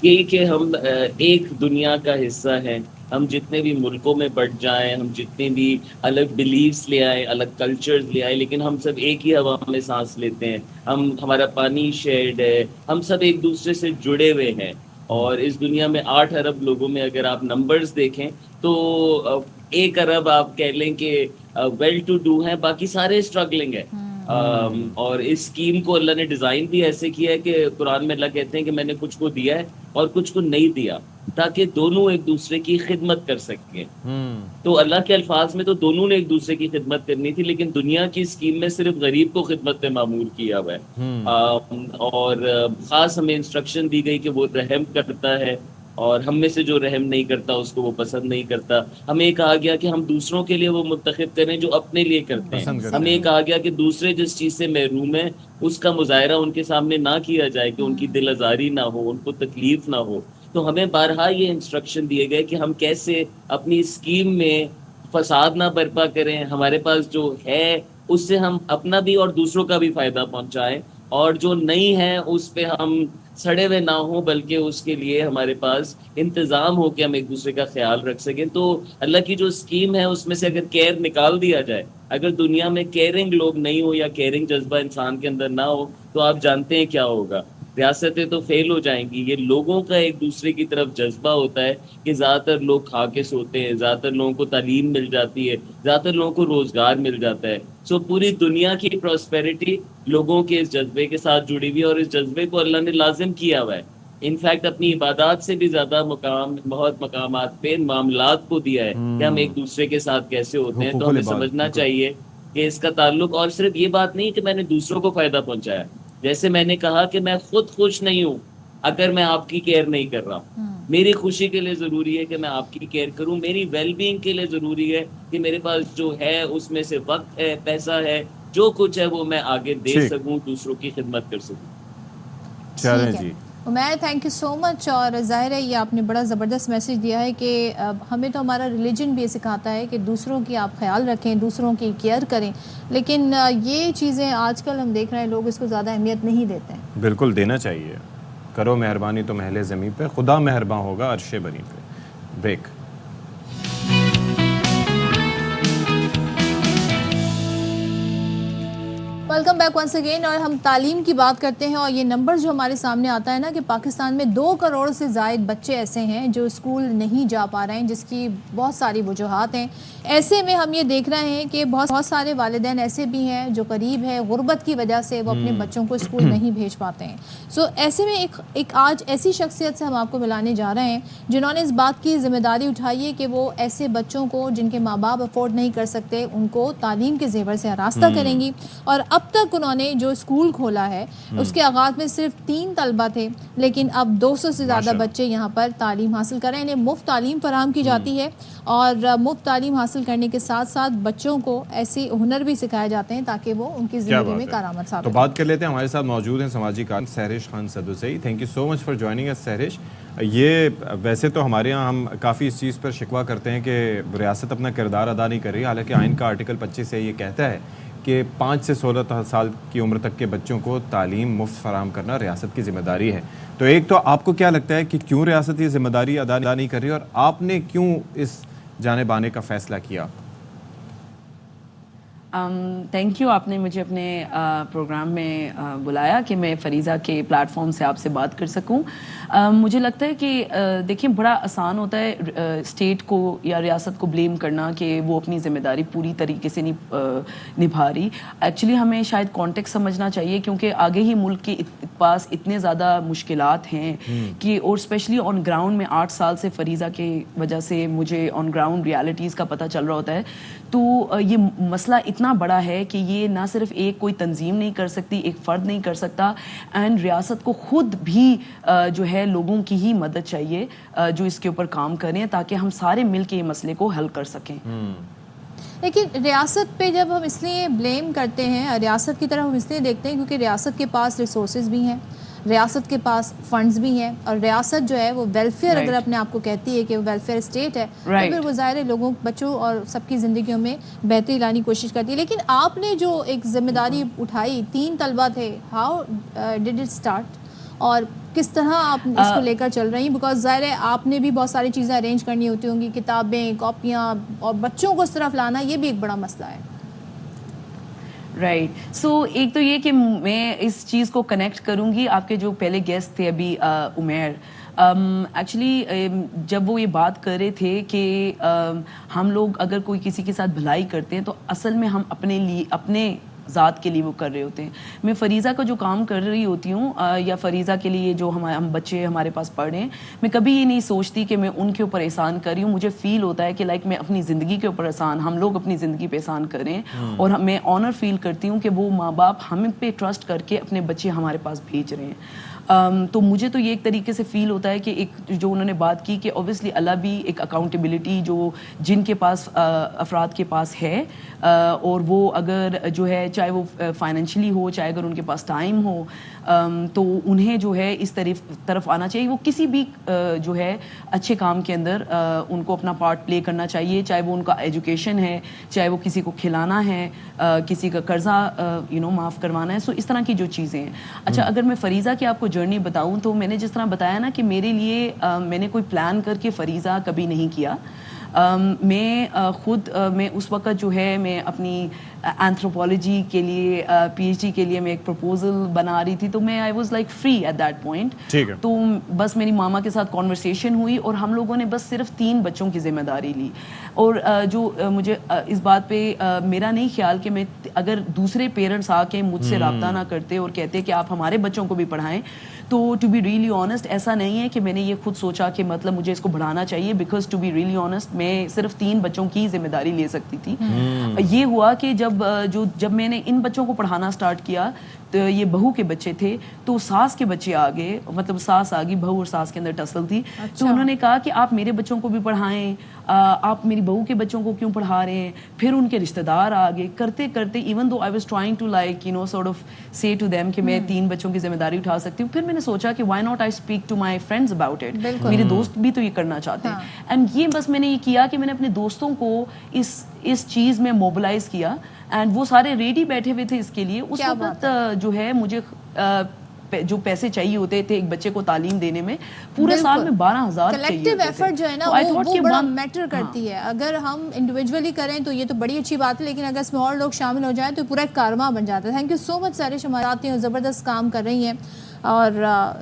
ये कि हम एक दुनिया का हिस्सा हैं। हम जितने भी मुल्कों में बढ़ जाएं, हम जितने भी अलग बिलीव्स ले आए, अलग कल्चर्स ले आए, लेकिन हम सब एक ही हवा में सांस लेते हैं। हमारा पानी शेयर्ड है, हम सब एक दूसरे से जुड़े हुए हैं। और इस दुनिया में 8 अरब लोगों में अगर आप नंबर्स देखें तो 1 अरब आप कह लें कि वेल टू डू हैं, बाकी सारे स्ट्रगलिंग है। और इस स्कीम को अल्लाह ने डिज़ाइन भी ऐसे किया है कि कुरान में अल्लाह कहते हैं कि मैंने कुछ को दिया है और कुछ को नहीं दिया, ताकि दोनों एक दूसरे की खिदमत कर सकें। तो अल्लाह के अल्फाज में तो दोनों ने एक दूसरे की खिदमत करनी थी, लेकिन दुनिया की स्कीम में सिर्फ गरीब को खिदमत में मामूर किया हुआ है। और ख़ास हमें इंस्ट्रक्शन दी गई कि वो रहम करता है और हम में से जो रहम नहीं करता उसको वो पसंद नहीं करता। हमें कहा गया कि हम दूसरों के लिए वो मुंतखब करें जो अपने लिए करते हैं। हमें कहा गया कि दूसरे जिस चीज़ से महरूम है उसका मुजाहरा उनके सामने ना किया जाए, कि उनकी दिल आज़ारी ना हो, उनको तकलीफ ना हो। तो हमें बारहा ये इंस्ट्रक्शन दिए गए कि हम कैसे अपनी स्कीम में फसाद ना बर्पा करें, हमारे पास जो है उससे हम अपना भी और दूसरों का भी फ़ायदा पहुँचाएँ, और जो नहीं है उस पे हम सड़े हुए ना हो, बल्कि उसके लिए हमारे पास इंतज़ाम हो कि हम एक दूसरे का ख्याल रख सकें। तो अल्लाह की जो स्कीम है उसमें से अगर केयर निकाल दिया जाए, अगर दुनिया में केयरिंग लोग नहीं हो या केयरिंग जज्बा इंसान के अंदर ना हो, तो आप जानते हैं क्या होगा। रियासतें तो फेल हो जाएंगी। ये लोगों का एक दूसरे की तरफ जज्बा होता है कि ज़्यादातर लोग खा के सोते हैं, ज़्यादातर लोगों को तालीम मिल जाती है, ज़्यादातर लोगों को रोज़गार मिल जाता है। सो पूरी दुनिया की प्रॉस्पेरिटी लोगों के इस जज्बे के साथ जुड़ी हुई है और इस जज्बे को अल्लाह ने लाजिम किया हुआ है। इनफैक्ट अपनी इबादत से भी ज़्यादा बहुत मकामात पे मामलात को दिया है कि हम एक दूसरे के साथ कैसे होते हैं। तो हमें समझना चाहिए कि इसका ताल्लुक और सिर्फ ये बात नहीं कि मैंने दूसरों को फ़ायदा पहुंचाया। जैसे मैंने कहा कि मैं खुद खुश नहीं हूँ अगर मैं आपकी केयर नहीं कर रहा हूँ। मेरी खुशी के लिए ज़रूरी है कि मैं आपकी केयर करूँ, मेरी वेलबींग के लिए ज़रूरी है कि मेरे पास जो है उसमें से वक्त है, पैसा है, जो कुछ है वो मैं आगे दे सकूँ, दूसरों की खिदमत कर सकूँ। चलें जी, Umair, thank you so much. और ज़ाहिर है ये आपने बड़ा ज़बरदस्त मैसेज दिया है कि हमें तो हमारा रिलीजन भी ये सिखाता है कि दूसरों की आप ख्याल रखें, दूसरों की केयर करें, लेकिन ये चीज़ें आजकल हम देख रहे हैं लोग इसको ज़्यादा अहमियत नहीं देते हैं। बिल्कुल देना चाहिए। करो मेहरबानी तो महले ज़मीं पे, खुदा मेहरबान होगा अर्शे बरी पे। Break. Welcome back once again. और हम तालीम की बात करते हैं और ये नंबर जो हमारे सामने आता है ना कि पाकिस्तान में 2 करोड़ से ज़ायद बच्चे ऐसे हैं जो स्कूल नहीं जा पा रहे हैं, जिसकी बहुत सारी वजूहात हैं। ऐसे में हम ये देख रहे हैं कि बहुत सारे वालिदैन ऐसे भी हैं जो करीब है, गुर्बत की वजह से वो अपने बच्चों को स्कूल नहीं भेज पाते हैं। सो ऐसे में एक आज ऐसी शख्सियत से हम आपको मिलाने जा रहे हैं जिन्होंने इस बात की जिम्मेदारी उठाई है कि वो ऐसे बच्चों को जिनके माँ बाप अफोर्ड नहीं कर सकते उनको तालीम के जेवर से आरास्ता करेंगी। और अब तक उन्होंने जो स्कूल खोला है उसके आगाज़ में सिर्फ 3 तलबा थे, लेकिन अब 200 से ज़्यादा बच्चे यहाँ पर तालीम हासिल कर रहे हैं। इन्हें मुफ्त तालीम फराहम की जाती है और मुफ्त तालीम हासिल करने के साथ साथ बच्चों को ऐसे हुनर भी सिखाए जाते हैं ताकि वो उनकी ज़िंदगी में कारआमद साबित तो बात कर लेते हैं। हमारे साथ मौजूद हैं समाजी कारकुन Sahrish Khan Sadozai. Thank you so much for joining us Sahrish. ये वैसे तो हमारे यहाँ हम काफ़ी इस चीज़ पर शिकवा करते हैं कि रियासत अपना किरदार अदा नहीं कर रही, हालांकि आइन का आर्टिकल 25 से ये कहता है कि 5 से 16 साल की उम्र तक के बच्चों को तालीम मुफ्त फराहम करना रियासत की ज़िम्मेदारी है। तो एक तो आपको क्या लगता है कि क्यों रियासत ये ज़िम्मेदारी अदा नहीं कर रही और आपने क्यों इस जानिब आने का फ़ैसला किया? थैंक यू, आपने मुझे अपने प्रोग्राम में बुलाया कि मैं फरीज़ा के प्लेटफॉर्म से आपसे बात कर सकूं। मुझे लगता है कि देखिए बड़ा आसान होता है स्टेट को या रियासत को ब्लेम करना कि वो अपनी ज़िम्मेदारी पूरी तरीके से नहीं निभा रही। एक्चुअली हमें शायद कॉन्टेक्स्ट समझना चाहिए क्योंकि आगे ही मुल्क के पास इतने ज़्यादा मुश्किलात हैं कि और स्पेशली ऑन ग्राउंड में 8 साल से फरीज़ा के वजह से मुझे ऑन ग्राउंड रियलिटीज़ का पता चल रहा होता है। तो ये मसला इतना बड़ा है कि ये ना सिर्फ एक कोई तंजीम नहीं कर सकती, एक फ़र्द नहीं कर सकता, एंड रियासत को ख़ुद भी जो है लोगों की ही मदद चाहिए जो इसके ऊपर काम करें ताकि हम सारे मिल के ये मसले को हल कर सकें। लेकिन रियासत पे जब हम इसलिए ब्लेम करते हैं, रियासत की तरफ हम इसलिए देखते हैं क्योंकि रियासत के पास रिसोर्सेज भी हैं, रियासत के पास फंड्स भी हैं और रियासत जो है वो वेलफेयर अगर अपने आप को कहती है कि वो वेलफेयर स्टेट है तो फिर वो ज़ाहिर है लोगों, बच्चों और सबकी ज़िंदगियों में बेहतरी लाने की कोशिश करती है। लेकिन आपने जो एक जिम्मेदारी उठाई, 3 तलबा थे, हाउ डिड इट स्टार्ट और किस तरह आप इसको लेकर चल रही हैं? बिकॉज ज़ाहिर है आपने भी बहुत सारी चीज़ें अरेंज करनी होती होंगी, किताबें, कॉपियाँ, और बच्चों को उस तरफ लाना ये भी एक बड़ा मसला है। राइट सो एक तो ये कि मैं इस चीज़ को कनेक्ट करूँगी आपके जो पहले गेस्ट थे अभी उमैर, एक्चुअली जब वो ये बात कर रहे थे कि हम लोग अगर कोई किसी के साथ भलाई करते हैं तो असल में हम अपने लिए, अपने ज़ात के लिए वो कर रहे होते हैं। मैं फ़रीज़ा का जो काम कर रही होती हूँ या फ़रीज़ा के लिए जो हम बच्चे हमारे पास पढ़ रहे हैं, मैं कभी ये नहीं सोचती कि मैं उनके ऊपर एहसान कर रही हूँ। मुझे फ़ील होता है कि लाइक मैं अपनी ज़िंदगी के ऊपर एहसान, हम लोग अपनी ज़िंदगी पे एहसान करें और मैं ऑनर फील करती हूँ कि वो माँ बाप हम पे ट्रस्ट करके अपने बच्चे हमारे पास भेज रहे हैं। तो मुझे तो ये एक तरीके से फ़ील होता है कि एक जो उन्होंने बात की कि ऑब्वियसली अल्लाह भी एक अकाउंटेबिलिटी जो जिनके पास अफराद के पास है और वो अगर जो है चाहे वो फाइनेंशियली हो, चाहे अगर उनके पास टाइम हो, तो उन्हें जो है इस तरफ आना चाहिए। वो किसी भी जो है अच्छे काम के अंदर उनको अपना पार्ट प्ले करना चाहिए, चाहे वो उनका एजुकेशन है, चाहे वो किसी को खिलाना है, किसी का कर्जा माफ़ करवाना है। सो इस तरह की जो चीज़ें हैं। अच्छा, अगर मैं फ़रीज़ा की आपको जर्नी बताऊं तो मैंने जिस तरह बताया ना कि मेरे लिए मैंने कोई प्लान करके फ़रीज़ा कभी नहीं किया। मैं उस वक्त जो है मैं अपनी एंथ्रोपोलॉजी के लिए PhD के लिए मैं एक प्रपोजल बना रही थी, तो मैं I was like free at that point. ठीक है। तो बस मेरी मामा के साथ कॉन्वर्सेशन हुई और हम लोगों ने बस सिर्फ 3 बच्चों की जिम्मेदारी ली। और मुझे इस बात पे मेरा नहीं ख्याल कि मैं अगर दूसरे पेरेंट्स आके मुझसे रब्ता ना करते और कहते कि आप हमारे बच्चों को भी पढ़ाएं, तो टू बी रियली ऑनेस्ट ऐसा नहीं है कि मैंने ये खुद सोचा कि मतलब मुझे इसको बढ़ाना चाहिए, because to be really honest मैं सिर्फ 3 बच्चों की जिम्मेदारी ले सकती थी। ये हुआ कि जब मैंने इन बच्चों को पढ़ाना स्टार्ट किया तो ये बहू के बच्चे थे, तो सास के बच्चे आ गए, मतलब सास आ गई, बहू और सास के अंदर टसल थी। तो उन्होंने कहा कि आप मेरे बच्चों को भी पढ़ाएं, आप मेरी बहू के बच्चों को क्यों पढ़ा रहे हैं। फिर उनके रिश्तेदार आ गए, करते करते even though I was trying to like you know sort of say to them कि मैं 3 बच्चों की जिम्मेदारी उठा सकती हूँ। फिर मैंने सोचा कि why not I speak to my friends about it, मेरे दोस्त भी तो ये करना चाहते हैं। एंड ये बस मैंने ये किया कि मैंने अपने दोस्तों को इस चीज़ में मोबिलाइज किया, एंड वो सारे रेडी बैठे हुए थे इसके लिए। उस वक्त जो है मुझे जो पैसे चाहिए होते थे एक बच्चे को तालीम देने में, पूरे साल में 12,000 कलेक्टिव एफर्ट जो है ना वो बड़ा मैटर करती है। अगर हम इंडिविजुअली करें तो ये तो बड़ी अच्छी बात है, लेकिन अगर इसमें और लोग शामिल हो जाएं तो पूरा एक कारवां बन जाता है। थैंक यू सो मच सारिश, हमारे आती हैं, ज़बरदस्त काम कर रही हैं और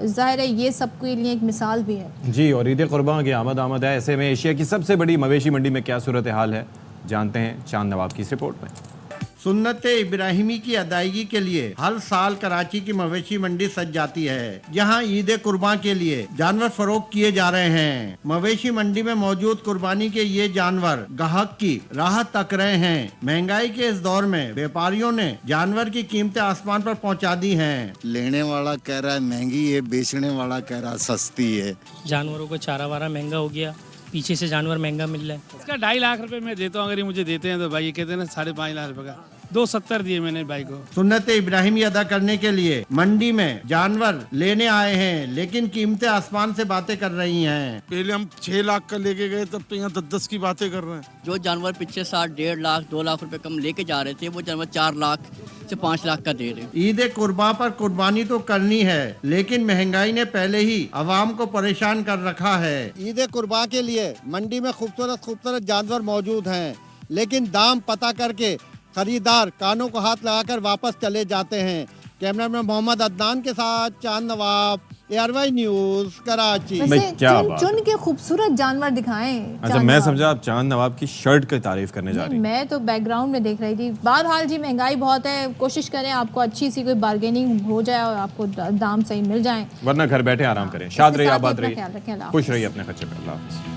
ज़ाहिर है ये सबके लिए एक मिसाल भी है। जी, और ईद कुर्बान की आमद है। ऐसे में एशिया की सबसे बड़ी मवेशी मंडी में क्या सूरत हाल है, जानते हैं चांद नवाब की इस रिपोर्ट में। सुन्नत इब्राहिमी की अदायगी के लिए हर साल कराची की मवेशी मंडी सज जाती है, जहां ईद कुर्बान के लिए जानवर फरोख्त किए जा रहे हैं। मवेशी मंडी में मौजूद कुर्बानी के ये जानवर ग्राहक की राहत तक रहे हैं। महंगाई के इस दौर में व्यापारियों ने जानवर की कीमतें आसमान पर पहुंचा दी हैं। लेने वाला कह रहा है महंगी है, बेचने वाला कह रहा है सस्ती है। जानवरों को चारा वारा महंगा हो गया, पीछे से जानवर महंगा मिल रहा है। इसका 2.5 लाख रुपए मैं देता हूँ, अगर ये मुझे देते हैं तो भाई ये कहते हैं ना 5.5 लाख रुपए का, 270 दिए मैंने भाई को। सुन्नत इब्राहिमी अदा करने के लिए मंडी में जानवर लेने आए हैं, लेकिन कीमतें आसमान से बातें कर रही हैं। पहले हम 6 लाख का लेके गए, तब तो यहाँ 10 की बातें कर रहे हैं। जो जानवर पिछले साल 1.5 लाख 2 लाख रुपए कम लेके जा रहे थे, वो जानवर 4 लाख से 5 लाख का दे रहे। ईद कुर्बान पर कुर्बानी तो करनी है, लेकिन महंगाई ने पहले ही अवाम को परेशान कर रखा है। ईद कुर्बान के लिए मंडी में खूबसूरत जानवर मौजूद हैं, लेकिन दाम पता करके खरीदार कानों को हाथ लगाकर वापस चले जाते हैं। कैमरामैन मोहम्मद अदनान के साथ चांद नवाब, ARY न्यूज़, कराची। चुन के खूबसूरत जानवर दिखाएं। अच्छा, मैं समझा आप चांद नवाब की शर्ट की तारीफ करने जा रही हैं। मैं तो बैकग्राउंड में देख रही थी। बहरहाल जी महंगाई बहुत है, कोशिश करें आपको अच्छी सी कोई बार्गेनिंग हो जाए और आपको दाम सही मिल जाए, वरना घर बैठे आराम करें। शाद रहिए, आबाद रहिए, ख्याल रखें, खुश रहिए अपने खर्चे पे। अल्लाह हाफिज़।